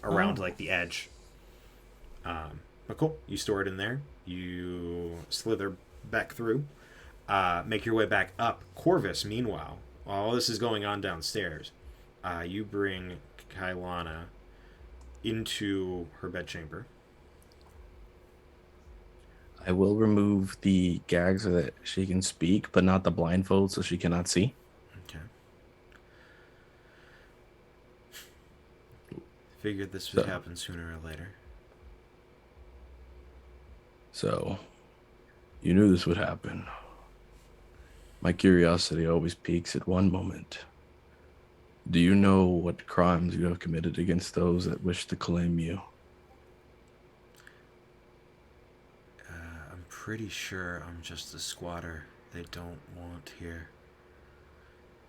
around like the edge. But cool. You store it in there. You slither back through. Make your way back up. Corvus, meanwhile, while all this is going on downstairs, you bring Kailana into her bedchamber. I will remove the gags so that she can speak, but not the blindfold so she cannot see. Okay. Figured this would So- happen sooner or later. So, you knew this would happen. My curiosity always peaks at one moment. Do you know what crimes you have committed against those that wish to claim you? I'm pretty sure I'm just a squatter they don't want here.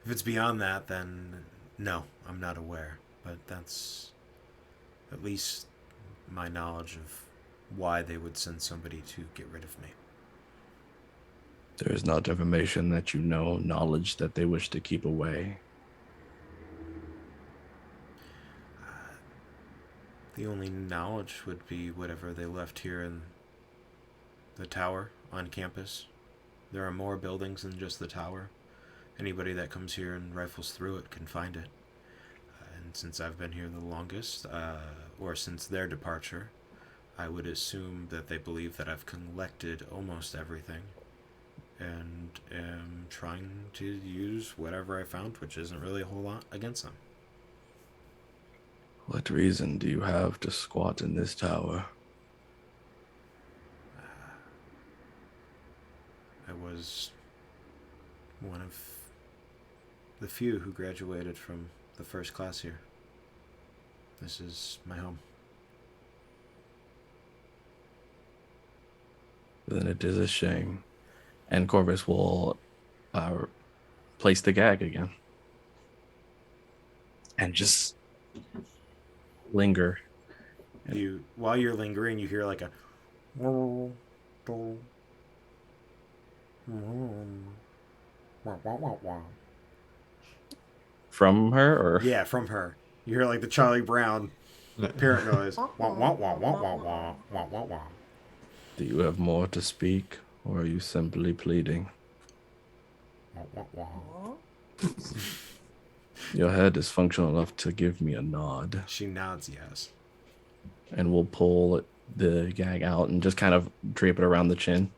If it's beyond that, then no, I'm not aware. But that's at least my knowledge of why they would send somebody to get rid of me. There is not information that you know, knowledge that they wish to keep away. The only knowledge would be whatever they left here in the tower on campus. There are more buildings than just the tower. Anybody that comes here and rifles through it can find it. And since I've been here the longest, or since their departure, I would assume that they believe that I've collected almost everything and am trying to use whatever I found, which isn't really a whole lot, against them. What reason do you have to squat in this tower? I was one of the few who graduated from the first class here. This is my home. Then it is a shame. And Corvus will place the gag again. And just linger. While you're lingering, you hear like a From her, or yeah, from her. You hear like the Charlie Brown parrot noise. Wah, wah, wah, wah, wah, wah, wah, wah, wah. do you have more to speak, or are you simply pleading? Wah, wah, wah. Your head is functional enough to give me a nod, She nods yes. and we'll pull the gag out and just kind of drape it around the chin.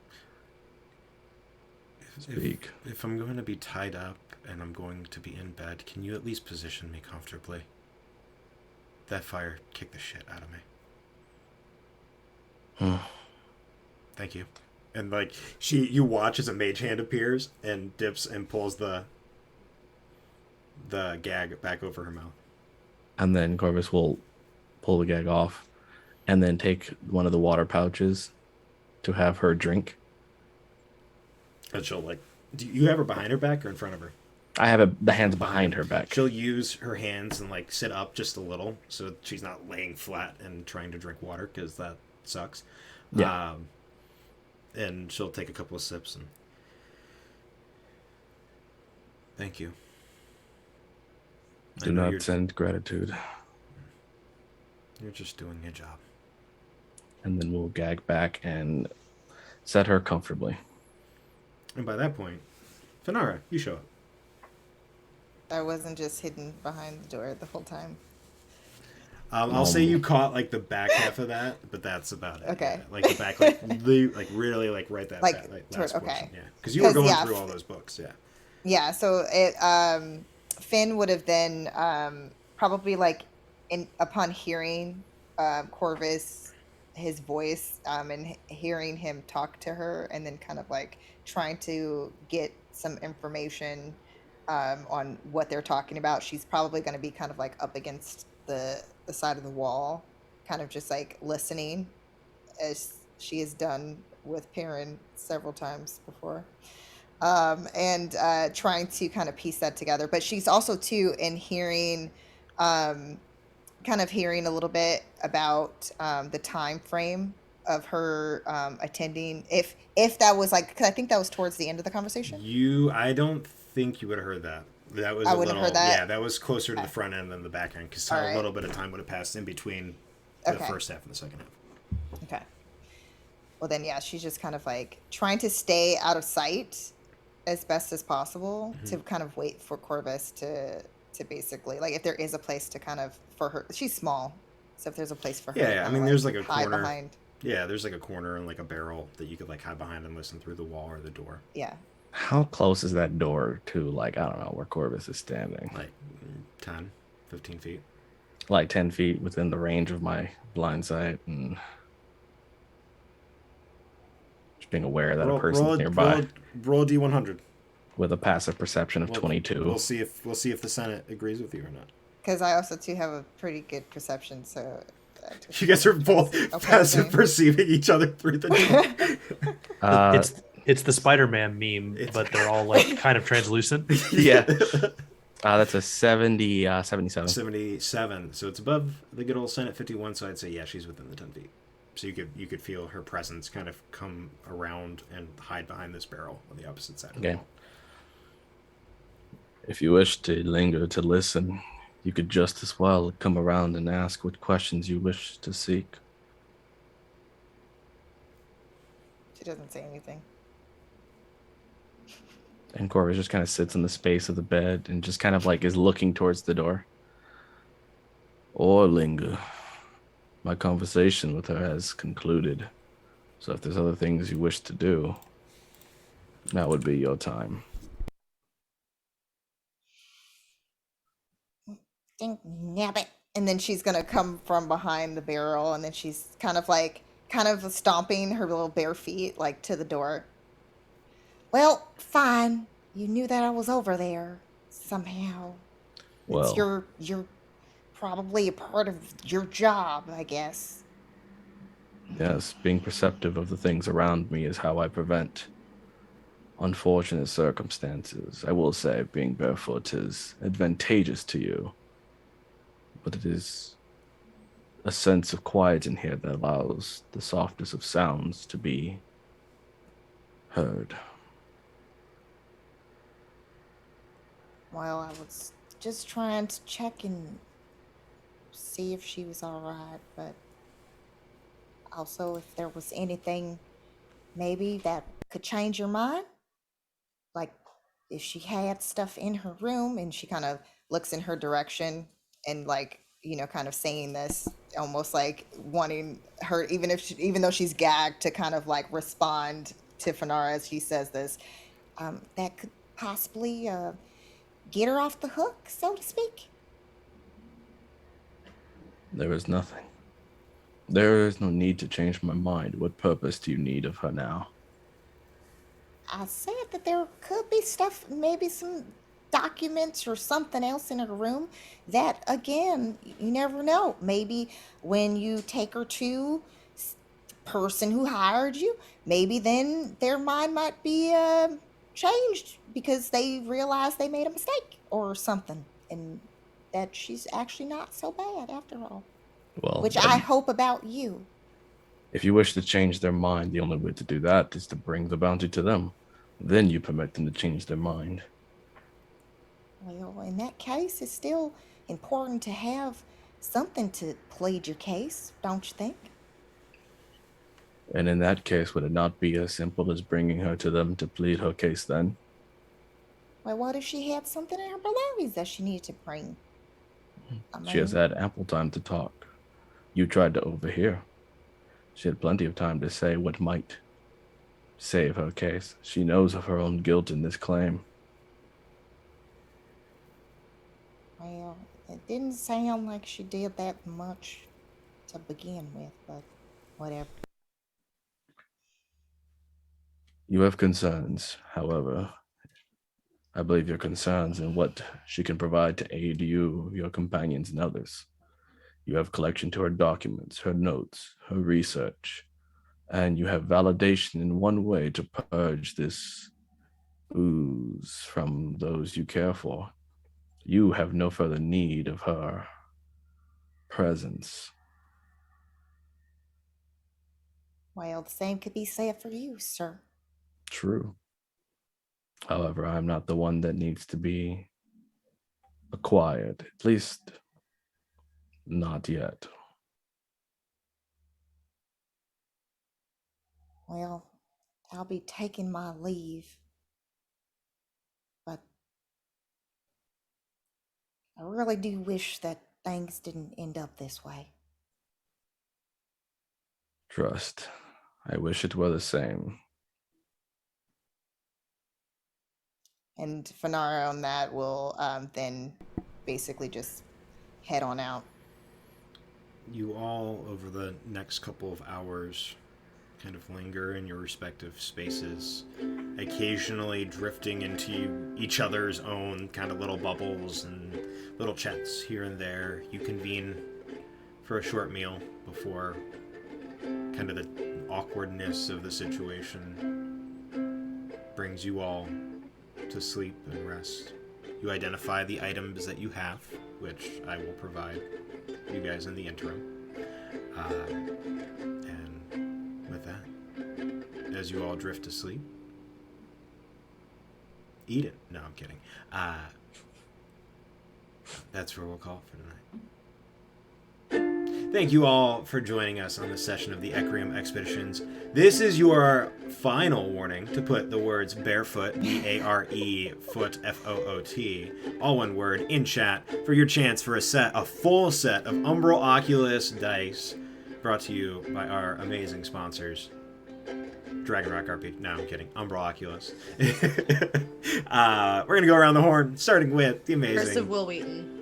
Speak. If I'm going to be tied up and I'm going to be in bed, can you at least position me comfortably? That fire kicked the shit out of me. Thank you. And like you watch as a mage hand appears and dips and pulls the gag back over her mouth. And then Corvus will pull the gag off and then take one of the water pouches to have her drink. And she'll like, do you have her behind her back or in front of her? I have the hands behind her back. She'll use her hands and like sit up just a little so she's not laying flat and trying to drink water because that sucks. Yeah. And she'll take a couple of sips and thank you. Do not send gratitude. You're just doing your job. And then we'll gag back and set her comfortably. And by that point, Finara, you show up. I wasn't just hidden behind the door the whole time. I'll say you caught like the back half of that, but that's about it. Okay. Yeah. Like the back, like really like right that Like, back, like toward- last okay. portion. Yeah, because you were going yeah, through all those books. Yeah. Yeah, so it Finn would have then probably like upon hearing Corvus, his voice, and hearing him talk to her, and then kind of like trying to get some information on what they're talking about. She's probably going to be kind of like up against the side of the wall, kind of just like listening, as she has done with Perrin several times before. And trying to kind of piece that together. But she's also too in hearing, kind of hearing a little bit about the time frame of her attending. If that was like, because I think that was towards the end of the conversation. I don't think you would have heard that. That was I a wouldn't little, have heard that? yeah, that was closer to the Okay. front end than the back end because All a right. little bit of time would have passed in between the Okay. first half and the second half. Okay. Well then, yeah, she's just kind of like trying to stay out of sight as best as possible to kind of wait for Corvus to basically, like, if there is a place to kind of, for her, she's small, so if there's a place for her to Yeah, I kinda, mean, there's like a hide corner. behind. Yeah, there's like a corner and like a barrel that you could like hide behind and listen through the wall or the door. Yeah. How close is that door to, like, I don't know, where Corvus is standing? Like 10, 15 feet. Like 10 feet within the range of my blind sight, and just being aware that a person's nearby Roll a D100. with a passive perception of 22. We'll see if the Senate agrees with you or not. Because I also too have a pretty good perception, so. You guys are both Okay, passive okay. perceiving each other through the door. It's the Spider-Man meme, but they're all like kind of translucent. Yeah. That's a 77. 77. So it's above the good old Senate 51. So I'd say yeah, she's within the 10 feet. So you could feel her presence kind of come around and hide behind this barrel on the opposite side. Of the Okay. wall. If you wish to linger to listen, you could just as well come around and ask what questions you wish to seek. She doesn't say anything. And Corvus just kind of sits in the space of the bed and just kind of like is looking towards the door. Or linger. My conversation with her has concluded. So if there's other things you wish to do, that would be your time. Ding, nabbit. And then she's gonna come from behind the barrel, and then she's kind of stomping her little bare feet like to the door. Well, fine. You knew that I was over there, somehow. Well, It's you're probably a part of your job, I guess. yes, being perceptive of the things around me is how I prevent unfortunate circumstances. I will say being barefoot is advantageous to you, but it is a sense of quiet in here that allows the softest of sounds to be heard. Well, I was just trying to check and see if she was all right, but also if there was anything maybe that could change your mind. Like if she had stuff in her room, and she kind of looks in her direction and like, kind of saying this almost like wanting her, even though she's gagged, to kind of like respond to Fanara as she says this, that could possibly get her off the hook, so to speak. There is nothing. There is no need to change my mind. What purpose do you need of her now? I said that there could be stuff, maybe some documents or something else in her room that, again, you never know. Maybe when you take her to the person who hired you, maybe then their mind might be changed because they realize they made a mistake or something, and that she's actually not so bad after all. Well, Which I hope about you. if you wish to change their mind, the only way to do that is to bring the bounty to them. Then you permit them to change their mind. Well, in that case, it's still important to have something to plead your case, don't you think? And in that case, would it not be as simple as bringing her to them to plead her case then? Well, what if she had something in her belongings that she needed to bring? She has had ample time to talk. You tried to overhear. She had plenty of time to say what might save her case. She knows of her own guilt in this claim. Well, it didn't sound like she did that much to begin with, but whatever. You have concerns, however. I believe your concerns in what she can provide to aid you, your companions, and others. You have collection to her documents, her notes, her research, and you have validation in one way to purge this ooze from those you care for. You have no further need of her presence. Well, the same could be said for you, sir. True. However, I'm not the one that needs to be acquired, at least not yet. Well, I'll be taking my leave, but I really do wish that things didn't end up this way. Trust. I wish it were the same. And Fanara on that will then basically just head on out. You all, over the next couple of hours, kind of linger in your respective spaces, occasionally drifting into each other's own kind of little bubbles and little chats here and there. You convene for a short meal before kind of the awkwardness of the situation brings you all to sleep and rest. You identify the items that you have, which I will provide you guys in the interim. And with that, as you all drift to sleep, eat it. No, I'm kidding. That's where we'll call it for tonight. Thank you all for joining us on this session of the Ecriom Expeditions. This is your final warning to put the words barefoot, B-A-R-E, foot, F-O-O-T, all one word, in chat for your chance for a full set of Umbral Oculus dice, brought to you by our amazing sponsors, Dragon Rock RPG. No, I'm kidding. Umbral Oculus. We're going to go around the horn, starting with the amazing... First of Will Wheaton.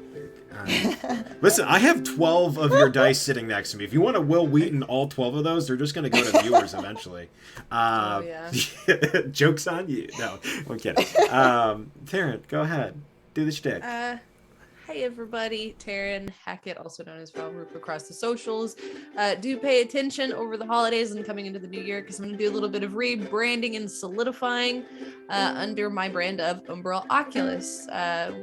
Listen, I have 12 of your dice sitting next to me. If you want to Will Wheaton all 12 of those, they're just going to go to viewers eventually. Yeah. Joke's on you. No, I'm kidding. Terrence, go ahead. Do the shtick. Hi everybody, Taryn Hackett, also known as Roof across the socials. Do pay attention over the holidays and coming into the new year because I'm going to do a little bit of rebranding and solidifying under my brand of Umbral Oculus,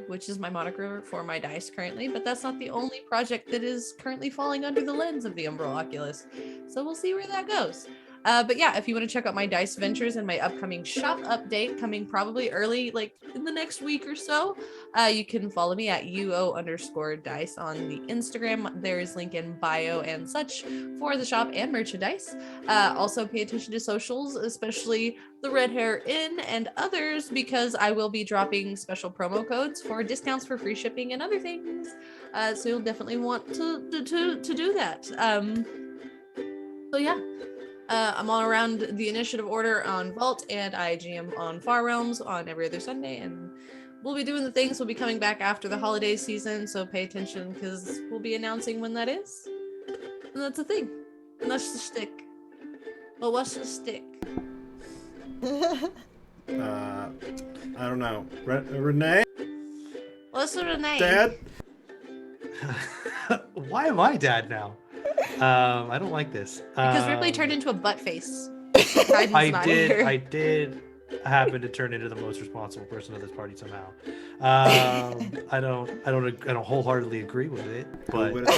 which is my moniker for my dice currently, but that's not the only project that is currently falling under the lens of the Umbral Oculus. So we'll see where that goes. But yeah, if you want to check out my dice ventures and my upcoming shop update coming probably early, like in the next week or so, you can follow me at UO_dice on the Instagram. There is link in bio and such for the shop and merchandise. Also pay attention to socials, especially the Red Hare Inn and others, because I will be dropping special promo codes for discounts for free shipping and other things. So you'll definitely want to do that. So yeah. I'm all around the initiative order on Vault, and I GM on Far Realms on every other Sunday, and we'll be doing the things. We'll be coming back after the holiday season, so pay attention because we'll be announcing when that is. And that's the thing. And that's the stick. Well, what's the stick? I don't know. Renee? What's the Renee? Dad? Why am I dad now? I don't like this. Because Ripley turned into a butt face. I did happen to turn into the most responsible person of this party somehow. I don't wholeheartedly agree with it, but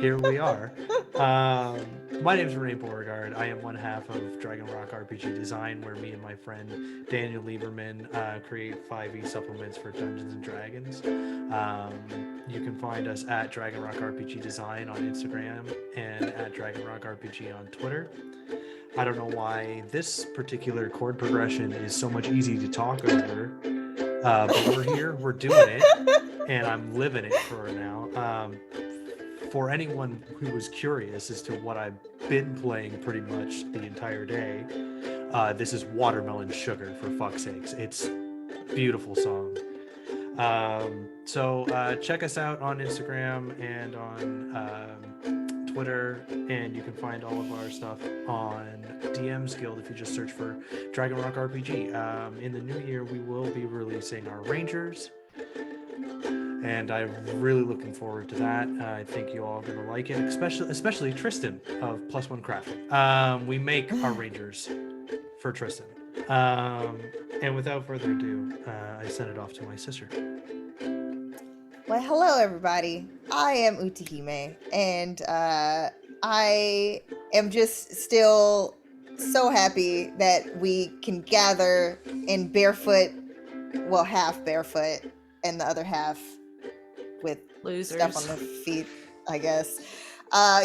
here we are. My name is Renee Beauregard. I am one half of Dragon Rock RPG Design, where me and my friend Daniel Lieberman create 5e supplements for Dungeons and Dragons. You can find us at Dragon Rock RPG Design on Instagram and at Dragon Rock RPG on Twitter. I don't know why this particular chord progression is so much easy to talk over, but we're here, we're doing it, and I'm living it for now. For anyone who was curious as to what I've been playing pretty much the entire day, this is Watermelon Sugar, for fuck's sakes. It's a beautiful song. So check us out on Instagram and on Twitter, and you can find all of our stuff on DM's Guild if you just search for Dragon Rock RPG. In the new year, we will be releasing our Rangers, and I'm really looking forward to that. I think you all are gonna like it, especially Tristan of +1 Crafting. We make our Rangers for Tristan. And without further ado, I send it off to my sister. Well, hello everybody. I am Utahime, and I am just still so happy that we can gather in barefoot, well, half barefoot, and the other half with Losers. stuff on the feet, I guess.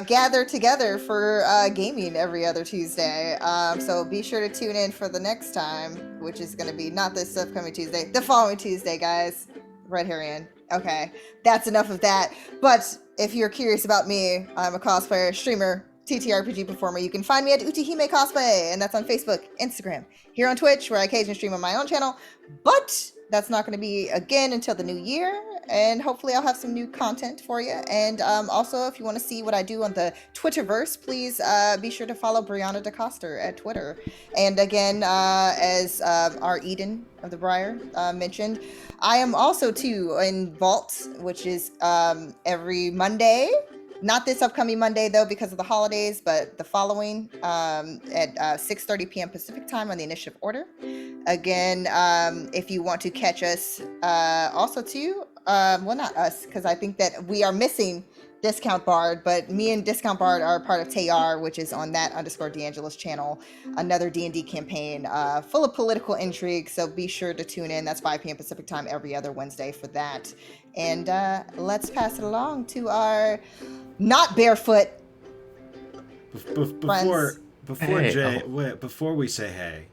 Gather together for gaming every other Tuesday. So be sure to tune in for the next time, which is going to be not this upcoming Tuesday, the following Tuesday, guys. Red Hare Inn. Okay, that's enough of that. But if you're curious about me, I'm a cosplayer, streamer, TTRPG performer. You can find me at Utahime Cosplay, and that's on Facebook, Instagram, here on Twitch, where I occasionally stream on my own channel. But that's not going to be again until the new year, and hopefully I'll have some new content for you. And also, if you want to see what I do on the Twitterverse, please be sure to follow Brianna DeCoster at Twitter. And again, as our Eden of the Briar mentioned, I am also too in Vault, which is every Monday. Not this upcoming Monday, though, because of the holidays, but the following at 6:30 p.m. Pacific time on the initiative order. Again, if you want to catch us also too, well, not us, because I think that we are missing Discount Bard, but me and Discount Bard are part of Tayar, which is on that _D'Angelo's channel, another D&D campaign full of political intrigue, so be sure to tune in. That's 5 p.m. Pacific time every other Wednesday for that. And let's pass it along to our not barefoot Before Hey, Jay, wait, before we say hey,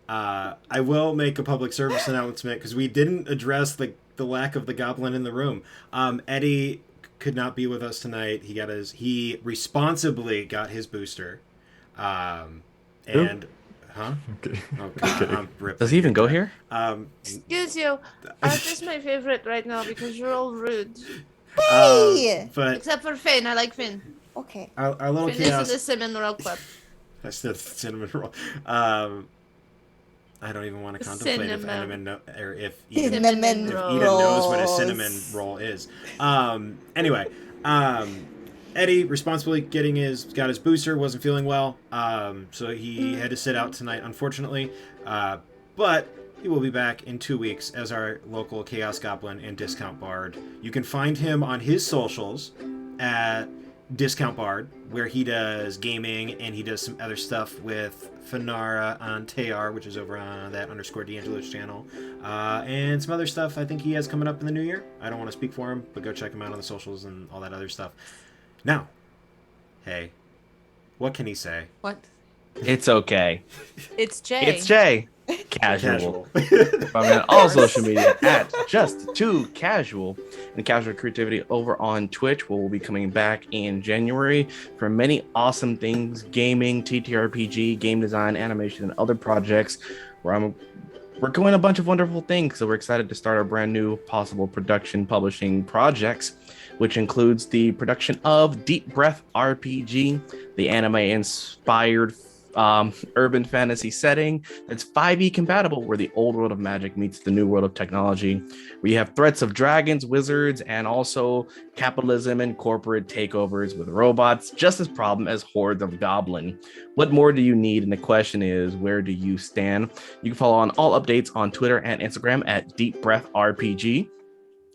I will make a public service announcement because we didn't address the lack of the goblin in the room. Eddie could not be with us tonight. He responsibly got his booster. And huh? Okay. Okay. Does he even go here? Excuse you. This is my favorite right now because you're all rude. Hey! But Except for Finn. I like Finn. Okay. our little Finn is in chaos. the cinnamon roll club. I said cinnamon roll. I don't even want to contemplate if Cinnamon. or if Eden, Cinnamon if rolls. Eden knows what a cinnamon rolls. roll is. Anyway, Eddie responsibly got his booster, wasn't feeling well, so he had to sit out tonight, unfortunately. But he will be back in 2 weeks as our local Chaos Goblin and Discount Bard. You can find him on his socials at Discount Bard, where he does gaming and he does some other stuff with Fanara on Tear, which is over on that _D'Angelo's channel, and some other stuff I think he has coming up in the new year. I don't want to speak for him, but go check him out on the socials and all that other stuff. Now, hey, what can he say? What? It's okay. It's Jay. It's Jay. Casual. Find me on all social media at just2casual, and Casual Creativity over on Twitch, where we'll be coming back in January for many awesome things: gaming, TTRPG, game design, animation, and other projects where we're doing a bunch of wonderful things. So we're excited to start our brand new possible production publishing projects, which includes the production of Deep Breath RPG, the anime inspired urban fantasy setting that's 5e compatible, where the old world of magic meets the new world of technology. We have threats of dragons, wizards, and also capitalism and corporate takeovers with robots, just as problem as hordes of goblin. What more do you need? And the question is, where do you stand? You can follow on all updates on Twitter and Instagram at Deep Breath RPG.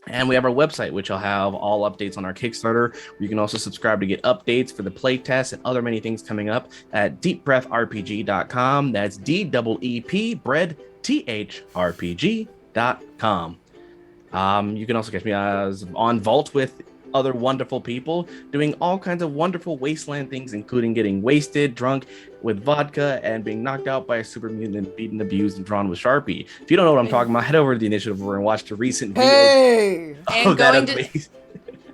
And we have our website, which will have all updates on our Kickstarter, where you can also subscribe to get updates for the playtest and other many things coming up at deepbreathrpg.com. That's DEEP bread THRPG.com. You can also catch me on Vault with other wonderful people doing all kinds of wonderful wasteland things, including getting wasted, drunk with vodka, and being knocked out by a super mutant and beaten, abused, and drawn with Sharpie. If you don't know what I'm talking about, head over to the initiative and watch the recent videos. Hey! And that going to amazing-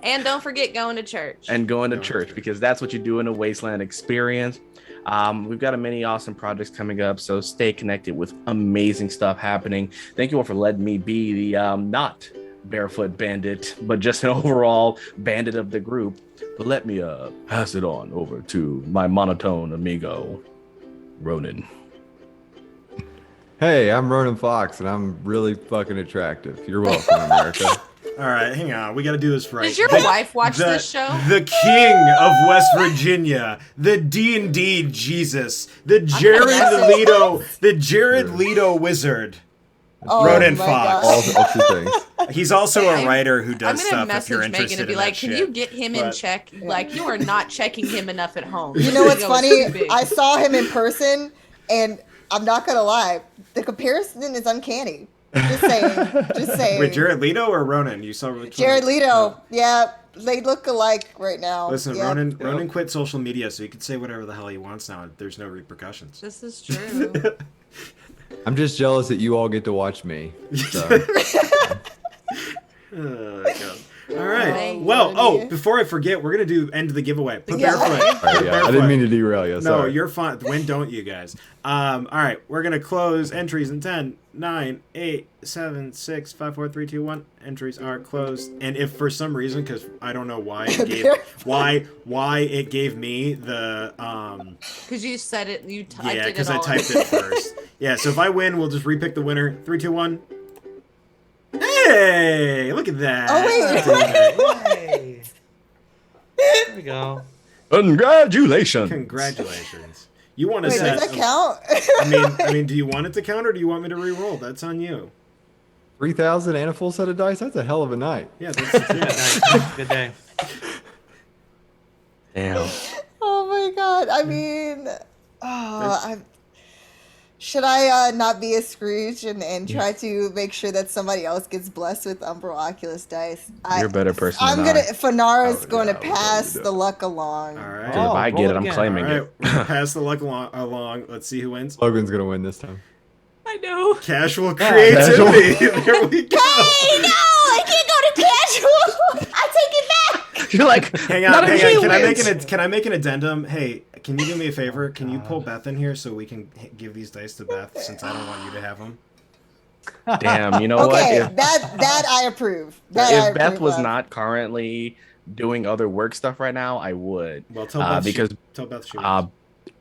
and don't forget going to church. and going to church, because that's what you do in a wasteland experience. We've got many awesome projects coming up, so stay connected with amazing stuff happening. Thank you all for letting me be the not barefoot bandit, but just an overall bandit of the group. But let me pass it on over to my monotone amigo, Ronan. Hey, I'm Ronan Fox, and I'm really fucking attractive. You're welcome, America. All right, hang on. We got to do this right. Does your wife watch this show? The king of West Virginia, the D&D Jesus, the Jared Leto wizard, Oh Ronan my Fox. gosh. All two things. He's also a writer who I'm does gonna stuff if you're message Megan interested and be in like, that "Can shit. you get him in But- check? Like, you are not checking him enough at home." You know what's Ego is funny? too big. I saw him in person, and I'm not gonna lie, the comparison is uncanny. Just saying. Just saying. Wait, Jared Leto or Ronan? You saw which Jared one? Leto. Yeah, they look alike right now. Listen, yeah. Ronan quit social media, so he can say whatever the hell he wants now. There's no repercussions. This is true. I'm just jealous that you all get to watch me. So. Oh, God. All right. Right. Well, before I forget, we're gonna end the giveaway. Put Yeah. barefoot. All right, yeah, I didn't mean to derail you. No, Sorry. you're fine. When don't you guys? All right, we're gonna close entries in 10, 9, 8, 7, 6, 5, 4, 3, 2, 1. Entries are closed. And if for some reason, because I don't know why it gave why it gave me the Because you said it, you typed yeah, it because all I typed it first. Yeah, so if I win, we'll just repick the winner. 3, 2, 1. Hey, look at that. Oh, wait. Hey. There we go. Congratulations. Congratulations. You want to Wait, set? does that count? I mean, do you want it to count or do you want me to re-roll? That's on you. 3,000 and a full set of dice? That's a hell of a night. Yeah, that's Nice. Good day. Damn. Oh my god. I mean, should I not be a Scrooge and try to make sure that somebody else gets blessed with Umbral Oculus dice? You're a better person I'm than gonna. I. Fanara's Oh, going to yeah, pass we'll the luck along. All right. Because if I get roll it, I'm again. claiming All right, it. we're gonna pass the luck along. Let's see who wins. Logan's going to win this time. I know. Casual creativity. There we go. Hey, no! I can't go to casual. I take it back. You're like, Hang not on. everybody Can I make an addendum? Hey, can you do me a favor? Can you pull Beth in here so we can give these dice to Beth, since I don't want you to have them? Damn, you know Okay, what? that I approve. That I If Beth approve was of. not currently doing other work stuff right now, I would. Well, tell Beth because tell Beth she uh,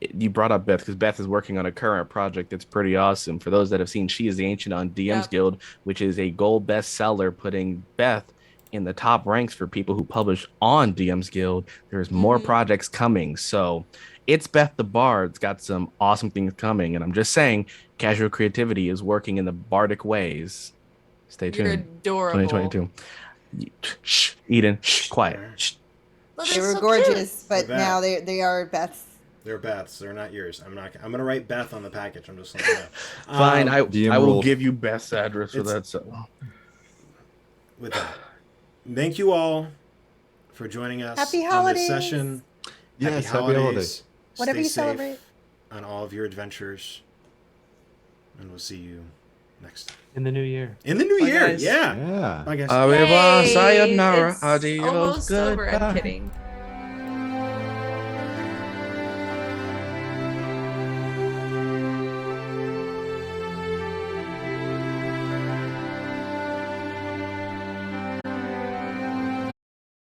you brought up Beth because Beth is working on a current project that's pretty awesome. For those that have seen, she is the Ancient on DM's Yep. Guild, which is a gold bestseller, putting Beth in the top ranks for people who publish on DM's Guild. There's more Mhm. projects coming, so it's Beth the Bard's got some awesome things coming, and I'm just saying, Casual Creativity is working in the bardic ways. Stay You're tuned. adorable. 2022. Shh, Eden. Shh, quiet. Shh. But They they're were so gorgeous, but They're now they are Beth's. They're Beth's. They're not yours. I'm gonna write Beth on the package. I'm just letting you know. Fine, DM I will rules. give you Beth's address for It's- that. So. With that, thank you all for joining us Happy on holidays. this session. Yes, happy holidays. Whatever Stay you safe celebrate. on all of your adventures, and we'll see you next time In the new year. in the new Bye, year. guys. Yeah. Yeah. Bye, guys. Arriba, Yay! sayonara, It's adios, almost over. I'm goodbye. kidding.